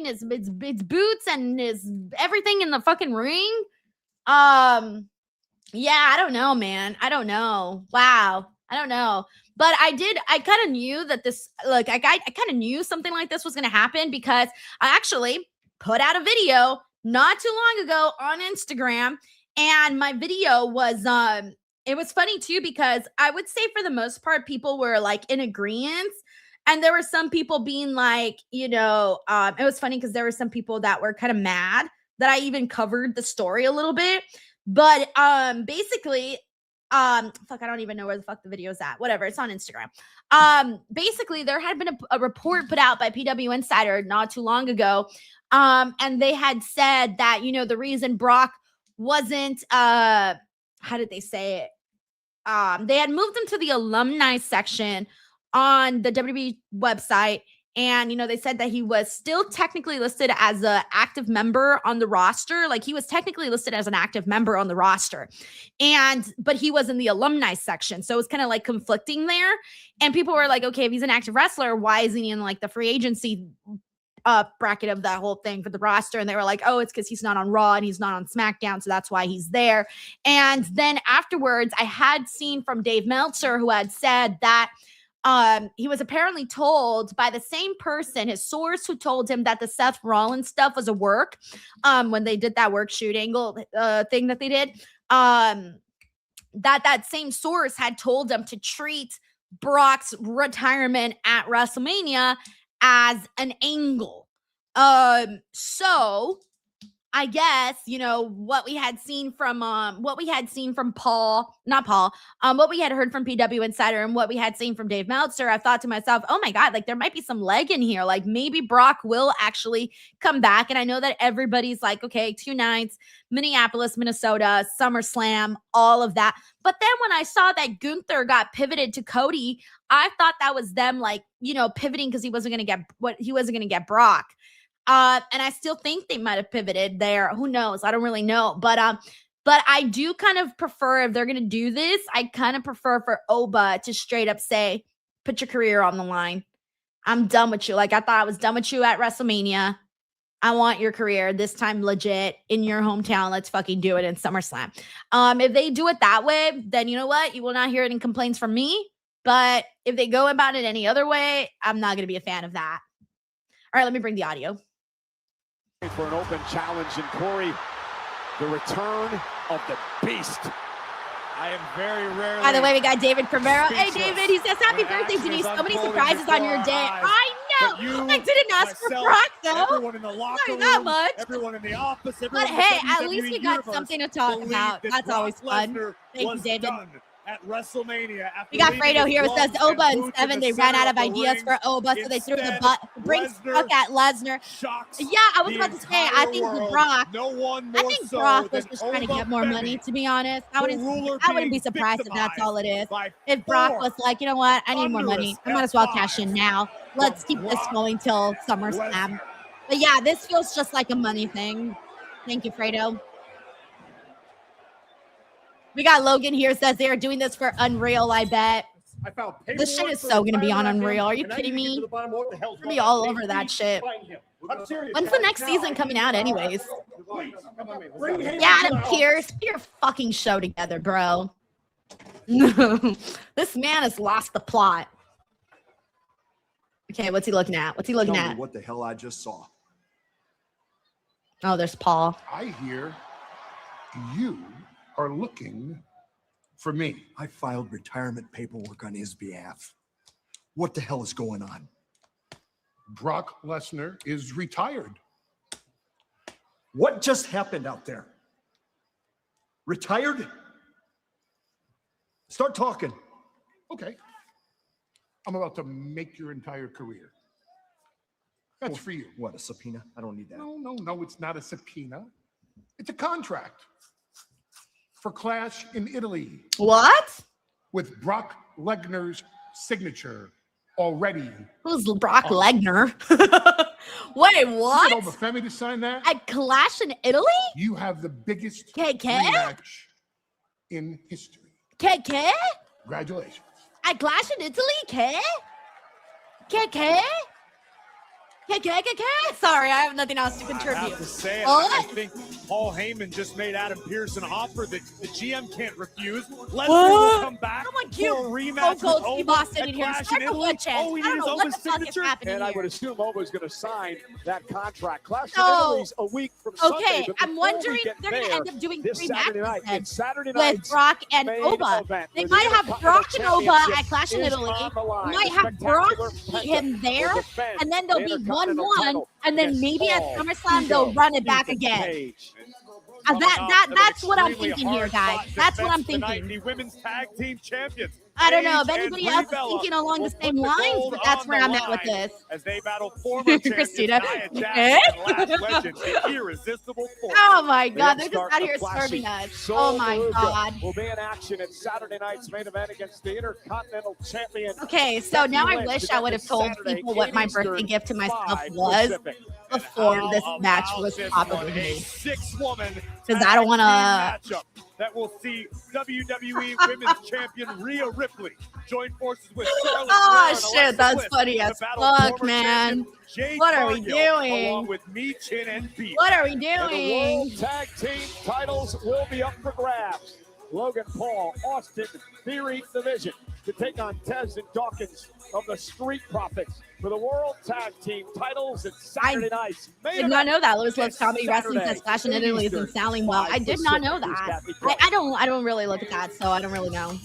his boots and his everything in the fucking ring. Yeah, I don't know, man. I don't know. Wow. I don't know. But I kind of knew that this, like, I kind of knew something like this was going to happen because I actually put out a video not too long ago on Instagram. And my video was, it was funny too, because I would say for the most part, people were like in agreement. And there were some people being like, you know, it was funny because there were some people that were kind of mad that I even covered the story a little bit. But basically, fuck, I don't even know where the fuck the video's at. Whatever, it's on Instagram. Basically, there had been a report put out by PW Insider not too long ago. And they had said that, you know, the reason Brock wasn't, how did they say it? They had moved him to the alumni section on the WWE website. And, you know, they said that he was still technically listed as an active member on the roster. Like, he was technically listed as an active member on the roster. But he was in the alumni section. So it was kind of like conflicting there. And people were like, okay, if he's an active wrestler, why isn't he in like the free agency bracket of that whole thing for the roster? And they were like, oh, it's because he's not on Raw and he's not on SmackDown. So that's why he's there. And then afterwards, I had seen from Dave Meltzer, who had said that he was apparently told by the same person, his source, who told him that the Seth Rollins stuff was a work, when they did that work shoot angle thing that they did, that same source had told him to treat Brock's retirement at WrestleMania as an angle. So I guess, you know, what we had seen from what we had heard from PW Insider and what we had seen from Dave Meltzer, I thought to myself, oh my God, like there might be some leg in here. Like maybe Brock will actually come back. And I know that everybody's like, okay, 2 nights, Minneapolis, Minnesota, SummerSlam, all of that. But then when I saw that Gunther got pivoted to Cody, I thought that was them, like, you know, pivoting because he wasn't going to get Brock. And I still think they might have pivoted there. Who knows? I don't really know. But I do kind of prefer, if they're going to do this, I kind of prefer for Oba to straight up say, put your career on the line. I'm done with you. Like, I thought I was done with you at WrestleMania. I want your career this time legit in your hometown. Let's fucking do it in SummerSlam. If they do it that way, then you know what? You will not hear any complaints from me. But if they go about it any other way, I'm not going to be a fan of that. All right, let me bring the audio. For an open challenge, and Corey, the return of the beast. I am very rarely. By the way, we got David Primero. Hey, David, he says, happy birthday, Denise. So many surprises on your day. I know. I didn't ask for Brock, though. Everyone in the locker Not that room, much. everyone in the office, But everyone hey, in the at least we got something to talk about. That's always fun. Thank you, David. At WrestleMania, We got Fredo here who says Oba and Seven, they ran out of ideas for Oba, so they threw the brings Brock at Lesnar. Yeah, I was about to say, I think Brock, I think Brock was just trying to get more money, to be honest. I wouldn't be surprised if that's all it is. If Brock was like, you know what, I need more money. I might as well cash in now. Let's keep this going till SummerSlam. But yeah, this feels just like a money thing. Thank you, Fredo. We got Logan here, says they are doing this for Unreal, I bet. This shit is so going to be on Unreal. Are you kidding me? We're going to be all over that shit. When's the next season coming out anyways? Yeah, Adam Pierce, get your fucking show together, bro. This man has lost the plot. Okay, what's he looking at? What's he looking at? What the hell I just saw. Oh, there's Paul. I hear you are looking for me. I filed retirement paperwork on his behalf. What the hell is going on? Brock Lesnar is retired. What just happened out there? Retired? Start talking. Okay. I'm about to make your entire career. That's for you. What, a subpoena? I don't need that. No, it's not a subpoena. It's a contract for Clash in Italy. What? With Brock Lesnar's signature already. Who's Brock Lesnar? Wait, what? You for me to sign that? At Clash in Italy? You have the biggest KK? rematch in history. KK? Congratulations. At Clash in Italy? KK? Sorry, I have nothing else to contribute. I have to say, I think Paul Heyman just made Adam Pearce an offer that the GM can't refuse. Lesnar will come back for a rematch with Oba at Clash in Italy. All we need is Oba's signature, and I would assume Oba's going to sign that contract. Clash in Italy's a week from Sunday. Okay, I'm wondering, they're going to end up doing 3 matches Saturday with Brock and Oba. They might have Brock and Oba at Clash in Italy. Might have Brock beat him there, and then there'll be 1-1, and then maybe at SummerSlam they'll run it back again. That's what I'm thinking here, guys. That's what I'm thinking. The women's tag team champions. I don't know if anybody else is thinking along the same lines, but that's where I'm at with this. As they battle former Christina. Irresistible Force. Oh my God, they're just out here serving us. Oh my God. Will be in action at Saturday night's main event against the Intercontinental Champion. Okay, so now I wish I would have told people what my birthday gift to myself was before this match was probably made. Because I don't want to. That will see WWE Women's Champion Rhea Ripley join forces with Charlotte. Oh shit, that's funny as fuck, man. What are we doing? Along with me, Chin, and Pete. What are we And the doing? World Tag Team titles will be up for grabs. Logan Paul, Austin, Theory Division to take on Tez and Dawkins of the Street Profits for the World Tag Team titles at Saturday night. Did not know that Louis Loves Comedy Wrestling says Clash in Italy is in selling well. I did not know that. I don't really look at that, so I don't really know.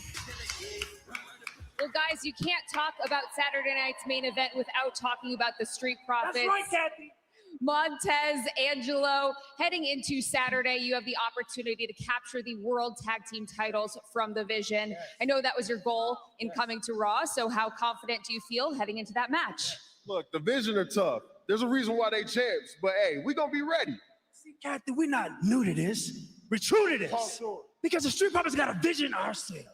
Well, guys, you can't talk about Saturday night's main event without talking about the Street Profits. That's right, Kathy. Montez, Angelo, heading into Saturday, you have the opportunity to capture the World Tag Team titles from the Vision. Yes. I know that was your goal in coming to Raw, so how confident do you feel heading into that match? Look, the Vision are tough. There's a reason why they champs, but hey, we're going to be ready. See, Kathy, we're not new to this. We're true to this. Because the Street Profits got a vision ourselves.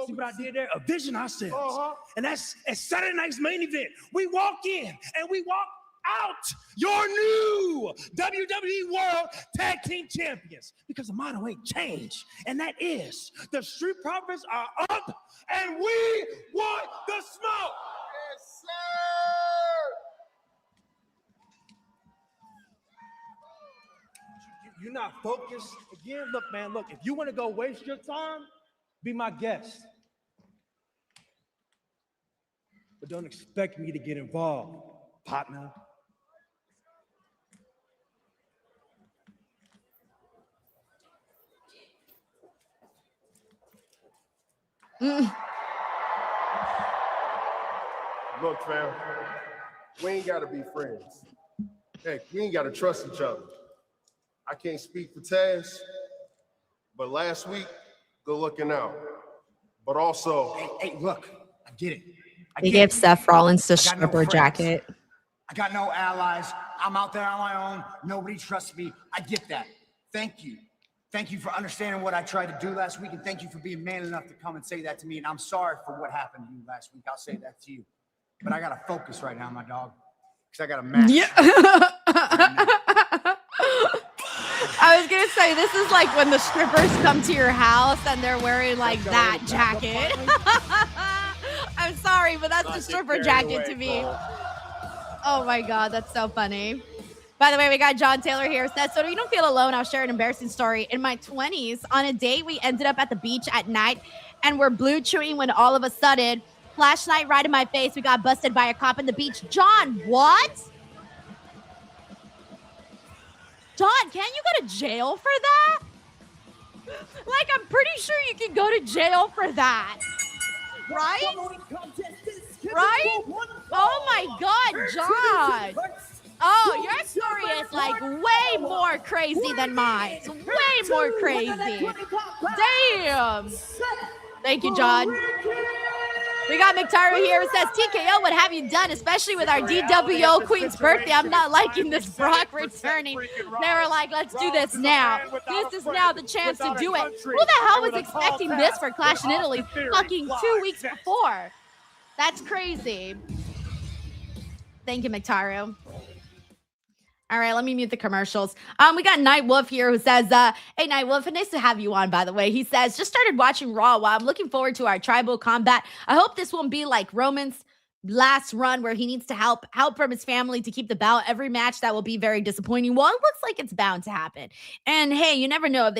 See what I did there? A vision ourselves. And that's at Saturday night's main event. We walk in and we walk out your new WWE World Tag Team Champions, because the motto ain't changed, and that is the Street Profits are up and we want the smoke. Yes, sir. You're not focused. Again, look, man, look, if you want to go waste your time, be my guest. But don't expect me to get involved, partner. Look, fam, we ain't gotta be friends. Heck, we ain't gotta trust each other. I can't speak for Taz, but last week, good looking out. But also, Hey, look, I get it. They gave Seth Rollins the I got no stripper friends. jacket. I got no allies. I'm out there on my own. Nobody trusts me. I get that. Thank you. Thank you for understanding what I tried to do last week, and thank you for being man enough to come and say that to me. And I'm sorry for what happened to you last week. I'll say that to you. But I gotta focus right now, my dog, because I got a match. Yeah. I was gonna say, this is like when the strippers come to your house and they're wearing like that jacket. I'm sorry, but that's the stripper jacket to me. Oh my God, that's so funny. By the way, we got John Taylor here. Says, so you don't feel alone. I'll share an embarrassing story. In my 20s, on a date, we ended up at the beach at night and we're blue chewing when all of a sudden, flashlight right in my face, we got busted by a cop on the beach. John, what? John, can you go to jail for that? Like, I'm pretty sure you can go to jail for that. Right? Right? Oh my God, John. Oh, your story is like way more crazy than mine. It's way more crazy. Damn. Thank you, John. We got McTyro here who says, TKO, what have you done? Especially with our DWO Queen's birthday. I'm not liking this Brock returning. They were like, let's do this now. This is now the chance to do it. Who the hell was expecting this for Clash in Italy fucking 2 weeks before? That's crazy. Thank you, McTyro. All right, let me mute the commercials. We got Night Wolf here who says, hey, Night Wolf, nice to have you on, by the way. He says, just started watching Raw while I'm looking forward to our tribal combat. I hope this won't be like Roman's last run where he needs to help from his family to keep the belt. Every match that will be very disappointing. Well, it looks like it's bound to happen. And hey, you never know if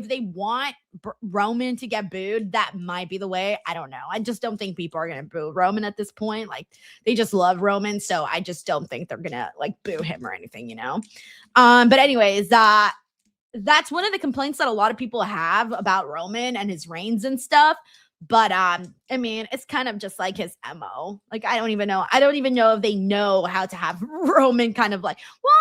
they want Roman to get booed, that might be the way. I don't know. I just don't think people are going to boo Roman at this point. Like, they just love Roman. So I just don't think they're going to like boo him or anything, you know? But anyways, that's one of the complaints that a lot of people have about Roman and his reigns and stuff. But I mean, it's kind of just like his MO. Like, I don't even know if they know how to have Roman kind of like, well,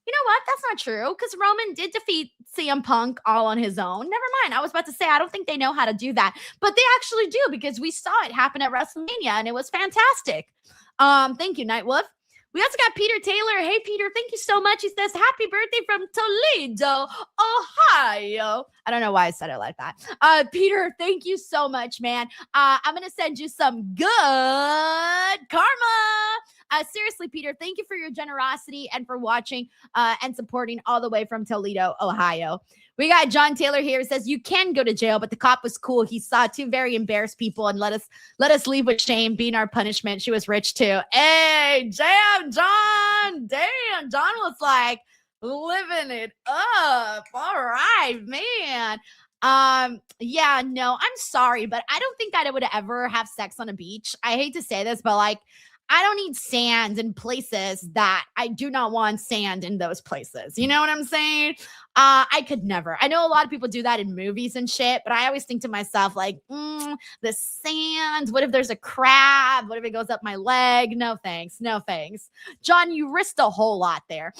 you know what? That's not true, because Roman did defeat CM Punk all on his own. Never mind. I was about to say, I don't think they know how to do that, but they actually do, because we saw it happen at WrestleMania and it was fantastic. Thank you, Nightwolf. We also got Peter Taylor. Hey, Peter, thank you so much. He says, happy birthday from Toledo, Ohio. I don't know why I said it like that. Peter, thank you so much, man. I'm going to send you some good karma. Seriously, Peter, thank you for your generosity and for watching and supporting all the way from Toledo, Ohio. We got John Taylor here. Says you can go to jail, but the cop was cool. He saw two very embarrassed people and let us leave with shame, being our punishment. She was rich too. Hey, damn, John. Damn, John was like living it up. All right, man. Yeah, no, I'm sorry, but I don't think I would ever have sex on a beach. I hate to say this, but like, I don't need sand in places that I do not want sand in those places. You know what I'm saying? I could never. I know a lot of people do that in movies and shit, but I always think to myself, like, the sand, what if there's a crab? What if it goes up my leg? No thanks. No thanks. John, you risked a whole lot there.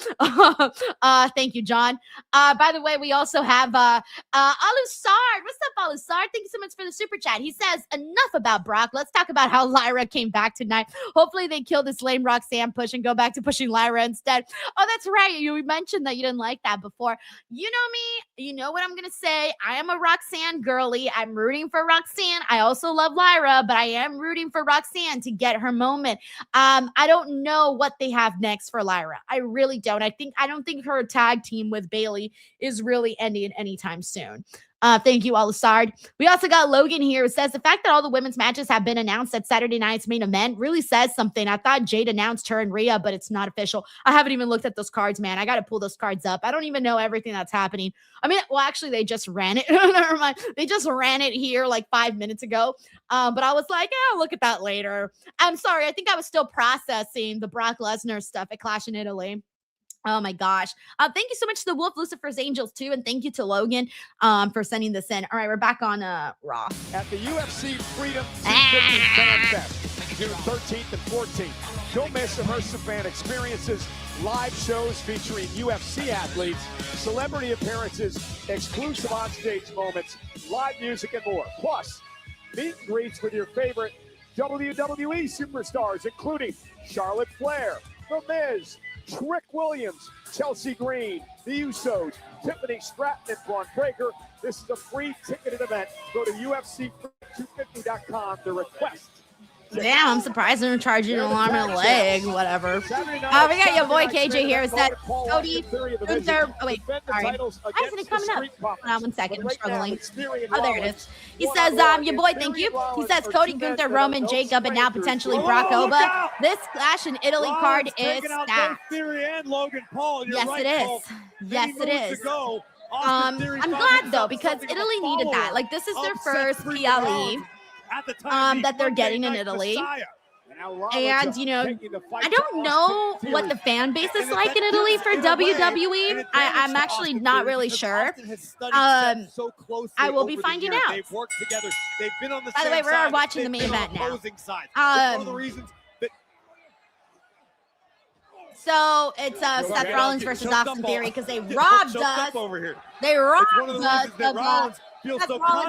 Thank you, John. By the way, we also have Alusard. What's up, Alusard? Thank you so much for the super chat. He says, enough about Brock. Let's talk about how Lyra came back tonight. Hopefully they kill this lame Roxanne push and go back to pushing Lyra instead. Oh, that's right. You mentioned that you didn't like that before. You know me. You know what I'm going to say. I am a Roxanne girly. I'm rooting for Roxanne. I also love Lyra, but I am rooting for Roxanne to get her moment. I don't know what they have next for Lyra. I really don't. I don't think her tag team with Bayley is really ending anytime soon. Thank you, Alusard. We also got Logan here who says the fact that all the women's matches have been announced at Saturday night's main event really says something. I thought Jade announced her and Rhea, but it's not official. I haven't even looked at those cards, man. I got to pull those cards up. I don't even know everything that's happening. I mean, well, actually, they just ran it. Never mind. They just ran it here like 5 minutes ago. But I was like, yeah, I'll look at that later. I'm sorry. I think I was still processing the Brock Lesnar stuff at Clash in Italy. Oh my gosh. Thank you so much to the Wolf, Lucifer's Angels too. And thank you to Logan for sending this in. All right, we're back on Raw. At the UFC Freedom 250 Fan Fest, June 13th and 14th. Don't miss immersive fan experiences, live shows featuring UFC athletes, celebrity appearances, exclusive onstage moments, live music, and more. Plus, meet and greets with your favorite WWE superstars, including Charlotte Flair, The Miz, Trick Williams, Chelsea Green, The Usos, Tiffany Stratton, and Braun Breaker. This is a free ticketed event. Go to UFC250.com to request. Damn, I'm surprised they're charging an arm and a leg, whatever. We got your boy KJ here. Is that Cody Gunther? Oh, wait, sorry. Why isn't it coming up? Hold on 1 second. I'm struggling. Oh, there it is. He says, your boy, thank you. He says, Cody Gunther, Roman, Jacob, and now potentially Brock Oba. This Clash in Italy card is stacked. Yes, it is. Yes, it is. I'm glad, though, because Italy needed that. Like, this is their first PLE. That they're getting in Italy. And, you know, I don't know what the fan base is like in Italy for WWE. I'm actually not really sure. I will be finding out. By the way, we're watching the main event now. So it's Seth Rollins versus Austin Theory because they robbed us. They robbed us of Seth Rollins versus Raw.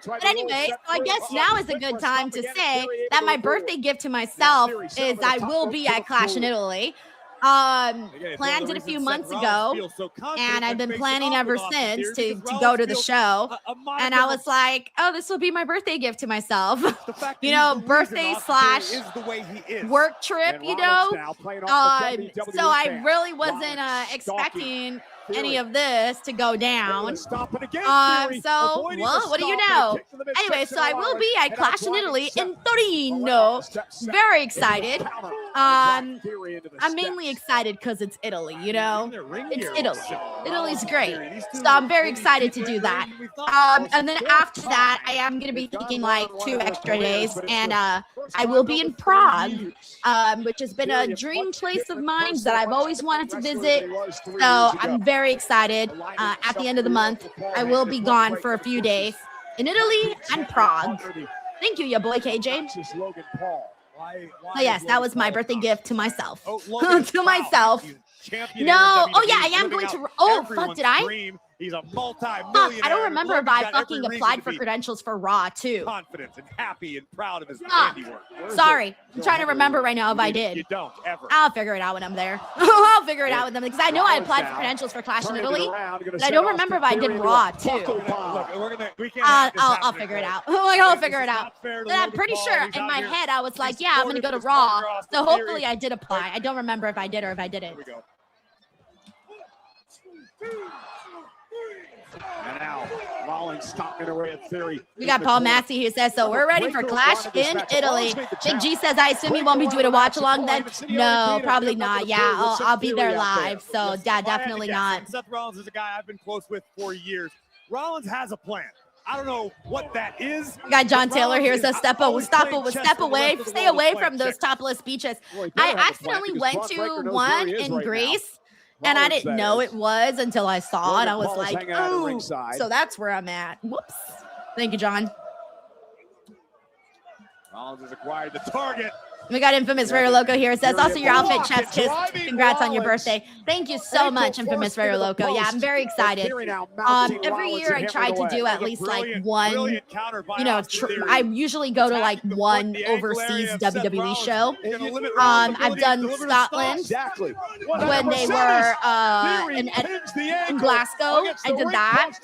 But anyway, so I guess now is a good time to say that my birthday gift to myself is I will be at Clash in Italy. Planned it a few months ago, and I've been planning ever since to go to the show. And I was like, oh, this will be my birthday gift to myself. You know, birthday / work trip, you know. So I really wasn't expecting any of this to go down. So, well, what do you know? Anyway, so I will be at Clash in Italy in Torino. Very excited. I'm mainly excited because it's Italy, you know? It's Italy. Italy's great. So I'm very excited to do that. And then after that, I am going to be taking like 2 extra days, and I will be in Prague, which has been a dream place of mine that I've always wanted to visit. So I'm very excited. At the end of the month, I will be gone for a few days in Italy and Prague. Thank you, your boy KJ. Oh yes, that was my birthday gift to myself. To myself. No. Oh yeah, I am going to. Oh fuck, did I? He's a multi-millionaire. Fuck, I don't remember if I fucking applied for credentials for Raw too. Confident and happy and proud of his handiwork. Sorry, I'm trying to remember right now if I did. You don't ever. I'll figure it out when I'm there. I'll figure it out with them because I know I applied for credentials for Clash in Italy, but I don't remember if I did Raw too. I'll figure it out. I'll figure it out. But I'm pretty sure in my head I was like, yeah, I'm gonna go to Raw. So hopefully I did apply. I don't remember if I did or if I didn't. And now Rollins stopping away at Theory. We got Paul Massey who says, so we're ready for Clash in Italy. Big G says, I assume you won't be doing a watch along then? No, probably not. Yeah, I'll be there live. So yeah, definitely not. Seth Rollins is a guy I've been close with for years. Rollins has a plan. I don't know what that is. We got John Taylor here says, step away, stay away from those topless beaches. I accidentally went to one in Greece. And I didn't know it was until I saw it. I was like, oh, so that's where I'm at. Whoops. Thank you, John. Rollins has acquired the target. We got Infamous Rare Loco here. It says, also your outfit, Chef's Kiss. Congrats on your birthday. Thank you so much, Infamous Rare Loco. Yeah, I'm very excited. Every year I try to do at least like one, you know, I usually go to like one overseas WWE show. I've done Scotland when they were in Glasgow. I did that.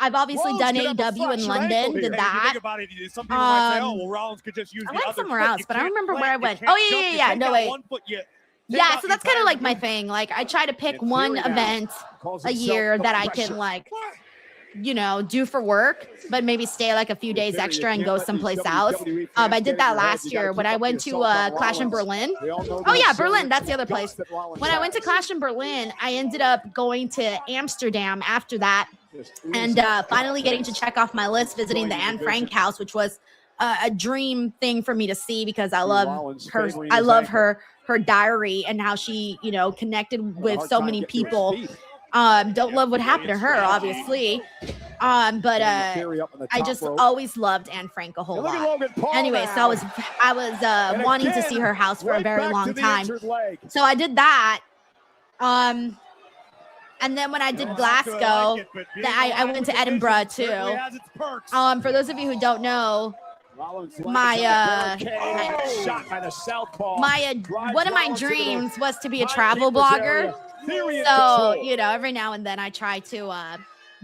I've obviously done AEW in London. Did that. I went somewhere else, but I don't remember where I went. Oh, yeah. No, wait. Yeah, so that's kind of like my thing. Like, I try to pick one event a year that I can, like, you know, do for work, but maybe stay like a few days extra and go someplace else. I did that last year when I went to Clash in Berlin. Oh, yeah, Berlin. That's the other place. When I went to Clash in Berlin, I ended up going to Amsterdam after that and finally getting to check off my list, visiting the Anne Frank house, which was a dream thing for me to see because I love her. I love her diary and how she, you know, connected with so many people. Don't love what happened to her, obviously. But I just always loved Anne Frank a whole lot. Anyway, so I was wanting to see her house for a very long time. So I did that. And then when I did Glasgow, I went to Edinburgh too. For those of you who don't know, my one of my dreams was to be a travel blogger. So, you know, every now and then I try to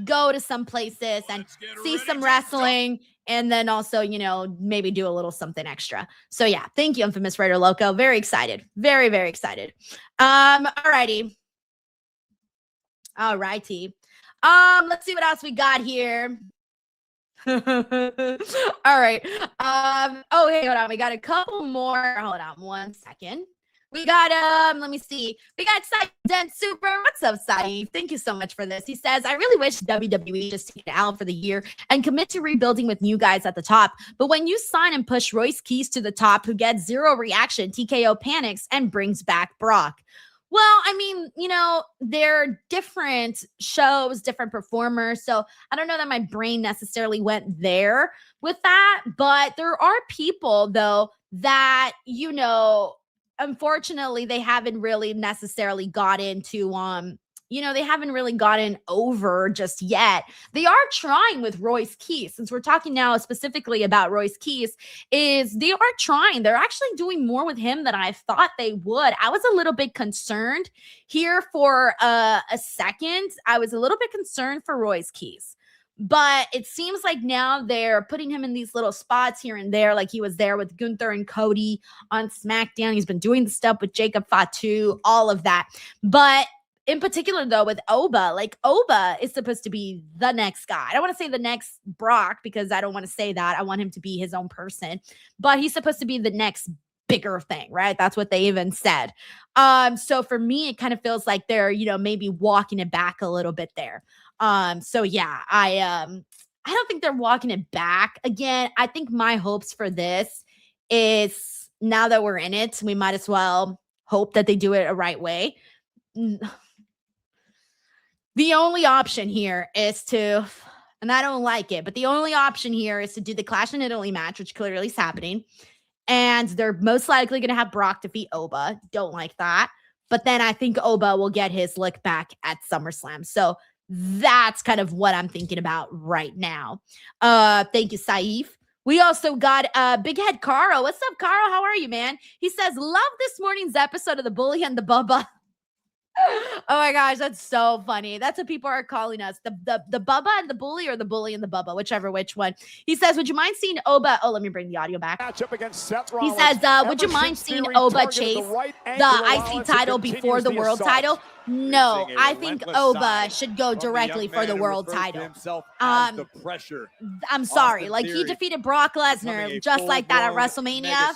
go to some places and see some wrestling and then also, you know, maybe do a little something extra. So yeah, thank you, Infamous Raider Loco. Very excited. Very, very excited. Alrighty. Let's see what else we got here. All right. Oh, hey, hold on. We got a couple more. Hold on 1 second. We got, let me see. We got Saeed Super. What's up, Saeed? Thank you so much for this. He says, I really wish WWE just take it out for the year and commit to rebuilding with new guys at the top. But when you sign and push Royce Keys to the top, who gets zero reaction, TKO panics and brings back Brock. Well, I mean, you know, they're different shows, different performers. So I don't know that my brain necessarily went there with that. But there are people, though, that, you know, unfortunately, they haven't really necessarily got into, you know, they haven't really gotten over just yet. They are trying with Royce Keys. Since we're talking now specifically about Royce Keys, they are trying. They're actually doing more with him than I thought they would. I was a little bit concerned here for a second. I was a little bit concerned for Royce Keys. But it seems like now they're putting him in these little spots here and there, like he was there with Gunther and Cody on SmackDown. He's been doing the stuff with Jacob Fatu, all of that. But in particular, though, with Oba, like Oba is supposed to be the next guy. I don't want to say the next Brock because I don't want to say that. I want him to be his own person. But he's supposed to be the next bigger thing, right? That's what they even said. So for me, it kind of feels like they're, you know, maybe walking it back a little bit there. So yeah, I don't think they're walking it back. Again, I think my hopes for this is now that we're in it, we might as well hope that they do it a right way. The only option here is to, and I don't like it, but the only option here is to do the Clash in Italy match, which clearly is happening. And they're most likely going to have Brock defeat Oba. Don't like that. But then I think Oba will get his lick back at SummerSlam. So that's kind of what I'm thinking about right now. Thank you, Saif. We also got Big Head Caro. What's up, Caro? How are you, man? He says, love this morning's episode of The Bully and the Bubba. Oh my gosh, that's so funny. That's what people are calling us. The Bubba and the Bully, or the Bully and the Bubba, which one. He says, would you mind seeing Oba? Oh, let me bring the audio back. Matchup against Seth Rollins. He says, would you mind seeing Oba chase the IC title before the world title? No, I think Oba should go directly for the world title. I'm sorry. Like, he defeated Brock Lesnar just like that at WrestleMania.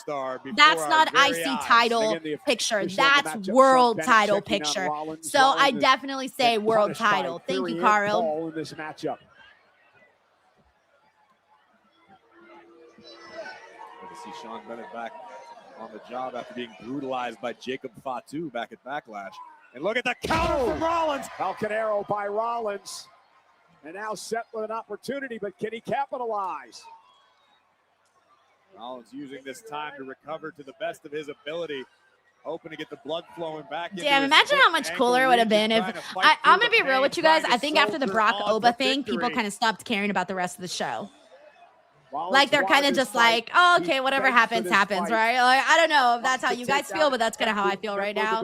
That's not IC title picture. That's world title picture. So I definitely say world title. Thank you, Carl. In this matchup. Good to see Sean Bennett back on the job after being brutalized by Jacob Fatu back at Backlash. And look at the counter from Rollins. Falcon Arrow by Rollins. And now Seth with an opportunity, but can he capitalize? Rollins using this time to recover to the best of his ability. Hoping to get the blood flowing back. Damn, imagine how much cooler it would have been if I'm gonna be real with you guys. I think after the Brock Oba thing, people kind of stopped caring about the rest of the show. Like, they're kind of just like, oh, okay, whatever happens, happens, right? Like, I don't know if that's how you guys feel, but that's kind of how I feel right now.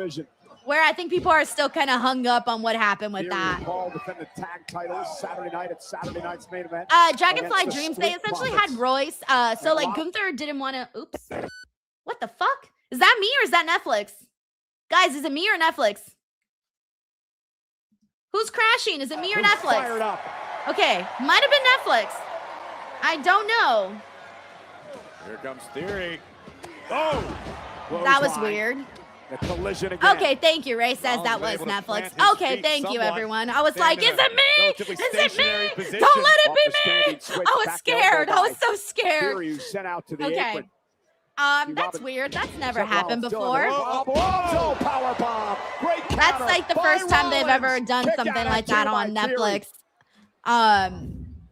Where I think people are still kind of hung up on what happened with that. Dragonfly Dreams, they essentially had Royce. So like Gunther didn't want to. Oops. What the fuck? Is that me or is that Netflix? Guys, is it me or Netflix? Who's crashing? Is it me or Netflix? Okay, might have been Netflix. I don't know. Here comes Theory. Oh! That was weird. The collision again. Okay, thank you. Ray says that was Netflix. Okay, thank you, everyone. I was like, is it me? Is it me? Don't let it be me. I was scared. I was so scared. Theory sent out to the Okay. apron. That's weird. That's never happened before. Power bomb. Great That's counter like the by first time they've ever Rollins. done Kick something out like at that two on by Theory. Netflix.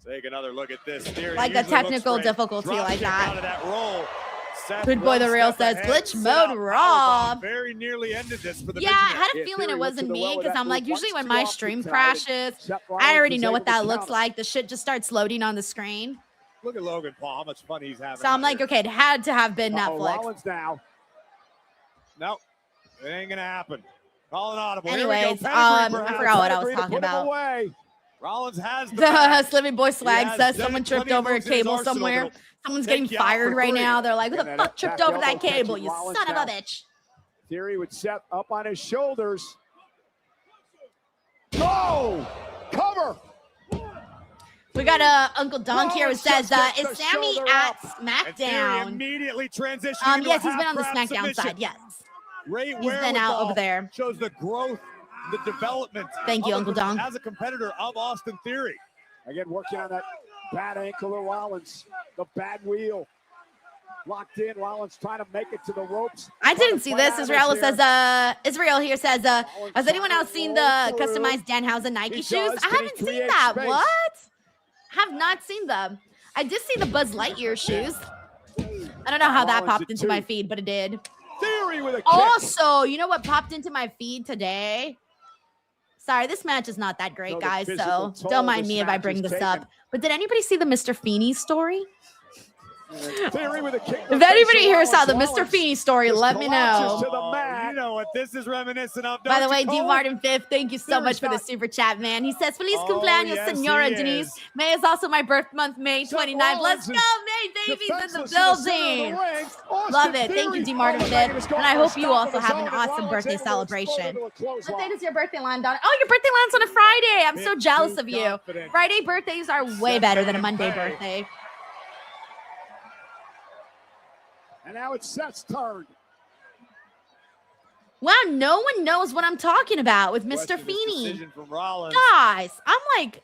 Take another look at this. Theory Like the usually looks technical great. difficulty Drop like kick that. out of that roll. Seth Good boy, the one real step says ahead, glitch set mode up raw. powerbomb. Very nearly ended this for the Yeah, I Visionary. had a feeling it wasn't me because I'm like, usually when my stream crashes, I already know what that looks like. The shit just starts loading on the screen. Look at Logan Paul, how much fun he's having. So I'm like, okay, it had to have been Netflix. Rollins now. Nope, it ain't gonna happen. Calling audible. Here we go. Anyways, Pedigree, I perhaps. forgot what I was Pedigree to talking put him about. away. Rollins has the The back. Slimmy Boy Swag has says done someone plenty tripped of over a moves in his cable arsenal somewhere. that'll Someone's take getting you out fired for right free. now. They're like, who the And fuck that tripped back over that elbow cable, catches you Rollins son of a now. bitch? Theory with Seth up on his shoulders. Oh, cover. We got Uncle Donk here who says, is Sammy at Theory SmackDown? immediately transitioning into Yes, a he's been on the half-crab SmackDown submission. side, yes. Great He's been out over there. Shows the growth, the development. Thank you, of Uncle Donk. As a competitor of Austin Theory. Again, working on that bad ankle of Rollins. The bad wheel. Locked in. Rollins trying to make it to the ropes. I didn't see this. Israel here says, has anyone else seen the customized Danhausen Nike shoes? I haven't seen that. What? Have not seen them. I did see the Buzz Lightyear shoes. I don't know how that popped into my feed, but it did. Theory with a kick. Also, you know what popped into my feed today? Sorry, this match is not that great, guys, so don't mind me if I bring this up. But did anybody see the Mr. Feeney story? Theory with a kick. If anybody here saw the Mr. Feeney story, let me know. You know what this is reminiscent of. By the don't way, you, D. Cole? Martin Fifth, thank you so much for the super chat, man. He says, Feliz cumpleaños, yes, Senora he Denise. is. May is also my birth month, May 29th. Let's go, May babies in the building. Love it. Thank you, D. Martin Fifth. And I hope you also have an awesome birthday celebration. What day does your birthday land on? Oh, your birthday lands on a Friday. I'm so jealous of you. Friday birthdays are way better than a Monday birthday. And now it's Seth's turn. Wow, no one knows what I'm talking about with Mr. Feeney. Guys, I'm like,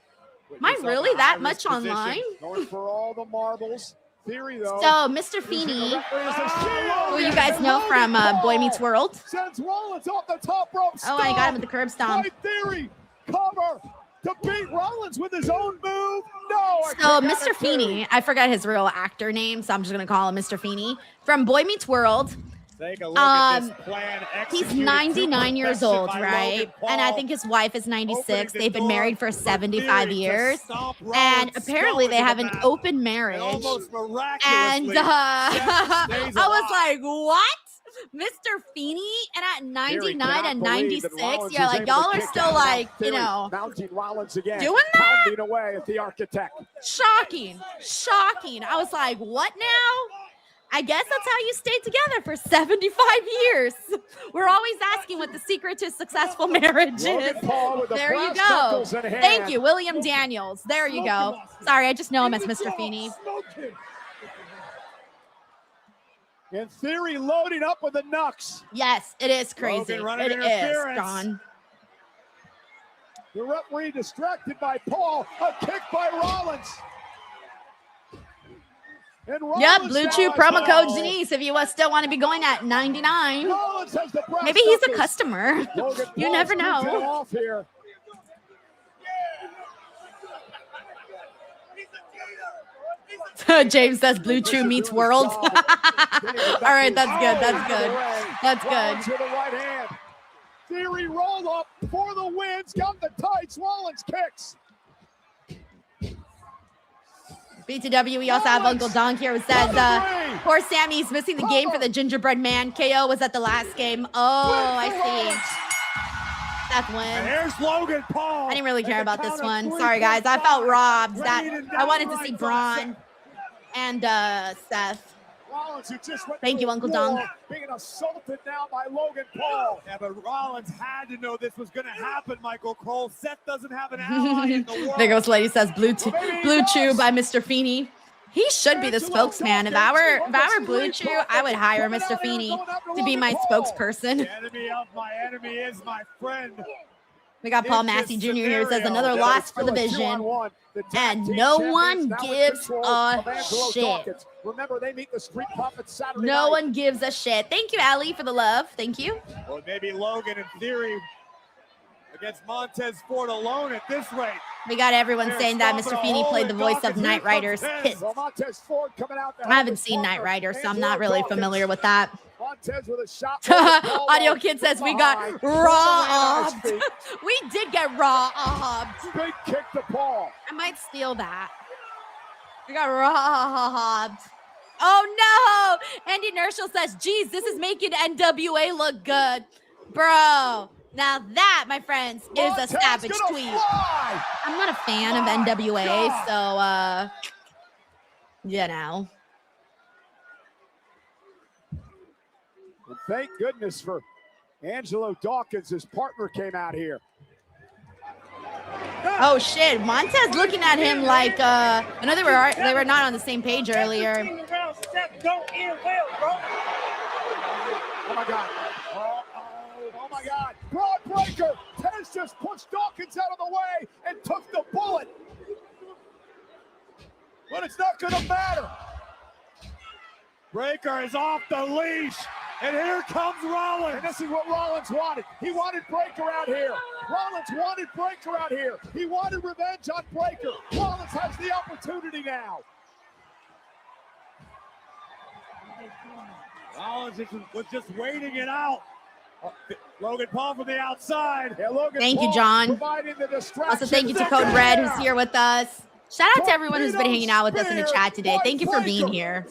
am I really that much online? Going for all the marbles. Theory, though. So, Mr. Feeney, who you guys know from Boy Meets World. Sends Rollins off the top rope. Oh, I got him at the curb stomp. Theory, cover to beat Rollins with his own move. No. So, Mr. Feeney, I forgot his real actor name, so I'm just going to call him Mr. Feeney. From Boy Meets World. Take a look at this plan He's 99 years old, right? And I think his wife is 96. They've been married for 75 years. And apparently they have an open marriage. And I was like, what? Mr. Feeney? And at 99 and 96, you're like, y'all are still like, you know, doing that? Pounding away at the architect. Shocking. Shocking. I was like, what now? I guess that's how you stayed together for 75 years. We're always asking what the secret to successful marriage is. There you go. Thank you, William Daniels. There you go. Sorry, I just know him as Mr. Feeney. In Theory loading up with the knucks. Yes, it is crazy. It is, John. The referee distracted by Paul. A kick by Rollins. Yep, Blue Chew promo code Denise if you still want to be going at 99. Maybe he's a customer. You never know. James says Blue Chew meets World. All right, that's good. That's good. That's Rollins good. with the right hand. Theory roll up for the wins. Got the tights. Rollins kicks. BTW, we also have Uncle Donk here who says, poor Sammy's missing the game for the gingerbread man. KO was at the last game. Oh, I see. Seth wins. And here's Logan Paul. I didn't really care about this one. Sorry, guys. I felt robbed. That I wanted to see Braun and Seth. Rollins, who just went Thank you, Uncle Donk. Being assaulted now by Logan Paul. Yeah, but Rollins had to know this was going to happen, Michael Cole. Seth doesn't have an ally in the world. There goes lady says Blue Chew by Mr. Feeney. He should be the spokesman. If I were Blue Chew, I would hire Mr. Feeney to be my spokesperson. The enemy of my enemy is my friend. We got Paul Massey Jr. here, says another loss for the Vision. And no one gives a shit. Remember, they meet the Street Profits Saturday No night. one gives a shit. Thank you, Allie, for the love. Thank you. Well, maybe Logan, in theory, against Montez Ford alone at this rate. We got everyone saying that Mr. Feeney played the voice of Knight Rider's Pit. I haven't seen Knight Rider, so I'm not really familiar with that. Audio Kid says we got robbed. We did get robbed. Big kick to Paul. I might steal that. We got robbed. Oh no! Andy Nerschel says, geez, this is making NWA look good. Bro, now that, my friends, is a savage tweet. I'm not a fan of NWA, so, you know. And thank goodness for Angelo Dawkins. His partner came out here. Oh shit, Montez looking at him like I know they were not on the same page earlier. Oh my god. Oh my god. Broad breaker. Tez just pushed Dawkins out of the way and took the bullet. But it's not gonna matter. Breaker is off the leash. And here comes Rollins. And this is what Rollins wanted. He wanted Breaker out here. Rollins wanted Breaker out here. He wanted revenge on Breaker. Rollins has the opportunity now. Rollins was just waiting it out. Logan Paul from the outside. Yeah, Thank you, John. Also, thank you to Code Red, who's here with us. Shout out to everyone who's been hanging out with us in the chat today. Thank you for being here.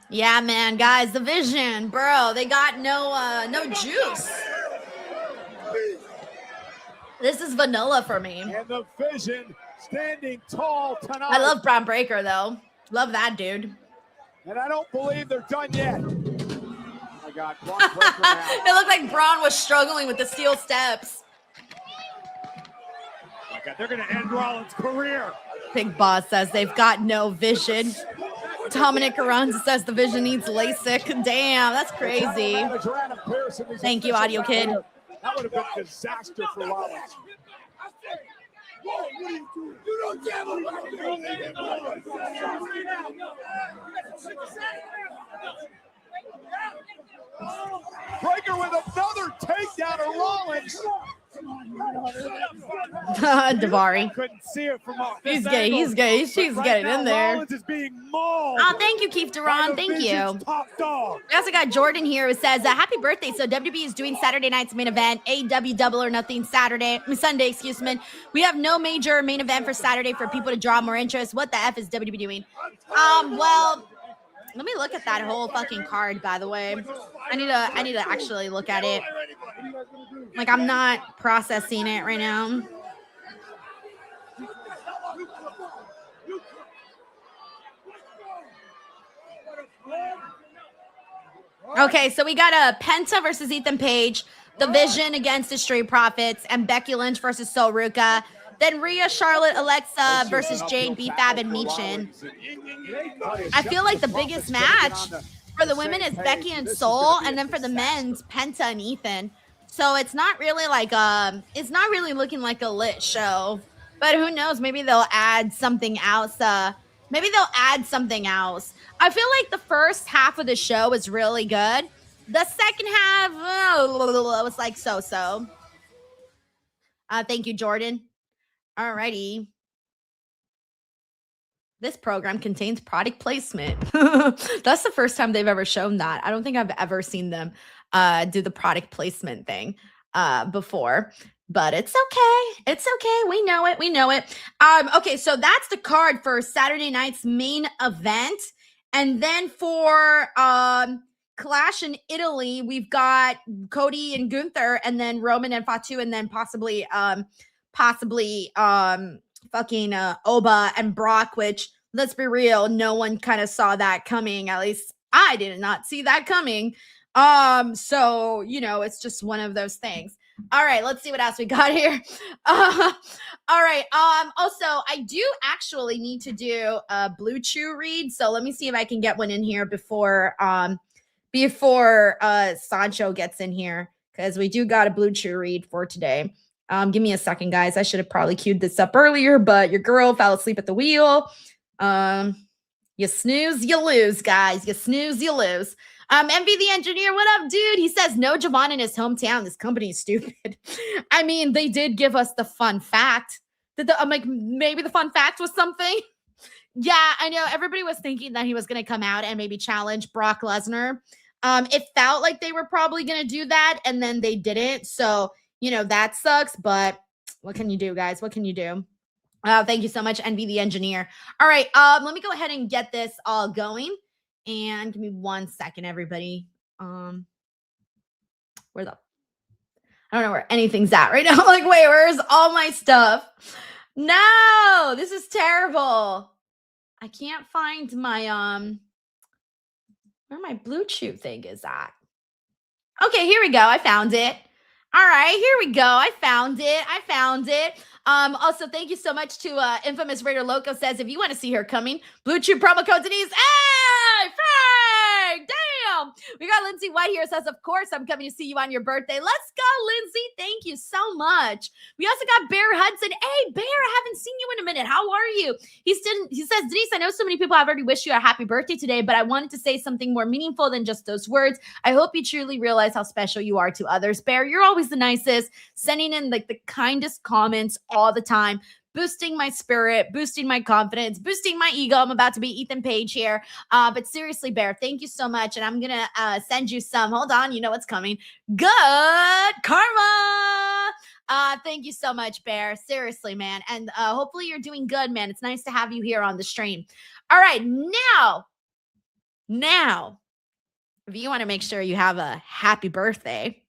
Yeah, man, guys, the Vision, bro, they got no juice. This is vanilla for me. And the Vision standing tall tonight. I love Braun Breaker, though. Love that dude. And I don't believe they're done yet. Oh my God, Braun Breaker now. It looked like Braun was struggling with the steel steps. Oh my God, they're going to end Rollins' career. Big Boss says they've got no vision. Dominic Aranza says the Vision needs LASIK. Damn, that's crazy. Thank you, Audio Kid. That would have been a disaster for Rollins. Breaker with another takedown of Rollins. Davari. Couldn't see it from He's getting in there. Rollins is being mauled. Oh, thank you, Keith Duran. Thank you. Top dog. We also got Jordan here who says, happy birthday. So WWE is doing Saturday night's main event, AEW Double or Nothing Sunday, excuse me. We have no major main event for Saturday for people to draw more interest. What the F is WWE doing? Well, let me look at that whole fucking card, by the way. I need to actually look at it. Like, I'm not processing it right now. Okay, so we got a Penta versus Ethan Page, The Vision against the Street Profits, and Becky Lynch versus Sol Ruca. Then Rhea, Charlotte, Alexa versus Jade, B-Fab, and Michin. I feel like the biggest match for the women is Becky and Sol, and then for the men's, Penta and Ethan. So it's not really like it's not really looking like a lit show. But who knows? Maybe they'll add something else. I feel like the first half of the show was really good. The second half was like so-so. Thank you, Jordan. Alrighty. This program contains product placement. That's the first time they've ever shown that. I don't think I've ever seen them do the product placement thing before. But it's okay. It's okay. We know it. We know it. Okay, so that's the card for Saturday night's main event. And then for Clash in Italy, we've got Cody and Gunther, and then Roman and Fatu, and then possibly fucking Oba and Brock, which, let's be real, no one kind of saw that coming. At least I did not see that coming. So, you know, it's just one of those things. All right, let's see what else we got here. All right. Also, I do actually need to do a Blue Chew read. So let me see if I can get one in here before Sancho gets in here, because we do got a Blue Chew read for today. Give me a second, guys. I should have probably queued this up earlier, but your girl fell asleep at the wheel. You snooze, you lose, guys. You snooze, you lose. Envy the engineer, what up, dude? He says no Javon in his hometown. This company is stupid. I mean, they did give us the fun fact. I'm like, maybe the fun fact was something. Yeah, I know. Everybody was thinking that he was going to come out and maybe challenge Brock Lesnar. It felt like they were probably going to do that, and then they didn't. So, you know, that sucks, but what can you do, guys? What can you do? Thank you so much, Envy the engineer. All right, let me go ahead and get this all going. And give me 1 second, everybody. I don't know where anything's at right now. Like, wait, where's all my stuff? No, this is terrible. I can't find my, where my Blue Chew thing is at. Okay, here we go. I found it. All right, here we go. I found it. Also, thank you so much to Infamous Raider Loco says, if you want to see her coming, Blue Chew promo code Denise. Hey, Frank! Damn! We got Lindsay White here says, of course, I'm coming to see you on your birthday. Let's go, Lindsay. Thank you so much. We also got Bear Hudson. Hey, Bear, I haven't seen you in a minute. How are you? He says, Denise, I know so many people have already wished you a happy birthday today, but I wanted to say something more meaningful than just those words. I hope you truly realize how special you are to others. Bear, you're always the nicest, sending in like the kindest comments all the time, boosting my spirit, boosting my confidence, boosting my ego. I'm about to be Ethan Page here. But seriously, Bear, thank you so much. And I'm going to send you some, hold on, you know what's coming. Good karma. Thank you so much, Bear. Seriously, man. And hopefully you're doing good, man. It's nice to have you here on the stream. All right, now, if you want to make sure you have a happy birthday,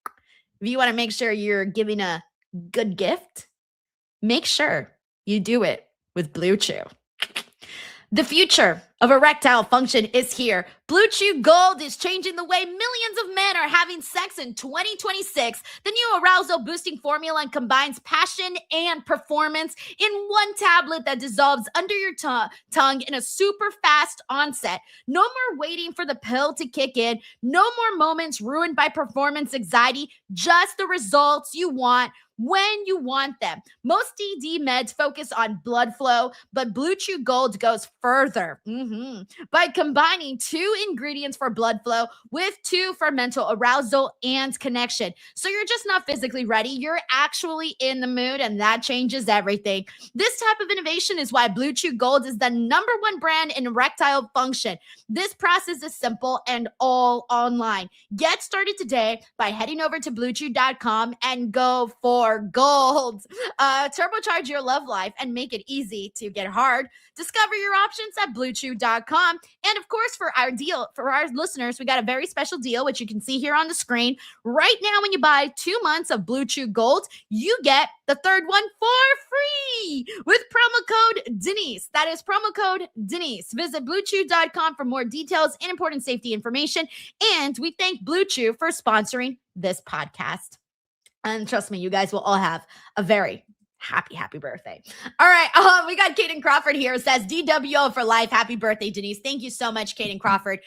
if you want to make sure you're giving a good gift, make sure you do it with Blue Chew. The future of erectile function is here. Blue Chew Gold is changing the way millions of men are having sex in 2026. The new arousal boosting formula combines passion and performance in one tablet that dissolves under your tongue in a super fast onset. No more waiting for the pill to kick in. No more moments ruined by performance anxiety. Just the results you want when you want them. Most ED meds focus on blood flow, but Blue Chew Gold goes further by combining 2 ingredients for blood flow with 2 for mental arousal and connection. So you're just not physically ready, you're actually in the mood, and that changes everything. This type of innovation is why Blue Chew Gold is the #1 brand in erectile function. This process is simple and all online. Get started today by heading over to bluechew.com and go for gold. Turbocharge your love life and make it easy to get hard. Discover your options at bluechew.com. And of course, for our listeners, we got a very special deal, which you can see here on the screen. Right now, when you buy 2 months of Blue Chew Gold, you get the 3rd one for free with promo code Denise. That is promo code Denise. Visit bluechew.com for more details and important safety information. And we thank Blue Chew for sponsoring this podcast. And trust me, you guys will all have a very happy birthday. All right. We got Kaden Crawford here. Says DWO for life. Happy birthday, Denise. Thank you so much, Kaden Crawford,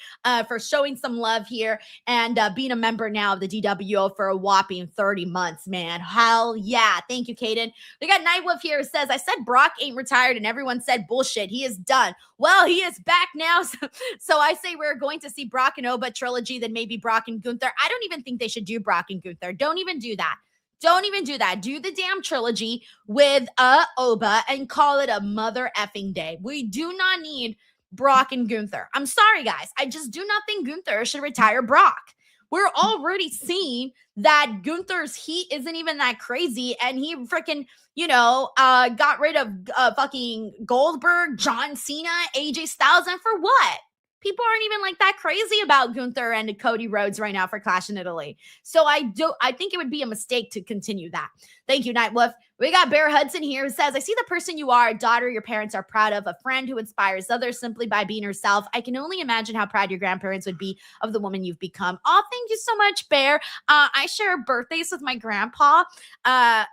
for showing some love here and being a member now of the DWO for a whopping 30 months, man. Hell yeah. Thank you, Kaden. We got Nightwolf here who says, I said Brock ain't retired and everyone said bullshit. He is done. Well, he is back now. So I say we're going to see Brock and Oba trilogy, then maybe Brock and Gunther. I don't even think they should do Brock and Gunther. Don't even do that. Don't even do that. Do the damn trilogy with Oba and call it a mother effing day. We do not need Brock and Gunther. I'm sorry, guys. I just do not think Gunther should retire Brock. We're already seeing that Gunther's heat isn't even that crazy, and he freaking, got rid of fucking Goldberg, John Cena, AJ Styles, and for what? People aren't even like that crazy about Gunther and Cody Rhodes right now for Clash in Italy. So I think it would be a mistake to continue that. Thank you, Nightwolf. We got Bear Hudson here who says, I see the person you are, a daughter your parents are proud of, a friend who inspires others simply by being herself. I can only imagine how proud your grandparents would be of the woman you've become. Oh, thank you so much, Bear. I share birthdays with my grandpa,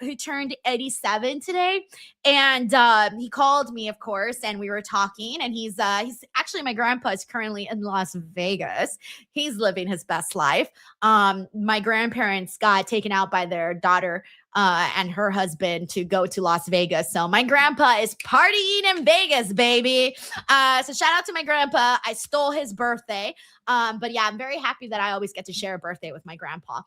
who turned 87 today. And he called me, of course, and we were talking. And he's actually, my grandpa is currently in Las Vegas. He's living his best life. My grandparents got taken out by their daughter and her husband to go to Las Vegas. So my grandpa is partying in Vegas, baby. So shout out to my grandpa. I stole his birthday. But yeah, I'm very happy that I always get to share a birthday with my grandpa.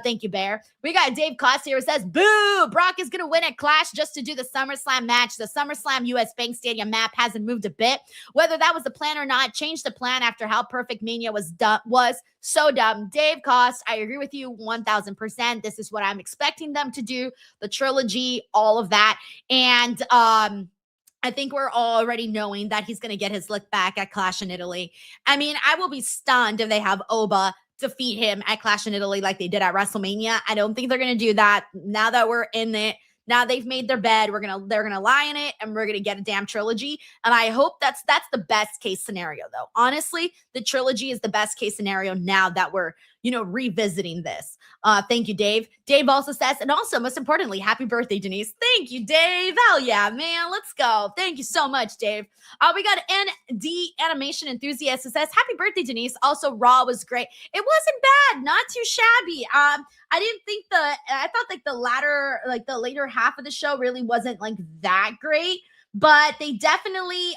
Thank you, Bear. We got Dave Cost here who says, boo, Brock is going to win at Clash just to do the SummerSlam match. The SummerSlam US Bank Stadium map hasn't moved a bit. Whether that was the plan or not, change the plan after how perfect Mania was so dumb. Dave Cost, I agree with you 1000%. This is what I'm expecting them to do. The trilogy, all of that. And I think we're already knowing that he's going to get his lick back at Clash in Italy. I mean, I will be stunned if they have Oba defeat him at Clash in Italy like they did at WrestleMania. I don't think they're going to do that. Now that we're in it, now they've made their bed, they're gonna lie in it, and we're gonna get a damn trilogy. And I hope that's the best case scenario, though. Honestly, the trilogy is the best case scenario now that we're revisiting this. Thank you, Dave. Dave also says, and also most importantly, happy birthday, Denise. Thank you, Dave. Hell yeah, man. Let's go. Thank you so much, Dave. We got ND Animation Enthusiast who says, happy birthday, Denise. Also, Raw was great. It wasn't bad, not too shabby. I didn't think I thought the later half of the show really wasn't like that great, but they definitely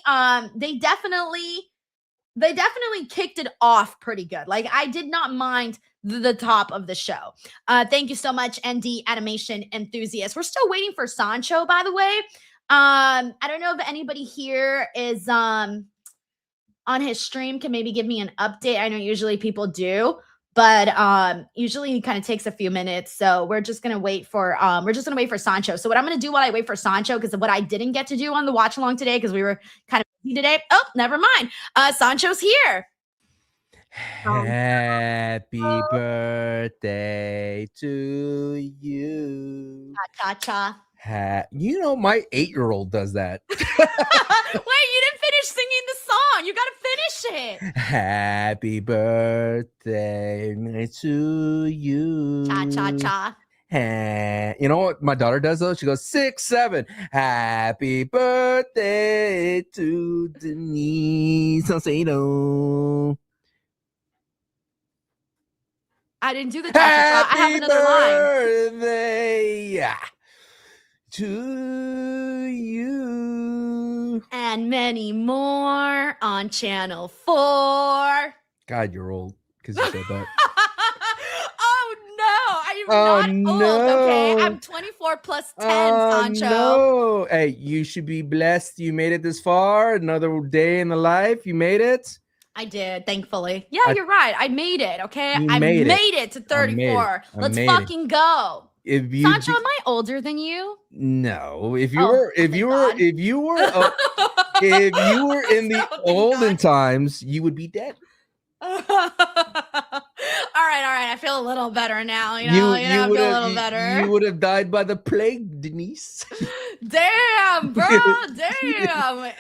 kicked it off pretty good. Like, I did not mind the top of the show. Thank you so much, ND Animation Enthusiast. We're still waiting for Sancho, by the way. I don't know if anybody here is on his stream, can maybe give me an update. I know usually people do, but usually he kind of takes a few minutes. So we're just gonna wait for Sancho. So what I'm gonna do while I wait for Sancho, because of what I didn't get to do on the watch along today, because we were kind of busy today. Oh, never mind. Sancho's here. Happy birthday to you. Cha-cha. My 8-year-old does that. Wait, you didn't finish singing the song. You got to finish it. Happy birthday to you. Cha-cha-cha. You know what my daughter does, though? She goes, 6, 7. Happy birthday to Denise Salcedo. I didn't do the cha-cha-cha. I have another line. Birthday to you. And many more on Channel 4. God, you're old because you said that. Oh, no. I'm not old, okay? I'm 24 plus 10, Sancho. No. Hey, you should be blessed. You made it this far. Another day in the life. You made it. I did, thankfully. Yeah, you're right. I made it, okay? I made it to 34. Let's fucking go. Sancho, am I older than you? No. If you were in the olden times, you would be dead. All right. I feel a little better now. I feel a little better. You would have died by the plague, Denise. Damn, bro. Damn.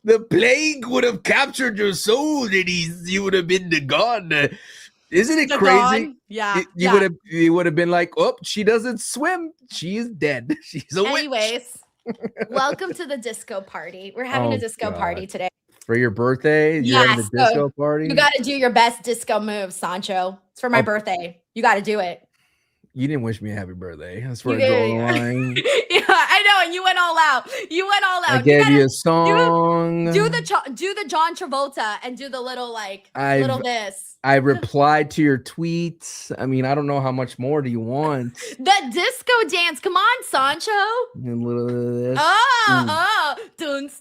The plague would have captured your soul, Denise. You would have been the god. Isn't it crazy? Yeah. You would have been like, oh, she doesn't swim. She's dead. She's a witch. Anyways, welcome to the disco party. We're having a disco party today. For your birthday? You're having a disco party? You got to do your best disco move, Sancho. It's for my birthday. You got to do it. You didn't wish me a happy birthday. I swear to God. Yeah, I know. And you went all out. I gave you a song. Do the John Travolta and do the little little this. I replied to your tweets. I mean, I don't know how much more do you want. The disco dance. Come on, Sancho. A little bit of this. Duns.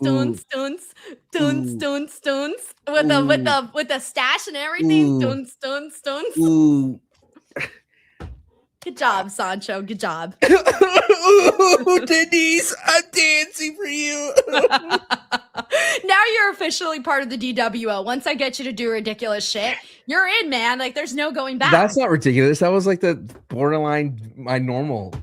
With the stash and everything. Duns. Ooh. Good job, Sancho. Good job. Ooh, Denise, I'm dancing for you. Now you're officially part of the DWO. Once I get you to do ridiculous shit, you're in, man. Like, there's no going back. That's not ridiculous. That was like the borderline my normal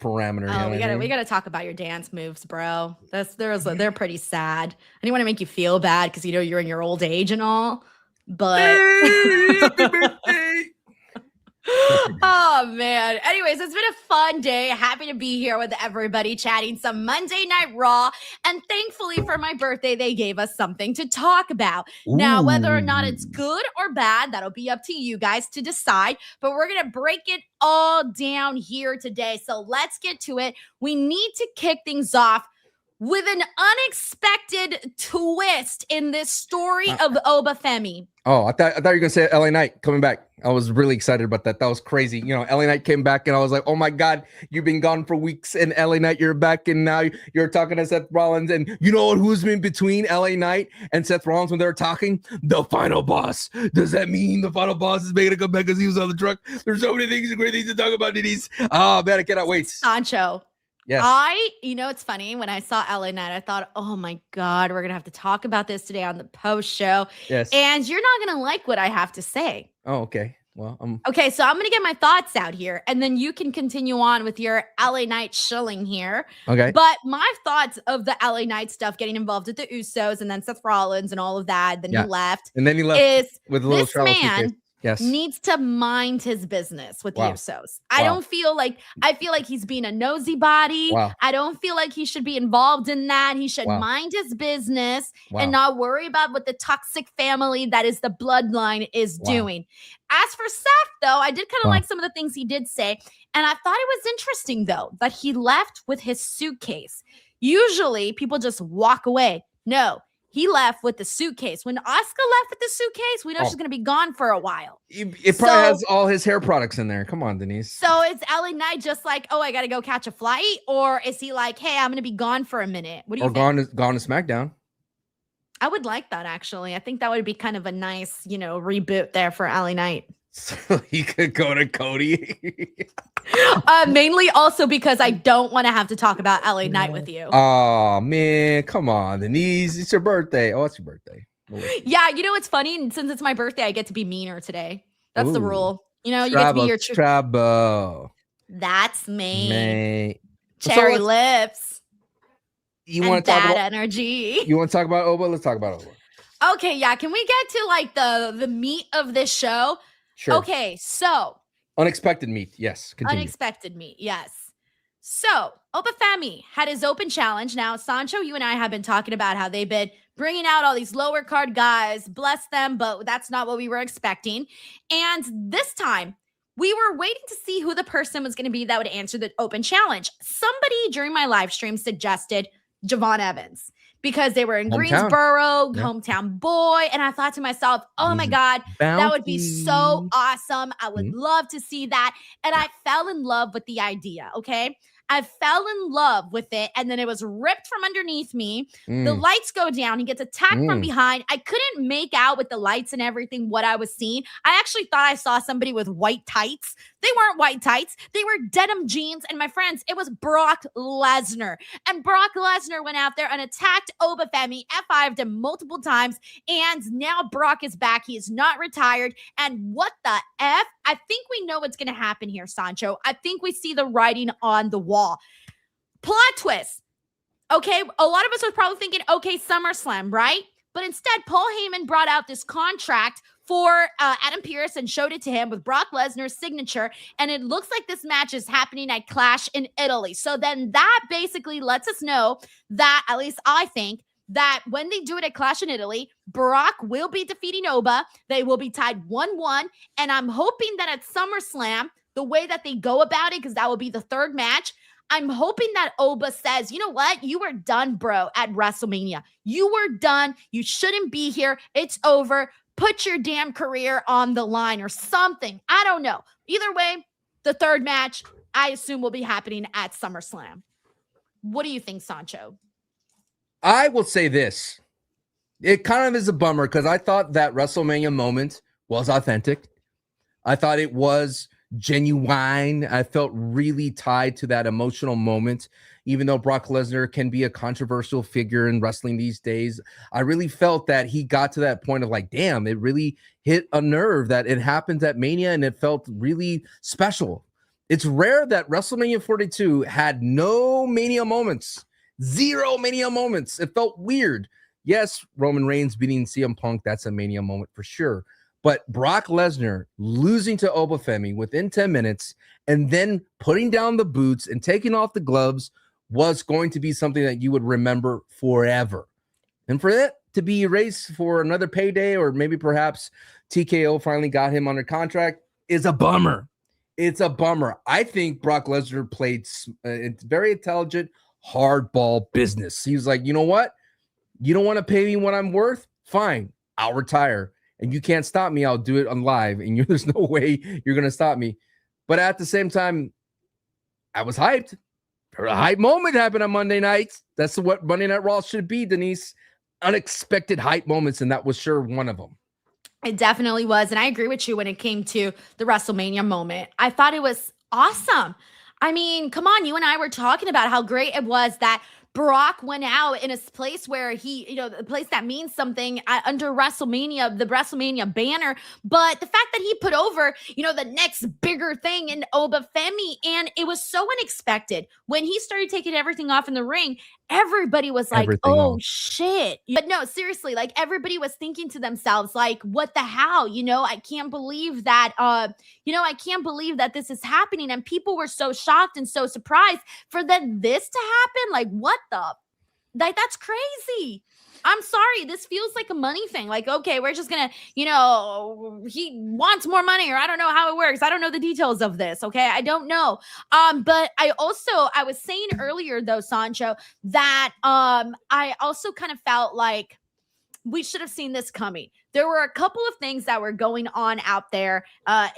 parameter. Oh, you know we gotta talk about your dance moves, bro. They're pretty sad. I didn't want to make you feel bad because you're in your old age and all, but oh man. Anyways, it's been a fun day. Happy to be here with everybody chatting some Monday Night Raw. And thankfully for my birthday, they gave us something to talk about. Now, whether or not it's good or bad, that'll be up to you guys to decide. But we're gonna break it all down here today. So let's get to it. We need to kick things off with an unexpected twist in this story of Oba Femi. Oh, I thought you were gonna say LA Knight coming back. I was really excited about that. That was crazy. LA Knight came back, and I was like, "Oh my God, you've been gone for weeks, and LA Knight, you're back, and now you're talking to Seth Rollins." And you know who's been between LA Knight and Seth Rollins when they were talking? The final boss. Does that mean the final boss is making a comeback because he was on the truck? There's so many things, great things to talk about, Denise. Oh man, I cannot wait. Sancho. Yes. It's funny. When I saw LA Knight, I thought, oh my God, we're going to have to talk about this today on the post show. Yes. And you're not going to like what I have to say. Oh, okay. Well, okay. So I'm going to get my thoughts out here and then you can continue on with your LA Knight shilling here. Okay. But my thoughts of the LA Knight stuff, getting involved with the Usos and then Seth Rollins and all of that. Then he left. And then he left is with a little this man Yes. needs to mind his business with the Usos. I feel like he's being a nosy body. I don't feel like he should be involved in that. He should mind his business and not worry about what the toxic family that is the Bloodline is doing. As for Seth, though, I did kind of like some of the things he did say. And I thought it was interesting, though, that he left with his suitcase. Usually people just walk away. No. He left with the suitcase. When Asuka left with the suitcase, we know she's going to be gone for a while. It probably has all his hair products in there. Come on, Denise. So is LA Knight just like, oh, I got to go catch a flight? Or is he like, hey, I'm going to be gone for a minute? What do you think? Gone to SmackDown. I would like that, actually. I think that would be kind of a nice, reboot there for LA Knight. So he could go to Cody. Mainly also because I don't want to have to talk about LA Knight with you. Oh man, come on, Denise. It's your birthday. Oh, it's your birthday. Yeah, it's funny. Since it's my birthday, I get to be meaner today. That's the rule. You get to be your trouble. That's me. Mate. Cherry lips. You want to talk about energy? You want to talk about Oba? Let's talk about Oba. Okay, yeah. Can we get to like the meat of this show? Sure. Okay, so unexpected meat. Yes. Continue. Unexpected meat. Yes. So Oba Femi had his open challenge. Now, Sancho, you and I have been talking about how they've been bringing out all these lower card guys. Bless them, but that's not what we were expecting. And this time, we were waiting to see who the person was going to be that would answer the open challenge. Somebody during my live stream suggested Javon Evans because they were in Greensboro, hometown boy. And I thought to myself, oh my God, that would be so awesome. I would love to see that. And I fell in love with the idea, okay? I fell in love with it, and then it was ripped from underneath me. The lights go down. He gets attacked from behind. I couldn't make out with the lights and everything what I was seeing. I actually thought I saw somebody with white tights. They weren't white tights. They were denim jeans. And my friends, it was Brock Lesnar. And Brock Lesnar went out there and attacked Oba Femi, F5'd him multiple times. And now Brock is back. He is not retired. And what the F? I think we know what's going to happen here, Sancho. I think we see the writing on the wall. Plot twist. Okay, a lot of us were probably thinking, okay, SummerSlam, right? But instead, Paul Heyman brought out this contract for Adam Pearce and showed it to him with Brock Lesnar's signature. And it looks like this match is happening at Clash in Italy. So then that basically lets us know that, at least I think, that when they do it at Clash in Italy, Brock will be defeating Oba. They will be tied 1-1. And I'm hoping that at SummerSlam, the way that they go about it, because that will be the third match, I'm hoping that Oba says, you know what? You were done, bro, at WrestleMania. You were done. You shouldn't be here. It's over. Put your damn career on the line or something. I don't know. Either way, the third match, I assume, will be happening at SummerSlam. What do you think, Sancho? I will say this. It kind of is a bummer because I thought that WrestleMania moment was authentic. I thought it was genuine. I felt really tied to that emotional moment. Even though Brock Lesnar can be a controversial figure in wrestling these days, I really felt that he got to that point of like, damn, it really hit a nerve that it happened at Mania and it felt really special. It's rare that WrestleMania 42 had no Mania moments, 0 Mania moments. It felt weird. Yes, Roman Reigns beating CM Punk, that's a Mania moment for sure. But Brock Lesnar losing to Obafemi within 10 minutes and then putting down the boots and taking off the gloves was going to be something that you would remember forever. And for it to be erased for another payday, or maybe perhaps TKO finally got him under contract, is a bummer. It's a bummer. I think Brock Lesnar played very intelligent, hardball business. He was like, you know what? You don't want to pay me what I'm worth? Fine, I'll retire. And you can't stop me. I'll do it on live. And there's no way you're going to stop me. But at the same time, I was hyped. A hype moment happened on Monday nights. That's what Monday Night Raw should be, Denise. Unexpected hype moments, and that was sure one of them. It definitely was. And I agree with you when it came to the WrestleMania moment. I thought it was awesome. I mean, come on, you and I were talking about how great it was that Brock went out in a place where he, the place that means something under WrestleMania, the WrestleMania banner. But the fact that he put over, the next bigger thing in Obafemi, and it was so unexpected. When he started taking everything off in the ring, everybody was like, oh, shit. But no, seriously, like everybody was thinking to themselves, like, what the hell? I can't believe that, I can't believe that this is happening. And people were so shocked and so surprised for this to happen. Like, what that's crazy. I'm sorry. This feels like a money thing. Like, okay, we're just gonna, he wants more money, or I don't know how it works. I don't know the details of this. Okay. I don't know. But I was saying earlier though, Sancho, that I also kind of felt like we should have seen this coming. There were a couple of things that were going on out there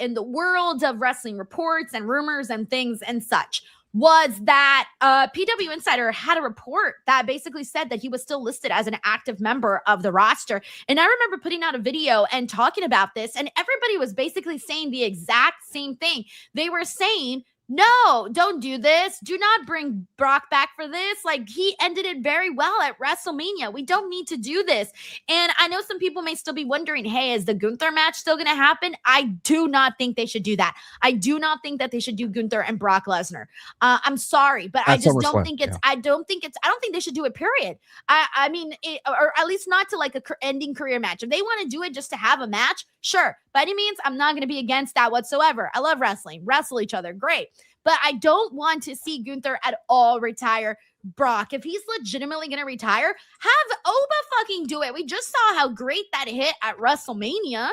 in the world of wrestling reports and rumors and things and such. Was that PW Insider had a report that basically said that he was still listed as an active member of the roster. And I remember putting out a video and talking about this, and everybody was basically saying the exact same thing. They were saying, no, don't do this. Do not bring Brock back for this. Like, he ended it very well at WrestleMania. We don't need to do this. And I know some people may still be wondering, hey, is the Gunther match still going to happen? I do not think they should do that. I do not think that they should do Gunther and Brock Lesnar. I'm sorry, but I just don't think it's, I don't think they should do it, period. I mean, or at least not to like a ending career match. If they want to do it just to have a match, sure. By any means, I'm not going to be against that whatsoever. I love wrestling, wrestle each other. Great. But I don't want to see Gunther at all retire Brock. If he's legitimately going to retire, have Oba fucking do it. We just saw how great that hit at WrestleMania.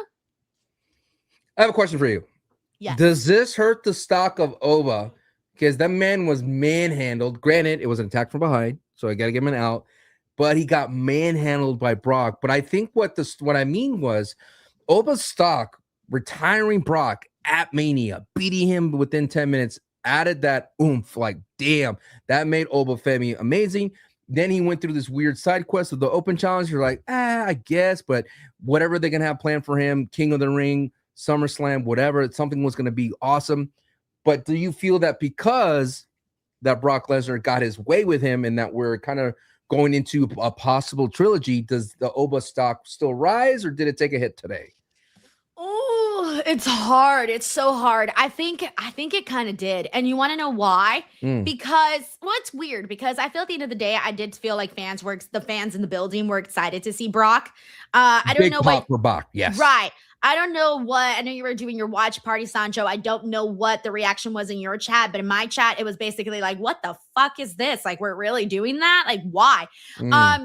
I have a question for you. Yes. Does this hurt the stock of Oba? Because that man was manhandled. Granted, it was an attack from behind, so I got to give him an out. But he got manhandled by Brock. But I think what I mean was Oba's stock, retiring Brock at Mania, beating him within 10 minutes, added that oomph. Like, damn, that made Obafemi amazing. Then he went through this weird side quest of the Open Challenge. You're like, I guess, but whatever they're going to have planned for him, King of the Ring, SummerSlam, whatever, something was going to be awesome. But do you feel that because that Brock Lesnar got his way with him and that we're kind of going into a possible trilogy, does the Oba stock still rise, or did it take a hit today? Oh, it's hard. It's so hard. I think it kind of did. And you want to know why? Because, well, it's weird because I feel at the end of the day, I did feel like the fans in the building were excited to see Brock. I don't know what for Brock. Yes. Right. I don't know I know you were doing your watch party, Sancho. I don't know what the reaction was in your chat, but in my chat, it was basically like, what the fuck is this? Like, we're really doing that? Like, why?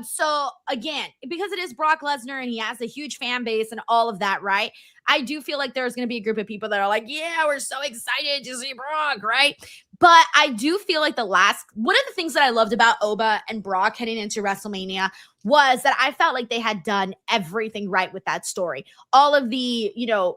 So again, because it is Brock Lesnar and he has a huge fan base and all of that, right? I do feel like there's going to be a group of people that are like, yeah, we're so excited to see Brock, right? But I do feel like one of the things that I loved about Oba and Brock heading into WrestleMania was that I felt like they had done everything right with that story. All of the,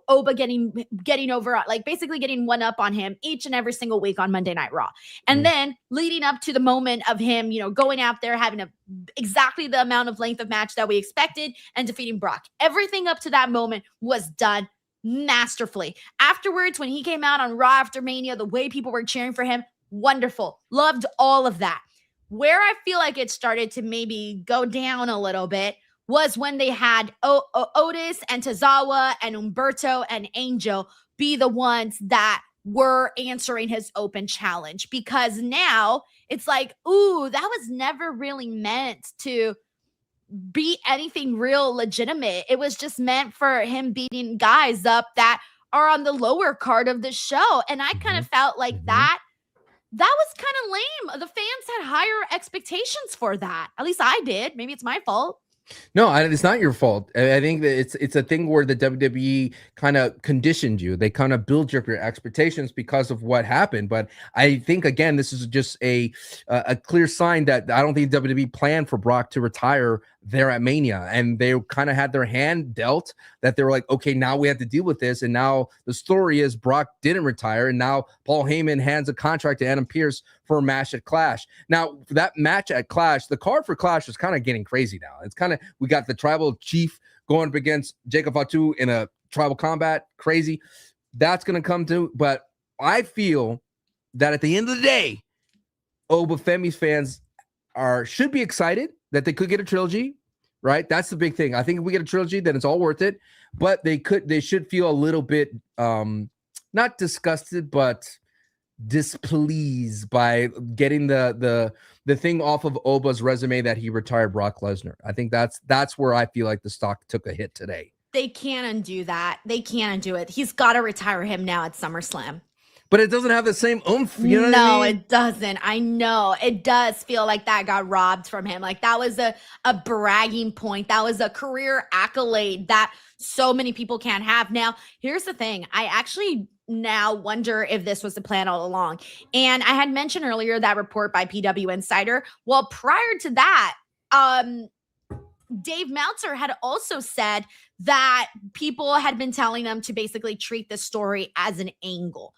Oba getting over, like basically getting one up on him each and every single week on Monday Night Raw. And then leading up to the moment of him, going out there, having exactly the amount of length of match that we expected and defeating Brock. Everything up to that moment was done masterfully. Afterwards, when he came out on Raw after Mania, the way people were cheering for him, wonderful. Loved all of that. Where I feel like it started to maybe go down a little bit was when they had Otis and Tozawa and Humberto and Angel be the ones that were answering his open challenge, because now it's like, ooh, that was never really meant to be anything real legitimate. It was just meant for him beating guys up that are on the lower card of the show. And I kind of felt like that was kind of lame. The fans had higher expectations for that. At least I did. Maybe it's my fault. No, it's not your fault. I think that it's a thing where the WWE kind of conditioned you. They kind of build up your expectations because of what happened. But I think, again, this is just a clear sign that I don't think WWE planned for Brock to retire there at Mania, and they kind of had their hand dealt that they were like, okay, now we have to deal with this. And now the story is Brock didn't retire, and now Paul Heyman hands a contract to Adam Pearce for a match at Clash. Now that match at Clash, the card for Clash is kind of getting crazy now. It's kind of, we got the tribal chief going up against Jacob Fatu in a tribal combat, crazy. That's going to come to, but I feel that at the end of the day, Oba Femi's fans should be excited that they could get a trilogy, right? That's the big thing. I think if we get a trilogy, then it's all worth it. But they should feel a little bit not disgusted, but displeased by getting the thing off of Oba's resume that he retired Brock Lesnar. I think that's where I feel like the stock took a hit today. They can't undo that. They can't undo it. He's got to retire him now at SummerSlam. But it doesn't have the same oomph. You know what I mean? It doesn't. I know. It does feel like that got robbed from him. Like that was a bragging point. That was a career accolade that so many people can't have. Now, here's the thing. I actually now wonder if this was the plan all along. And I had mentioned earlier that report by PW Insider. Well, prior to that, Dave Meltzer had also said that people had been telling them to basically treat this story as an angle.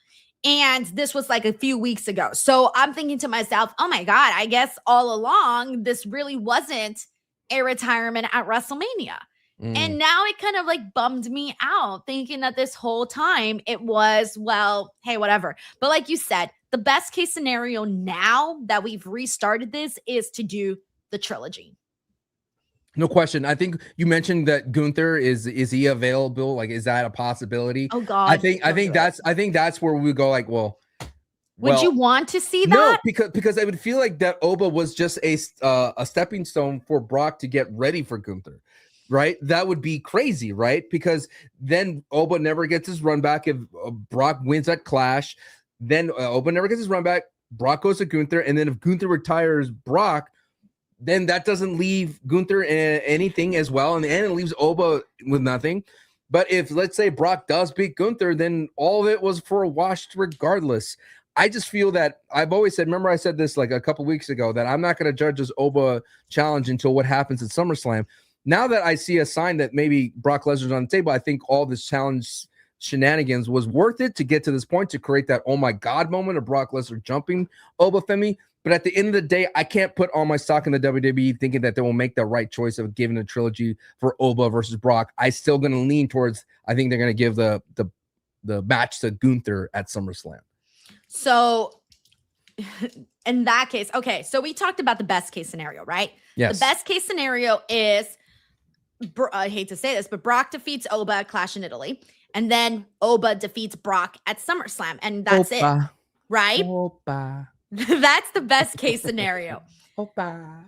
And this was like a few weeks ago. So I'm thinking to myself, oh my God, I guess all along, this really wasn't a retirement at WrestleMania. And now it kind of like bummed me out thinking that this whole time it was, well, hey, whatever. But like you said, the best case scenario now that we've restarted this is to do the trilogy. No question. I think you mentioned that Gunther is he available? Like, is that a possibility? Oh God. I think that's where we go like, well, would you want to see that? No, because I would feel like that Oba was just a stepping stone for Brock to get ready for Gunther, right? That would be crazy, right? Because then Oba never gets his run back if Brock wins at Clash. Then Oba never gets his run back. Brock goes to Gunther, and then if Gunther retires Brock, then that doesn't leave Gunther anything as well, and it leaves Oba with nothing. But if, let's say, Brock does beat Gunther, then all of it was for a wash regardless. I just feel that I've always said, remember I said this like a couple weeks ago, that I'm not going to judge this Oba challenge until what happens at SummerSlam. Now that I see a sign that maybe Brock Lesnar's on the table, I think all this challenge shenanigans was worth it to get to this point, to create that oh my God moment of Brock Lesnar jumping Oba Femi. But at the end of the day, I can't put all my stock in the WWE thinking that they will make the right choice of giving a trilogy for Oba versus Brock. I still going to lean towards, I think they're going to give the match to Gunther at SummerSlam. So in that case, okay, so we talked about the best case scenario, right? Yes. The best case scenario is, I hate to say this, but Brock defeats Oba at Clash in Italy, and then Oba defeats Brock at SummerSlam, and that's it, right? Oba. That's the best case scenario. Opa.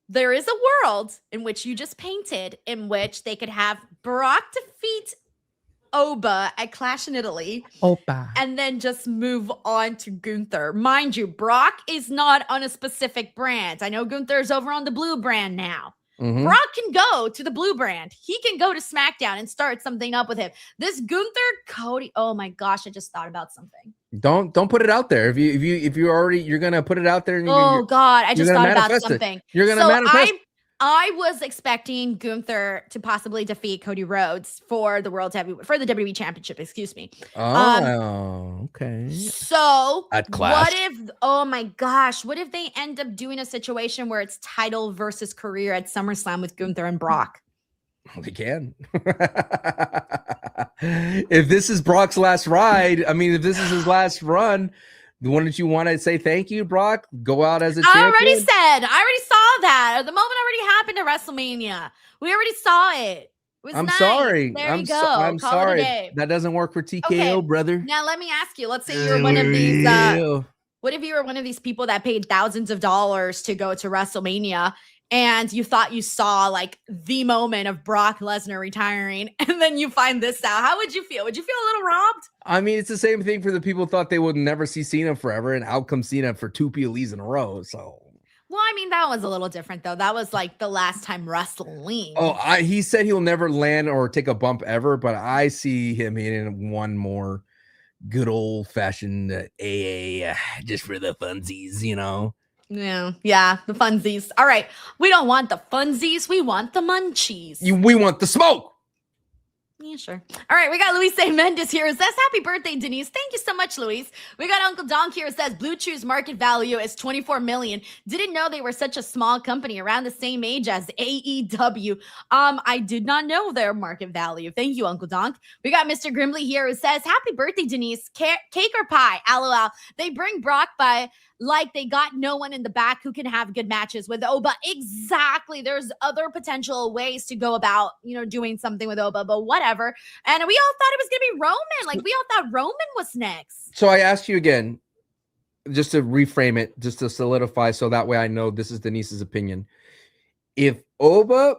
There is a world in which you just painted, in which they could have Brock defeat Oba at Clash in Italy, Opa, and then just move on to Gunther. Mind you, Brock is not on a specific brand. I know Gunther's over on the blue brand now. Mm-hmm. Brock can go to the blue brand. He can go to SmackDown and start something up with him. This Gunther Cody. Oh my gosh, I just thought about something. Don't put it out there. If you already, you're gonna put it out there. And oh God, I just thought about something. You're gonna manifest. I was expecting Gunther to possibly defeat Cody Rhodes for the WWE Championship. Excuse me. Oh, okay. So at Clash. What if? Oh my gosh, what if they end up doing a situation where it's title versus career at SummerSlam with Gunther and Brock? They can. If this is Brock's last ride, I mean, if this is his last run, wouldn't you want to say thank you, Brock? Go out as a champion? I already said. I already saw that. The moment already happened at WrestleMania. We already saw it. It was I'm nice. sorry. There you go. I'm Call it a sorry. day. That doesn't work for TKO, Okay. brother. Now let me ask you. Let's say you're one of these. What if you were one of these people that paid thousands of dollars to go to WrestleMania and you thought you saw like the moment of Brock Lesnar retiring, and then you find this out? How would you feel? Would you feel a little robbed? I mean, it's the same thing for the people who thought they would never see Cena forever, and out comes Cena for 2 PLEs in a row. So, Well, I mean, that was a little different though. That was like the last time wrestling. he said he'll never land or take a bump ever, but I see him hitting one more good old fashioned AA just for the funsies, you know. Yeah, the funsies. All right, we don't want the funsies. We want the munchies. We want the smoke. Yeah, sure. All right, we got Luis A. Mendes here. It says, happy birthday, Denise. Thank you so much, Luis. We got Uncle Donk here. It says, Blue Chew's market value is $24 million. Didn't know they were such a small company, around the same age as AEW. I did not know their market value. Thank you, Uncle Donk. We got Mr. Grimley here who says, happy birthday, Denise. Cake or pie? LOL. They bring Brock by like they got no one in the back who can have good matches with Oba. Exactly. There's other potential ways to go about, doing something with Oba, but whatever. And we all thought it was going to be Roman. Like, we all thought Roman was next. So I ask you again, just to reframe it, just to solidify, so that way I know this is Denise's opinion. If Oba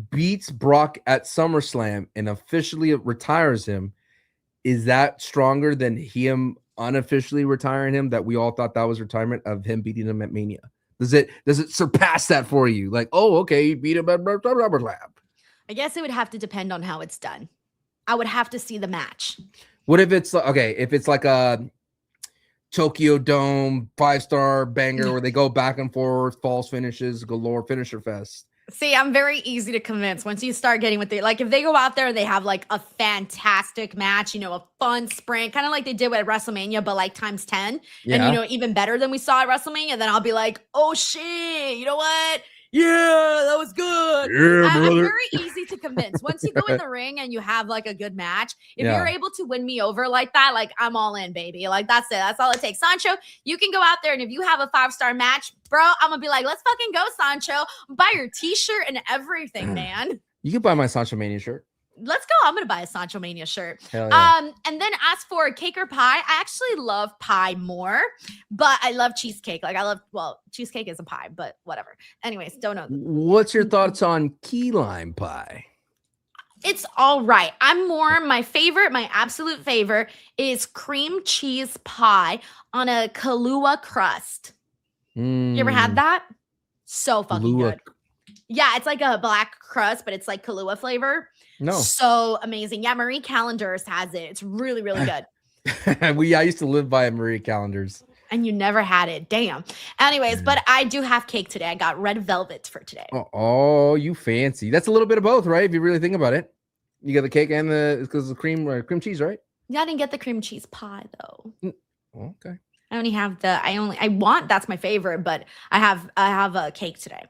beats Brock at SummerSlam and officially retires him, is that stronger than him unofficially retiring him, that we all thought that was retirement of him beating him at Mania? Does it surpass that for you? Like, oh, okay, he beat him at SummerSlam. I guess it would have to depend on how it's done. I would have to see the match. What if it's if it's like a Tokyo Dome 5-star banger where they go back and forth, false finishes, galore, finisher fest? See, I'm very easy to convince once you start getting with like, if they go out there and they have like a fantastic match, a fun sprint, kind of like they did with WrestleMania, but like times 10, and even better than we saw at WrestleMania, then I'll be like, oh shit, you know what? Yeah, that was good. Yeah, I'm brother. very easy to convince. Once you go in the ring and you have like a good match, if Yeah. you're able to win me over like that, like I'm all in, baby. Like that's it. That's all it takes. Sancho, you can go out there and if you have a 5-star match, bro, I'm gonna be like, let's fucking go, Sancho. Buy your t-shirt and everything, man. You can buy my Sancho Mania shirt. Let's go. I'm gonna buy a Sancho Mania shirt. Hell yeah. And then as for cake or pie, I actually love pie more, but I love cheesecake. Like cheesecake is a pie, but whatever. Anyways, don't know. What's your thoughts on key lime pie? It's all right. My absolute favorite is cream cheese pie on a Kahlua crust. You ever had that? So fucking good. Yeah, it's like a black crust, but it's like Kahlua flavor. No. So amazing. Yeah, Marie Callender's has it. It's really, really good. I used to live by Marie Callender's. And you never had it. Damn. Anyways, but I do have cake today. I got red velvet for today. Oh, you fancy. That's a little bit of both, right? If you really think about it. You got the cake and because the cream cheese, right? Yeah, I didn't get the cream cheese pie though. Okay. That's my favorite, but I have a cake today.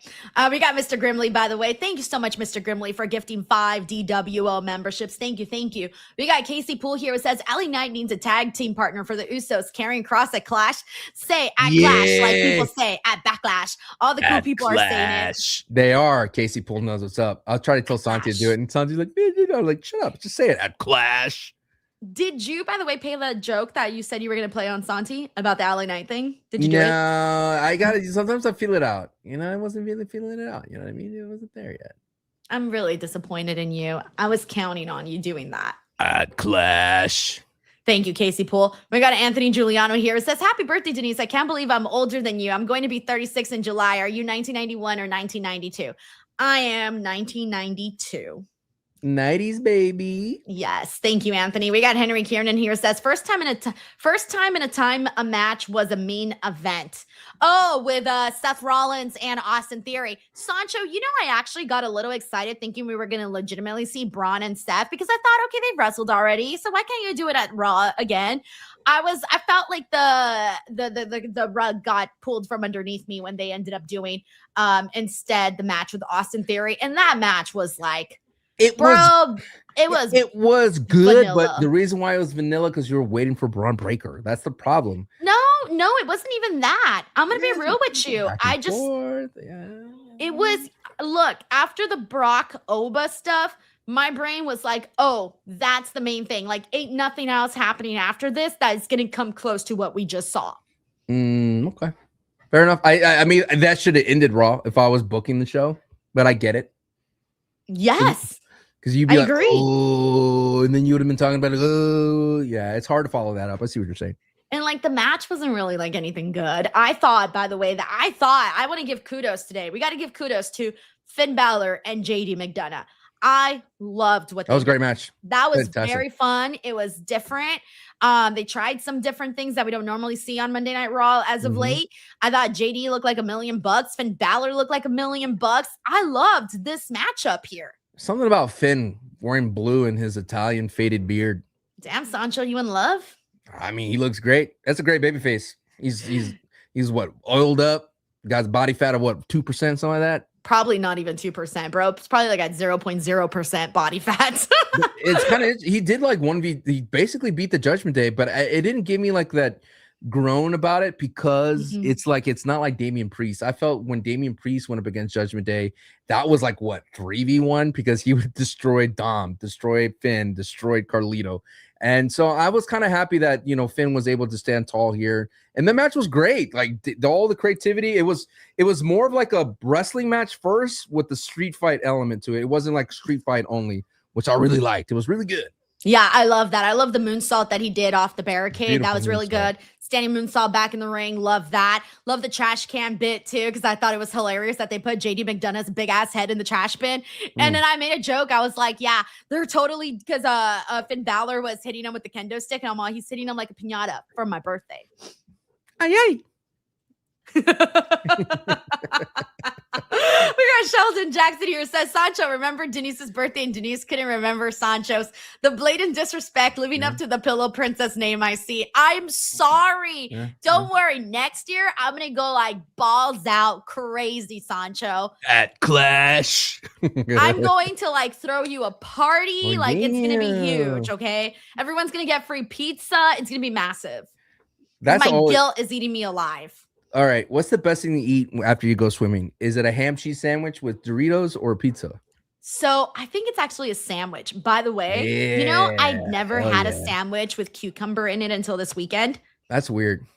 We got Mr. Grimley, by the way. Thank you so much, Mr. Grimley, for gifting 5 DWO memberships. Thank you. We got Casey Poole here who says LA Knight needs a tag team partner for the Usos. Karrion Kross at Clash. Say at Clash, like people say at Backlash. All the cool people are saying it. They are. Casey Poole knows what's up. I'll try to tell Santi to do it, and Santi's like, shut up, just say it at Clash. Did you, by the way, pay the joke that you said you were going to play on Santi about the LA Knight thing? Did you do it? No, I got it. Sometimes I feel it out. I wasn't really feeling it out. You know what I mean? It wasn't there yet. I'm really disappointed in you. I was counting on you doing that. At Clash. Thank you, Casey Poole. We got Anthony Giuliano here. It says, happy birthday, Denise. I can't believe I'm older than you. I'm going to be 36 in July. Are you 1991 or 1992? I am 1992. 90s baby. Yes, thank you, Anthony. We got Henry Kiernan here. Says first time in a time a match was a main event. Oh, with Seth Rollins and Austin Theory. Sancho, I actually got a little excited thinking we were going to legitimately see Braun and Seth because I thought, okay, they've wrestled already, so why can't you do it at Raw again? I felt like the rug got pulled from underneath me when they ended up doing instead the match with Austin Theory, and that match was like. It was good, vanilla. but the reason why it was vanilla because you were waiting for Braun Breaker. That's the problem. No, it wasn't even that. I'm gonna be real with you. It was look after the Brock Oba stuff. my brain was like, oh, that's the main thing. Like, ain't nothing else happening after this that is going to come close to what we just saw. Okay. Fair enough. I mean, that should have ended Raw if I was booking the show, but I get it. Yes. Because you'd be I like, agree. oh, and then you would have been talking about it. Oh, yeah, it's hard to follow that up. I see what you're saying. And like the match wasn't really like anything good. I thought, by the way, that I want to give kudos today. We got to give kudos to Finn Balor and JD McDonough. I loved what That was a they great did. match. That was Fantastic. very fun. It was different. They tried some different things that we don't normally see on Monday Night Raw as of late. I thought JD looked like $1 million. Finn Balor looked like $1 million. I loved this matchup here. Something about Finn wearing blue and his Italian faded beard. Damn, Sancho, you in love? I mean, he looks great. That's a great baby face. He's what, oiled up? Got his body fat of what, 2%, something like that? Probably not even 2%, bro. It's probably like at 0.0% body fat. It's kind of, he did like 1v, he basically beat the Judgment Day, but it didn't give me like that groan about it because it's not like Damian Priest. I felt when Damian Priest went up against Judgment Day, that was like what, 3v1 because he destroyed Dom, destroyed Finn, destroyed Carlito. And so I was kind of happy that, Finn was able to stand tall here. And the match was great. Like all the creativity, it was more of like a wrestling match first with the street fight element to it. It wasn't like street fight only, which I really liked. It was really good. Yeah, I love that. I love the moonsault that he did off the barricade. Beautiful that was really good. Standing moonsault back in the ring. Love that. Love the trash can bit too, because I thought it was hilarious that they put JD McDonough's big ass head in the trash bin. And then I made a joke. I was like, yeah, they're totally, because Finn Balor was hitting him with the kendo stick, and I'm all, he's hitting him like a piñata for my birthday. Aye. We got Sheldon Jackson here, says Sancho remembered Denise's birthday and Denise couldn't remember Sancho's. The blatant disrespect living up to the Pillow Princess name I see. I'm sorry. Don't worry. Next year, I'm going to go like balls out crazy, Sancho. At Clash. I'm going to like throw you a party. Oh, like it's going to be yeah. huge. Okay. Everyone's going to get free pizza. It's going to be massive. That's My always- guilt is eating me alive. All right. What's the best thing to eat after you go swimming? Is it a ham cheese sandwich with Doritos or pizza? So I think it's actually a sandwich. By the way, I'd never Hell had a yeah. sandwich with cucumber in it until this weekend. That's weird.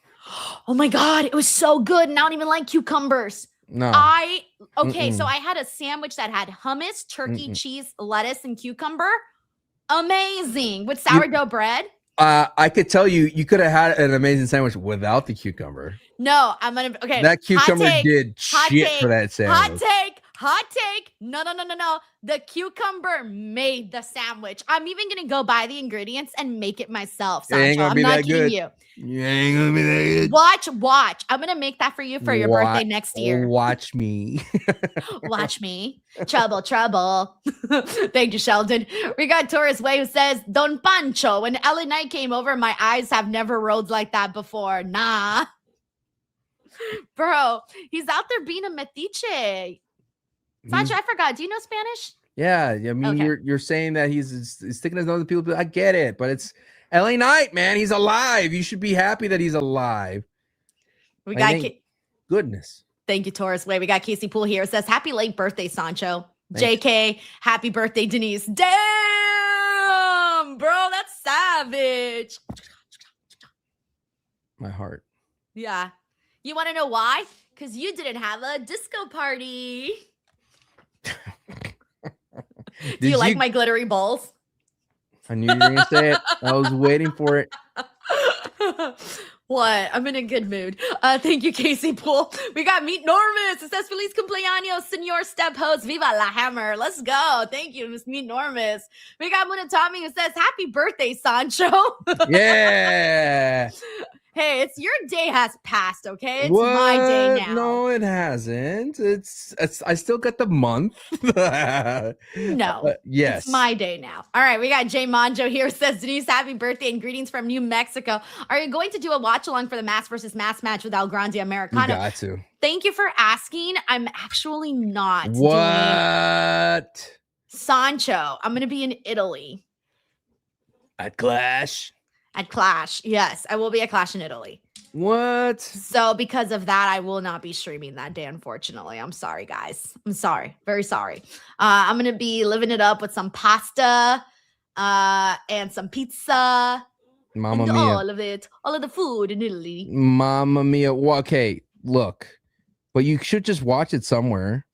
Oh my God, it was so good. And I don't even like cucumbers. No. So I had a sandwich that had hummus, turkey, cheese, lettuce, and cucumber. Amazing. With sourdough bread. I could tell you could have had an amazing sandwich without the cucumber. No, I'm gonna okay. That cucumber hot take, did hot shit take, for that sandwich. Hot take. No. The cucumber made the sandwich. I'm even gonna go buy the ingredients and make it myself. It ain't Sancho. gonna I'm be not that kidding good. you. You ain't gonna be that good. Watch. I'm gonna make that for you for your birthday next year. Watch me. Watch me. Trouble. Thank you, Sheldon. We got Taurus Way who says, Don Pancho, when LA Knight came over, my eyes have never rolled like that before. Nah. Bro, he's out there being a metiche. Sancho, I forgot. Do you know Spanish? Yeah, I mean, you're saying that he's sticking his nose to people. I get it, but it's LA Knight, man. He's alive. You should be happy that he's alive. We got goodness. Thank you, Taurus Way. We got Casey Poole here. It says, happy late birthday, Sancho. JK, happy birthday, Denise. Damn, bro, that's savage. My heart. Yeah. You want to know why? Because you didn't have a disco party. Do you like my glittery balls? I knew you were going to say it. I was waiting for it. What? I'm in a good mood. Thank you, Casey Poole. We got Meet Normus. It says, Feliz cumpleaños, Senor Step Host. Viva la Hammer. Let's go. Thank you, Miss Meet Normus. We got Munatami who says, happy birthday, Sancho. Yeah. Hey, your day has passed, okay? It's my day now. No, it hasn't. It's I still got the month. No. Yes. It's my day now. All right, we got Jay Monjo here. Says, Denise, happy birthday and greetings from New Mexico. Are you going to do a watch along for the mass versus mass match with El Grande Americano? You got to. Thank you for asking. I'm actually not. What? Sancho. I'm going to be in Italy. At Clash. At Clash. Yes, I will be at Clash in Italy. What? So because of that, I will not be streaming that day, unfortunately. I'm sorry, guys. I'm sorry. Very sorry. I'm going to be living it up with some pasta and some pizza. Mamma and mia. all of the food in Italy. Mamma mia. Well, okay, look. But you should just watch it somewhere.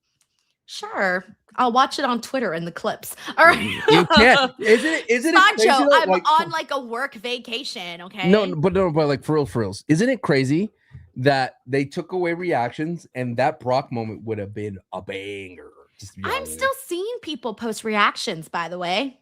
Sure. I'll watch it on Twitter in the clips. All right. You can't. Isn't it Sancho, crazy though? I'm Like, on like a work vacation, okay? no, but like for reals. Isn't it crazy that they took away reactions and that Brock moment would have been a banger? Just to be I'm honest. still seeing people post reactions, by the way.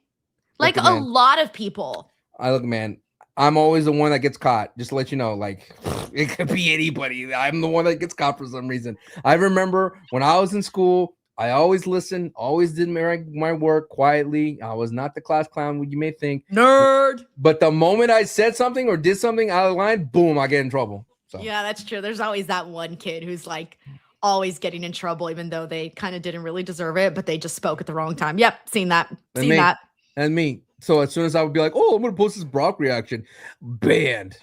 Like Look, a man. lot of people. Man, I'm always the one that gets caught. Just to let you know, like it could be anybody. I'm the one that gets caught for some reason. I remember when I was in school, I always listened, always did my work quietly. I was not the class clown, what you may think. Nerd. But the moment I said something or did something out of line, boom, I get in trouble. So Yeah, that's true. There's always that one kid who's like always getting in trouble, even though they kind of didn't really deserve it, but they just spoke at the wrong time. Yep, seen that. Seen that. And me. So as soon as I would be like, oh, I'm gonna post this Brock reaction, banned.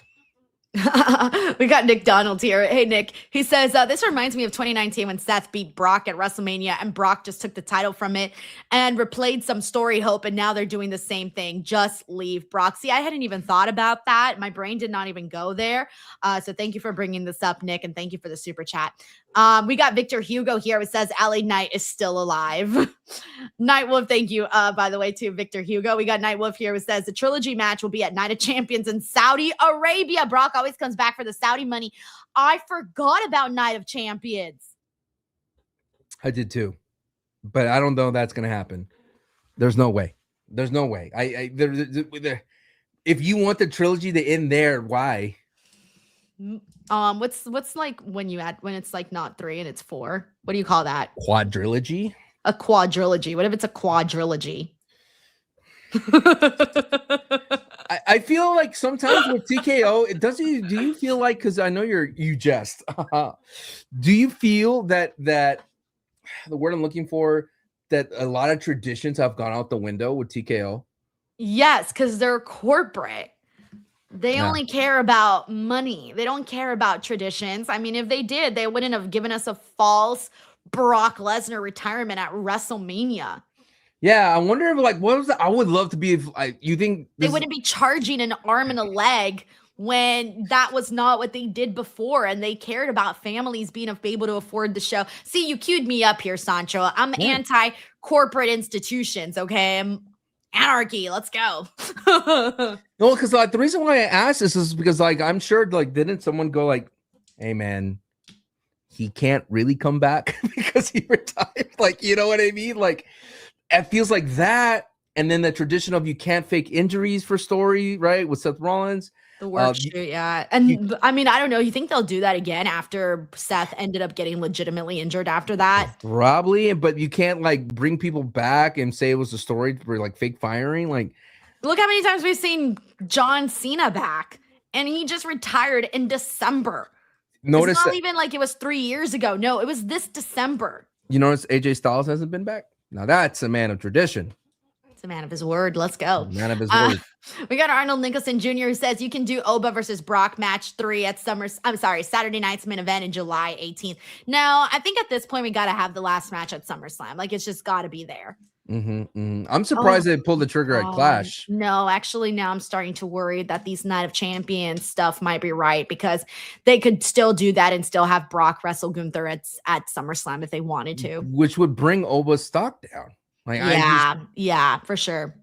We got Nick Donald here. Hey, Nick. He says, this reminds me of 2019 when Seth beat Brock at WrestleMania and Brock just took the title from it and replayed some story hope. And now they're doing the same thing. Just leave Brock. See, I hadn't even thought about that. My brain did not even go there. So thank you for bringing this up, Nick. And thank you for the super chat. We got Victor Hugo here. It says LA Knight is still alive. Night Wolf, thank you, by the way, to Victor Hugo. We got Night Wolf here who says the trilogy match will be at Night of Champions in Saudi Arabia. Brock always comes back for the Saudi money. I forgot about Night of Champions. I did too, but I don't know that's gonna happen. There's no way. There's no way. If you want the trilogy to end there, why? What's like when it's like not 3 and it's 4? What do you call that? Quadrilogy? A quadrilogy. What if it's a quadrilogy? I feel like sometimes with TKO, do you feel like, because I know you jest. Do you feel that the word I'm looking for, that a lot of traditions have gone out the window with TKO? Yes, because they're corporate. They only care about money. They don't care about traditions. I mean, if they did, they wouldn't have given us a false Brock Lesnar retirement at WrestleMania. Yeah, I wonder if what was that? I would love to be if you think they wouldn't be charging an arm and a leg when that was not what they did before, and they cared about families being able to afford the show. See, you queued me up here, Sancho. I'm anti-corporate institutions, okay? I'm anarchy. Let's go. No, because the reason why I asked this is because I'm sure didn't someone go hey man, he can't really come back because he retired? You know what I mean? It feels like that, and then the tradition of you can't fake injuries for story, right? With Seth Rollins. The work shoot, yeah. And I mean, I don't know. You think they'll do that again after Seth ended up getting legitimately injured after that? Probably, but you can't bring people back and say it was a story for fake firing. Look how many times we've seen John Cena back, and he just retired in December. Notice it's not even like it was 3 years ago. No, it was this December. You notice AJ Styles hasn't been back? Now that's a man of tradition. It's a man of his word. Let's go. Man of his word. We got Arnold Nicholson Jr. who says you can do Oba versus Brock match 3 at Saturday night's main event in July 18th. Now, I think at this point we got to have the last match at SummerSlam. It's just got to be there. I'm surprised they pulled the trigger at Clash. No, actually, now I'm starting to worry that these Night of Champions stuff might be right, because they could still do that and still have Brock wrestle Gunther at SummerSlam if they wanted to, which would bring Oba's stock down. Yeah, for sure.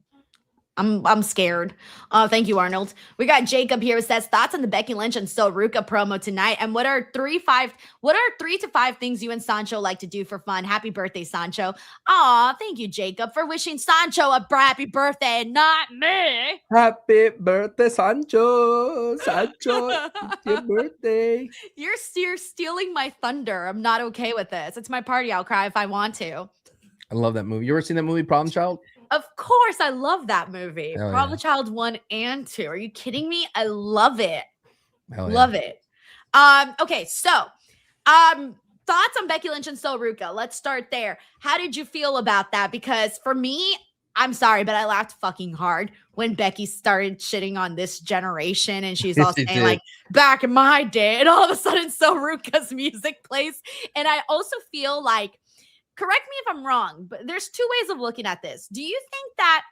I'm scared. Thank you, Arnold. We got Jacob here who says thoughts on the Becky Lynch and Ruka promo tonight, and what are 3 to 5 things you and Sancho like to do for fun? Happy birthday, Sancho. Aw, thank you, Jacob, for wishing Sancho a happy birthday, not me. Happy birthday, Sancho. Sancho, it's your birthday. You're stealing my thunder. I'm not okay with this. It's my party. I'll cry if I want to. I love that movie. You ever seen that movie, Problem Child? Of course, I love that movie. Hell Problem Child 1 and 2. Are you kidding me? I love it. Love it. Okay, so thoughts on Becky Lynch and Ruka. Let's start there. How did you feel about that? Because for me, I'm sorry, but I laughed fucking hard when Becky started shitting on this generation, and she's all saying like, back in my day, and all of a sudden Soruka's music plays. And I also feel like, correct me if I'm wrong, but there's two ways of looking at this. Do you think that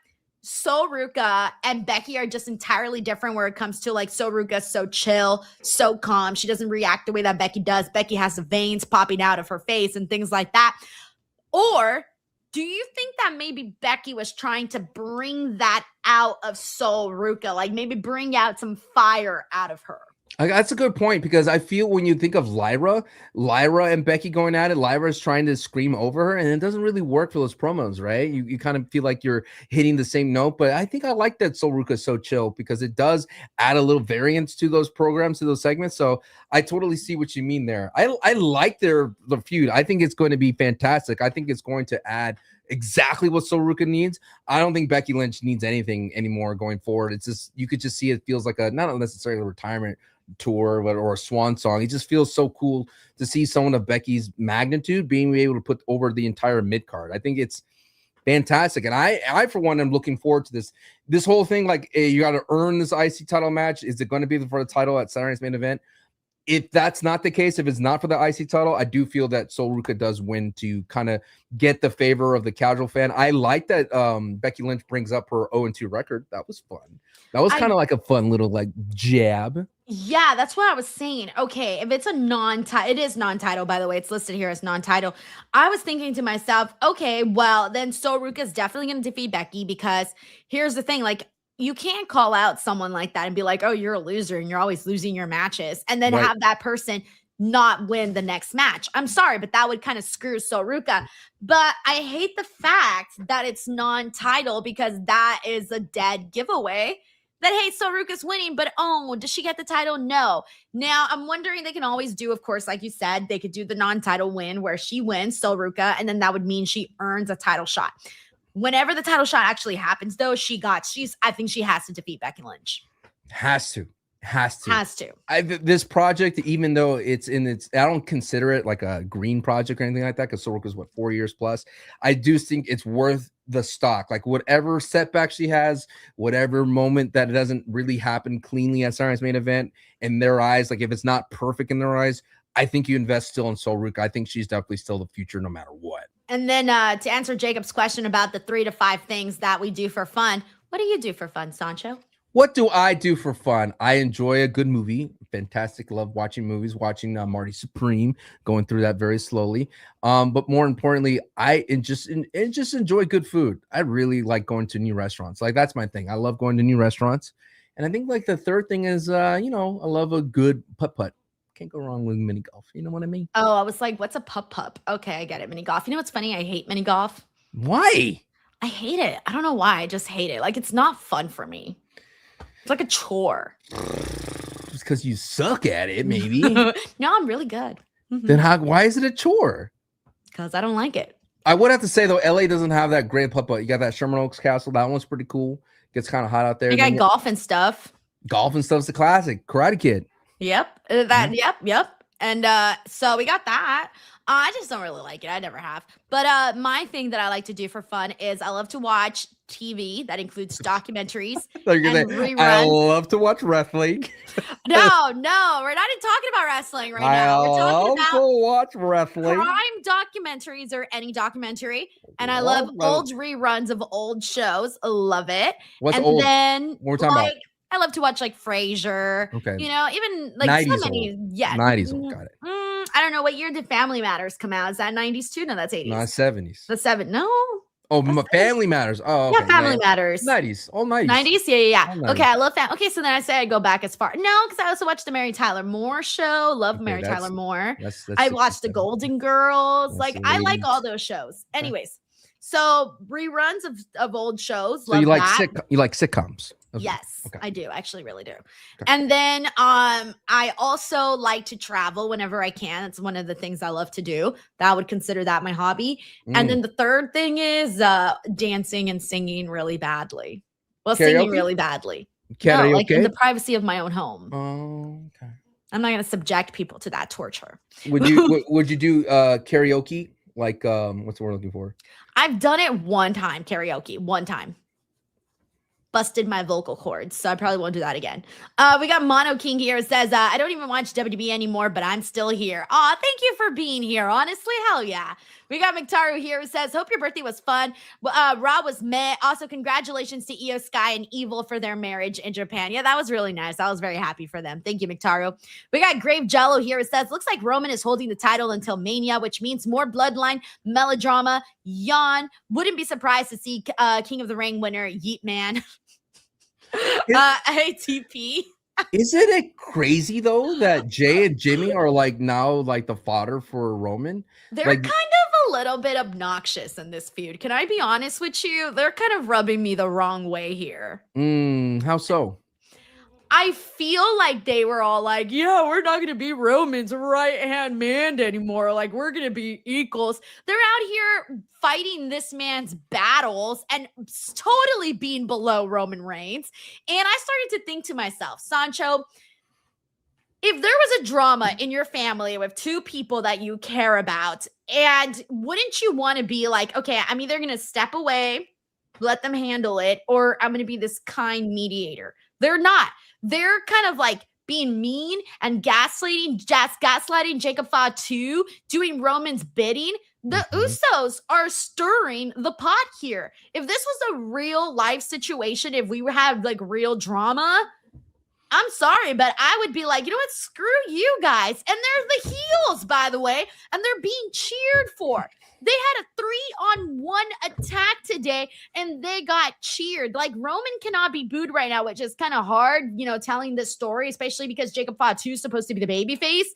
Soruka and Becky are just entirely different where it comes to like Soruka's so chill, so calm. She doesn't react the way that Becky does. Becky has the veins popping out of her face and things like that. Or do you think that maybe Becky was trying to bring that out of Soruka, like maybe bring out some fire out of her? That's a good point, because I feel when you think of Lyra and Becky going at it, Lyra's trying to scream over her, and it doesn't really work for those promos, right? You kind of feel like you're hitting the same note, but I think I like that Soruka's so chill because it does add a little variance to those programs, to those segments. So I totally see what you mean there. I like the feud. I think it's going to be fantastic. I think it's going to add exactly what Soruka needs. I don't think Becky Lynch needs anything anymore going forward. It's just, you could just see it feels like a, not necessarily a retirement tour or a swan song. It just feels so cool to see someone of Becky's magnitude being able to put over the entire mid card. I think it's fantastic, and I for one am looking forward to this whole thing. Like, you got to earn this IC title match. Is it going to be for the title at Saturday's main event? If that's not the case, if it's not for the IC title, I do feel that Soruka does win to kind of get the favor of the casual fan. I like that Becky Lynch brings up her 0-2 record. That was fun. That was kind of like a fun little like jab. Yeah, that's what I was saying. Okay, if it's a non-title, it is non-title, by the way. It's listed here as non-title. I was thinking to myself, okay, well, then Soruka's definitely going to defeat Becky, because here's the thing, like, you can't call out someone like that and be like, oh, you're a loser and you're always losing your matches, and then have that person not win the next match. I'm sorry, but that would kind of screw Soruka. But I hate the fact that it's non-title, because that is a dead giveaway that, hey, Soruka's winning, but oh, does she get the title? No. Now, I'm wondering, they can always do, of course, like you said, they could do the non-title win where she wins, Soruka, and then that would mean she earns a title shot. Whenever the title shot actually happens, though, I think she has to defeat Becky Lynch. Has to. This project, even though it's in its, I don't consider it like a green project or anything like that, because Soruka's 4 years plus. I do think it's worth the stock. Like, whatever setback she has, whatever moment that it doesn't really happen cleanly at Saturday's main event, in their eyes, like if it's not perfect in their eyes, I think you invest still in Soruka. I think she's definitely still the future no matter what. And then to answer Jacob's question about the 3 to 5 things that we do for fun, what do you do for fun, Sancho? What do I do for fun? I enjoy a good movie. Fantastic. Love watching movies, watching Marty Supreme, going through that very slowly. But more importantly, I just enjoy good food. I really like going to new restaurants. Like, that's my thing. I love going to new restaurants. And I think like the third thing is, I love a good putt-putt. Can't go wrong with mini golf. You know what I mean? Oh, I was like, what's a putt-putt? Okay, I get it. Mini golf. You know what's funny? I hate mini golf. Why? I hate it. I don't know why. I just hate it. Like, it's not fun for me. It's like a chore. Just because you suck at it, maybe. No, I'm really good. Then why is it a chore? Because I don't like it. I would have to say, though, LA doesn't have that great putt-putt. You got that Sherman Oaks Castle. That one's pretty cool. Gets kind of hot out there. You got golf and stuff. Golf and stuff's a classic. Karate Kid. Yep. Yep. And so we got that. I just don't really like it. I never have. But my thing that I like to do for fun is I love to watch TV. That includes documentaries and reruns. I love to watch wrestling. No, we're not even talking about wrestling right now. We're talking about watch wrestling. crime documentaries or any documentary. And I love old reruns of old shows. I love it. What's and old? Then What we're talking about? I love to watch like Frasier. Okay. Even like 90s so many. old. Yeah. 90s old. Got it. I don't know what year did Family Matters come out. Is that 90s too? No, that's 80s. No, 70s. The 7. No. Oh, Family Matters. Oh, Yeah, okay. Family Matters. 90s. All 90s. 90s? Yeah. All 90s. Okay, I love that. Okay, so then I say I go back as far. No, because I also watched the Mary Tyler Moore show. Love Mary Tyler Moore. I watched the Golden Girls. Like, I like all those shows. Anyways, so reruns of old shows. So love you like that. you like sitcoms? Yes, Okay. I do. I actually really do. And then I also like to travel whenever I can. It's one of the things I love to do. That I would consider that my hobby. And then the third thing is dancing and singing really badly. Well, singing Karaoke? really badly. Karaoke? No, like in the privacy of my own home. Oh, okay. I'm not going to subject people to that torture. Would you do karaoke? Like, what's the word I'm looking for? I've done it one time, karaoke, one time. Busted my vocal cords, so I probably won't do that again. We got Mono King here. It says, I don't even watch WWE anymore, but I'm still here. Aw, thank you for being here. Honestly, hell yeah. We got McTaru here who says, hope your birthday was fun. Raw was meh. Also, congratulations to Io Sky and Evil for their marriage in Japan. Yeah, that was really nice. I was very happy for them. Thank you, McTaru. We got Grave Jello here. It says, looks like Roman is holding the title until Mania, which means more bloodline melodrama. Yawn. Wouldn't be surprised to see King of the Ring winner Yeet Man. ATP. Isn't it crazy though that Jay and Jimmy are like now like the fodder for Roman? They're like, kind of a little bit obnoxious in this feud. Can I be honest with you? They're kind of rubbing me the wrong way here. How so? I feel like they were all like, yeah, we're not going to be Roman's right-hand man anymore. Like, we're going to be equals. They're out here fighting this man's battles and totally being below Roman Reigns. And I started to think to myself, Sancho, if there was a drama in your family with two people that you care about, and wouldn't you want to be like, okay, I'm either going to step away, let them handle it, or I'm going to be this kind mediator. They're not. They're kind of like being mean and gaslighting Jacob Fatu, doing Roman's bidding. The Usos are stirring the pot here. If this was a real life situation, if we had like real drama, I'm sorry, but I would be like, you know what? Screw you guys. And they're the heels, by the way, and they're being cheered for. They had a 3-on-1 attack today, and they got cheered. Like, Roman cannot be booed right now, which is kind of hard, you know, telling this story, especially because Jacob Fatu is supposed to be the babyface.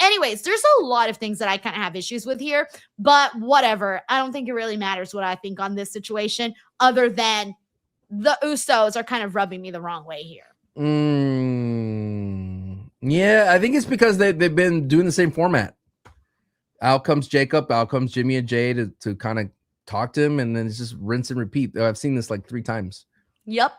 Anyways, there's a lot of things that I kind of have issues with here, but whatever. I don't think it really matters what I think on this situation, other than the Usos are kind of rubbing me the wrong way here. Yeah, I think it's because they've been doing the same format. Out comes Jacob, out comes Jimmy and Jay to kind of talk to him, and then it's just rinse and repeat. I've seen this like 3 times. Yep,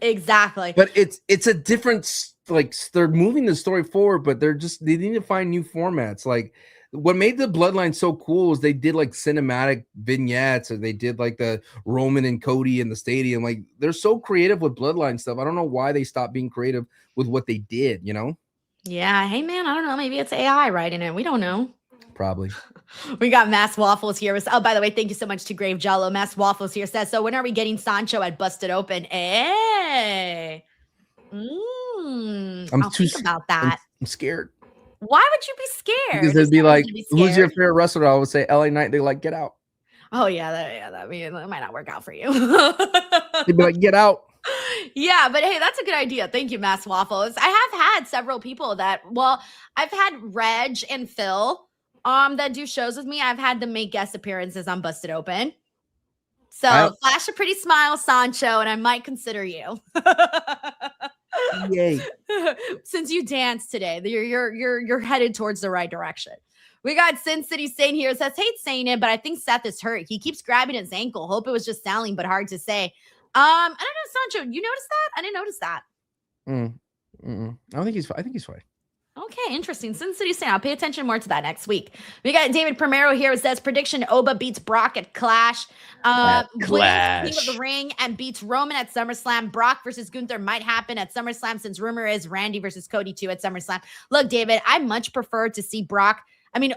exactly. But it's a different, like, they're moving the story forward, but they need to find new formats. Like, what made the Bloodline so cool is they did like cinematic vignettes, or they did like the Roman and Cody in the stadium. Like, they're so creative with Bloodline stuff. I don't know why they stopped being creative with what they did, you know? Yeah, hey man, I don't know. Maybe it's AI writing it. We don't know. Probably. We got Mass Waffles here. Oh, by the way, thank you so much to Grave Jello. Mass Waffles here says, so when are we getting Sancho at Busted Open? Hey. I'll think about that. I'm scared. Why would you be scared? Because they'd be like, who's your favorite wrestler? I would say LA Knight. They like, get out. Oh, yeah. That might not work out for you. They'd be like, get out. Yeah, but hey, that's a good idea. Thank you, Mass Waffles. I have had several people I've had Reg and Phil that do shows with me. I've had them make guest appearances on Busted Open. So flash a pretty smile, Sancho, and I might consider you. Yay. Since you danced today, you're headed towards the right direction. We got Sin City Sane here. It says, hate saying it, but I think Seth is hurt. He keeps grabbing his ankle. Hope it was just sounding, but hard to say. I don't know, Sancho. You noticed that? I didn't notice that. I think he's fine. Okay, interesting. Sin City Sane. I'll pay attention more to that next week. We got David Primero here. It says, prediction, Oba beats Brock at Clash. Wins King of the Ring and beats Roman at SummerSlam. Brock versus Gunther might happen at SummerSlam, since rumor is Randy versus Cody too at SummerSlam. Look, David, I much prefer to see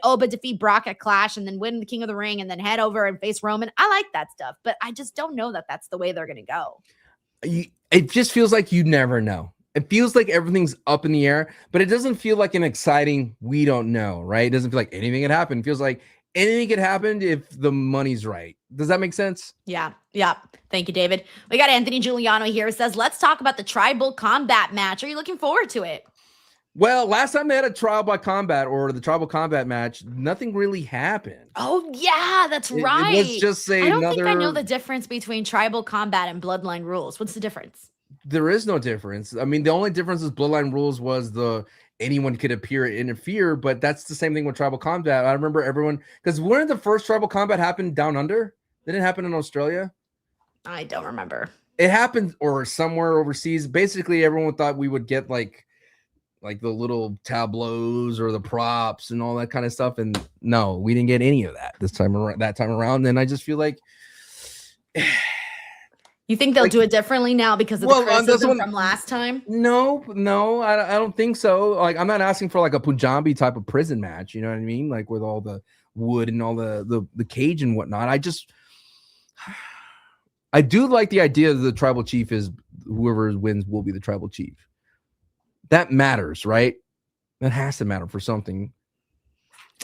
Oba defeat Brock at Clash and then win the King of the Ring and then head over and face Roman. I like that stuff, but I just don't know that that's the way they're going to go. It just feels like you never know. It feels like everything's up in the air, but it doesn't feel like an exciting, we don't know, right? It doesn't feel like anything could happen. It feels like anything could happen if the money's right. Does that make sense? Yeah. Thank you, David. We got Anthony Giuliano here. It says, let's talk about the tribal combat match. Are you looking forward to it? Well, last time they had a trial by combat or the tribal combat match, nothing really happened. Oh, yeah, that's right. Let's just say I don't think I know the difference between tribal combat and bloodline rules. What's the difference? There is no difference. I mean, the only difference is bloodline rules was anyone could appear and interfere, but that's the same thing with tribal combat. I remember everyone, because when did the first tribal combat happen down under? Didn't it happen in Australia? I don't remember. It happened or somewhere overseas. Basically, everyone thought we would get like like the little tableaus or the props and all that kind of stuff. And no, we didn't get any of that that time around. And I just feel like you think they'll do it differently now because of the criticism from last time? No, I don't think so. Like, I'm not asking for like a Punjabi type of prison match. You know what I mean? Like with all the wood and all the cage and whatnot. I do like the idea that the tribal chief is whoever wins will be the tribal chief. That matters, right? That has to matter for something.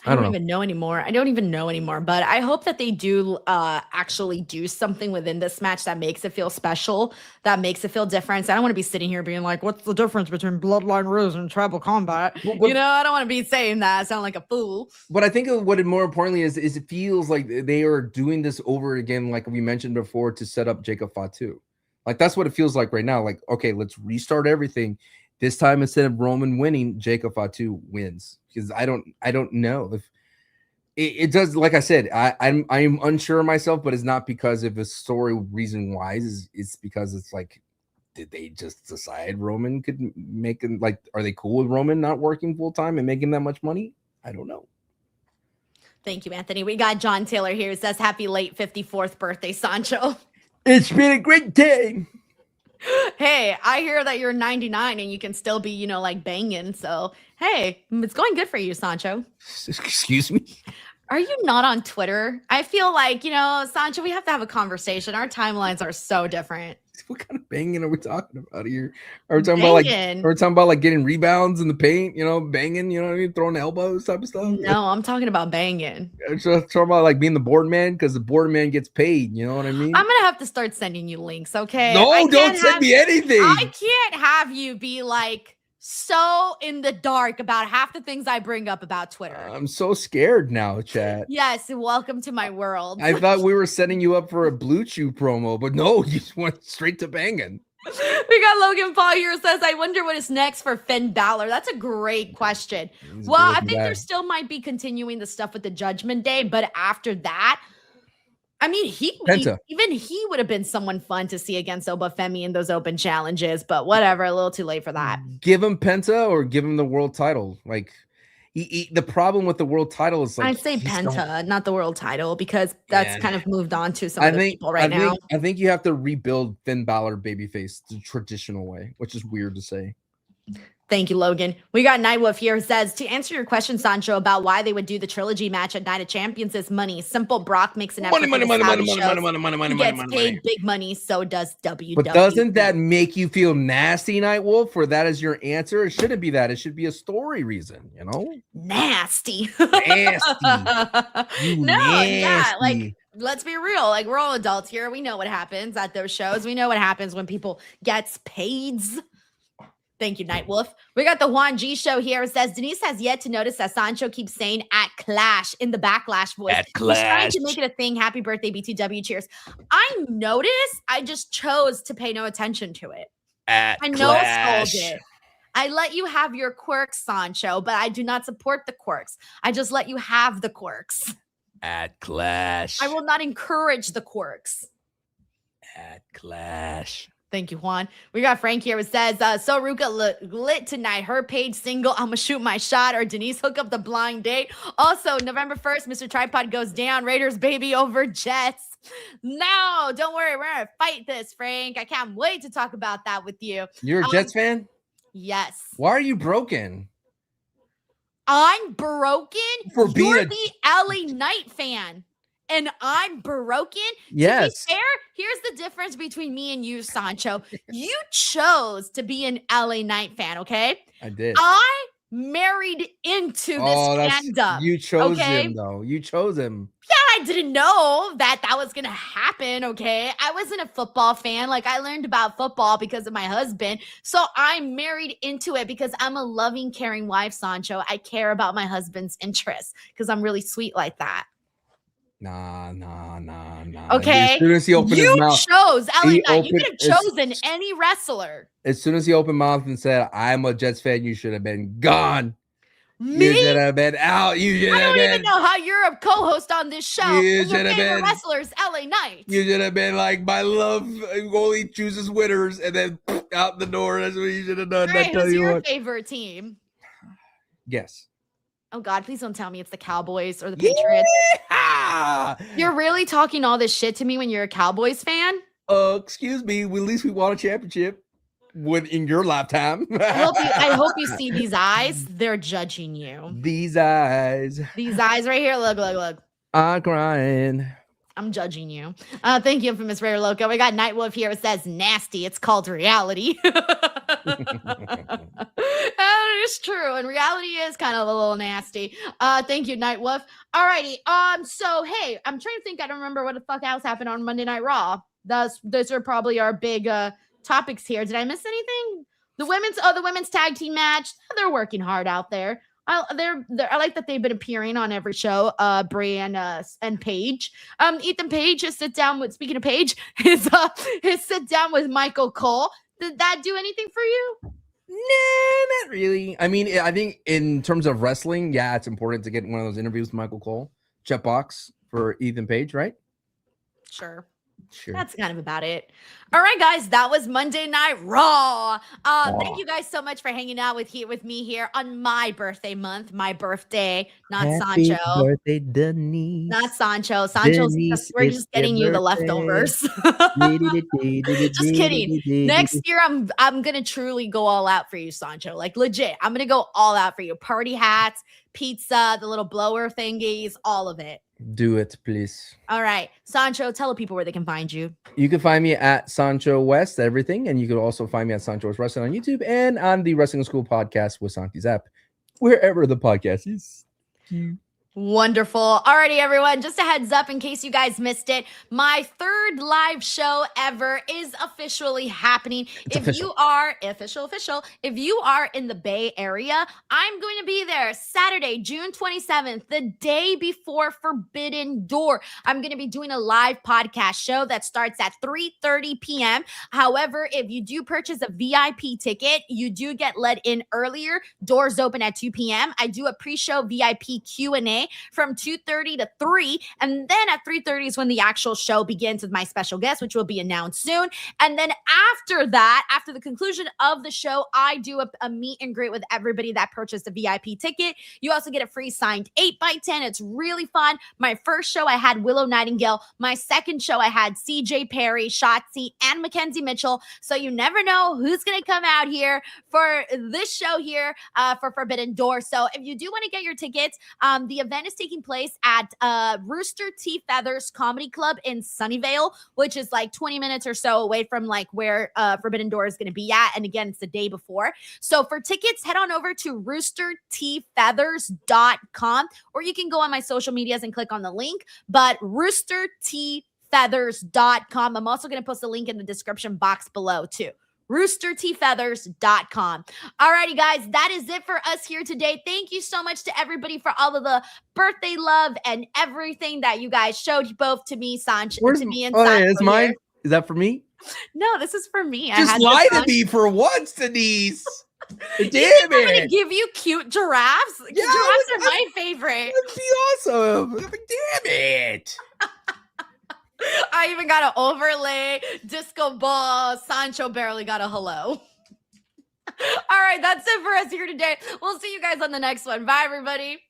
I don't even know anymore, but I hope that they do actually do something within this match that makes it feel special, that makes it feel different. I don't want to be sitting here being like, what's the difference between Bloodline rules and tribal combat? I don't want to be saying that. I sound like a fool. But I think what it more importantly is it feels like they are doing this over again, like we mentioned before, to set up Jacob Fatu. Like, that's what it feels like right now. Like, okay, let's restart everything. This time, instead of Roman winning, Jacob Fatu wins. Because I don't know if it does. Like I said, I'm unsure of myself, but it's not because of a story reason wise. It's because it's like, did they just decide Roman could make it? Like, are they cool with Roman not working full time and making that much money? I don't know. Thank you, Anthony. We got John Taylor here. It says, happy late 54th birthday, Sancho. It's been a great day. Hey, I hear that you're 99 and you can still be, like banging. So, hey, it's going good for you, Sancho. Excuse me? Are you not on Twitter? I feel like, Sancho, we have to have a conversation. Our timelines are so different. What kind of banging are we talking about here? Are we talking about like getting rebounds in the paint, banging, you know what I mean? Throwing elbows type of stuff? No, I'm talking about banging. I'm talking about like being the board man, because the board man gets paid, you know what I mean? I'm going to have to start sending you links, okay? No, don't send me anything. I can't have you be like so in the dark about half the things I bring up about Twitter. I'm so scared now, chat. Yes, welcome to my world. I thought we were setting you up for a Blue Chew promo, but no, you just went straight to banging. We got Logan Paul here, says, I wonder what is next for Finn Balor. That's a great question. Well, I think there still might be continuing the stuff with the Judgment Day, but after that, I mean, even he would have been someone fun to see against Obafemi in those open challenges, but whatever, a little too late for that. Give him Penta or give him the world title. Like, the problem with the world title is like, I'd say Penta, not the world title, because that's kind of moved on to some of the people now. I think you have to rebuild Finn Balor babyface the traditional way, which is weird to say. Thank you, Logan. We got Nightwolf here, says, to answer your question, Sancho, about why they would do the trilogy match at Night of Champions is money. Simple. Brock makes an effort. Money. He gets paid big money, so does WWE. But doesn't that make you feel nasty, Nightwolf? Or that is your answer? It shouldn't be that. It should be a story reason, Nasty. Nasty. Yeah, like, let's be real. Like, we're all adults here. We know what happens at those shows. We know what happens when people gets paid. Thank you, Nightwolf. We got the Juan G show here. It says, Denise has yet to notice that Sancho keeps saying at Clash in the Backlash voice. At Clash. He's trying to make it a thing. Happy birthday, BTW. Cheers. I noticed. I just chose to pay no attention to it. At I Clash. no-sold it. I let you have your quirks, Sancho, but I do not support the quirks. I just let you have the quirks. At Clash. I will not encourage the quirks. At Clash. Thank you, Juan. We got Frank here. It says, so Ruka lit tonight. Her paid single. I'm going to shoot my shot. Or Denise hook up the blind date. Also, November 1st, Mr. Tripod goes down. Raiders baby over Jets. No, don't worry. We're going to fight this, Frank. I can't wait to talk about that with you. You're a Jets fan? Yes. Why are you broken? I'm broken? For being You're the LA Knight fan. And I'm broken. Yes. To be fair, here's the difference between me and you, Sancho. You chose to be an LA Knight fan, okay? I did. I married into this fandom. You chose him, though. You chose him. Yeah, I didn't know that was going to happen, okay? I wasn't a football fan. Like, I learned about football because of my husband. So I married into it because I'm a loving, caring wife, Sancho. I care about my husband's interests because I'm really sweet like that. Nah. Okay. As soon as he opened his mouth, chose LA Knight. You could have chosen any wrestler. As soon as he opened mouth and said, I'm a Jets fan, you should have been gone. Me? You should have been out. You should I have don't been. even know how you're a co-host on this show. You And your should have favorite been. wrestler's LA Knight. You should have been like, my love only chooses winners, and then out the door. That's what you should have done. All right, I tell who's you your what. favorite team? Yes. Oh God, please don't tell me it's the Cowboys or the Patriots. Yeah! You're really talking all this shit to me when you're a Cowboys fan? Excuse me. Well, at least we won a championship when in your lifetime. I hope you see these eyes. They're judging you. These eyes. These eyes right here. Look, look, look. I'm crying. I'm judging you. Thank you, Infamous Rare Loco. We got Nightwolf here. It says nasty. It's called reality. That is true. And reality is kind of a little nasty. Thank you, Nightwolf. Alrighty. So hey, I'm trying to think. I don't remember what the fuck else happened on Monday Night Raw. Those are probably our big topics here. Did I miss anything? The women's tag team match. They're working hard out there. I like that they've been appearing on every show. Bray and Paige. Ethan Page has sit down with. Speaking of Paige, his sit down with Michael Cole. Did that do anything for you? Nah, not really. I mean, I think in terms of wrestling, yeah, it's important to get one of those interviews with Michael Cole. Checkbox for Ethan Page, right? Sure. Sure. That's kind of about it. All right, guys, that was Monday Night Raw. Thank you guys so much for hanging out with me here on my birthday month, my birthay, not Happy Sancho. birthday, Denise. Not Sancho. Sancho's Denise, we're just it's getting your you the birthday. leftovers. Just kidding. Next year, I'm gonna truly go all out for you, Sancho. Like legit, I'm gonna go all out for you. Party hats, pizza, the little blower thingies, all of it. Do it, please. All right, Sancho, tell the people where they can find you. You can find me at Sancho West, everything. And you can also find me at Sancho West Wrestling on YouTube and on the Wrestling School podcast with Santi's app, wherever the podcast is. Wonderful. Alrighty, everyone. Just a heads up in case you guys missed it. My third live show ever is officially happening. If you are if you are in the Bay Area, I'm going to be there Saturday, June 27th, the day before Forbidden Door. I'm going to be doing a live podcast show that starts at 3:30 p.m. However, if you do purchase a VIP ticket, you do get let in earlier. Doors open at 2 p.m. I do a pre-show VIP Q&A from 2:30 to 3, and then at 3:30 is when the actual show begins with my special guest, which will be announced soon. And then after that, after the conclusion of the show, I do a meet and greet with everybody that purchased a VIP ticket. You also get a free signed 8x10. It's really fun. My first show, I had Willow Nightingale. My second show, I had CJ Perry, Shotzi, and Mackenzie Mitchell. So you never know who's going to come out here for this show here for Forbidden Door. So if you do want to get your tickets, the event is taking place at Rooster T. Feathers Comedy Club in Sunnyvale, which is like 20 minutes or so away from like where Forbidden Door is going to be at. And again, it's the day before. So for tickets, head on over to roostertfeathers.com, or you can go on my social medias and click on the link. But roostertfeathers.com. I'm also going to post a link in the description box below too. roostertfeathers.com. Alrighty, guys, that is it for us here today. Thank you so much to everybody for all of the birthday love and everything that you guys showed both to me, Sancho, to me and Sancho. Hey, it's mine. Here. Is that for me? No, this is for me. Just lie to me for once, Denise. Damn I'm gonna it. give you cute giraffes. Yeah, Giraffes are my favorite. That'd be awesome. Damn it. I even got an overlay, disco ball. Sancho barely got a hello. All right, that's it for us here today. We'll see you guys on the next one. Bye, everybody.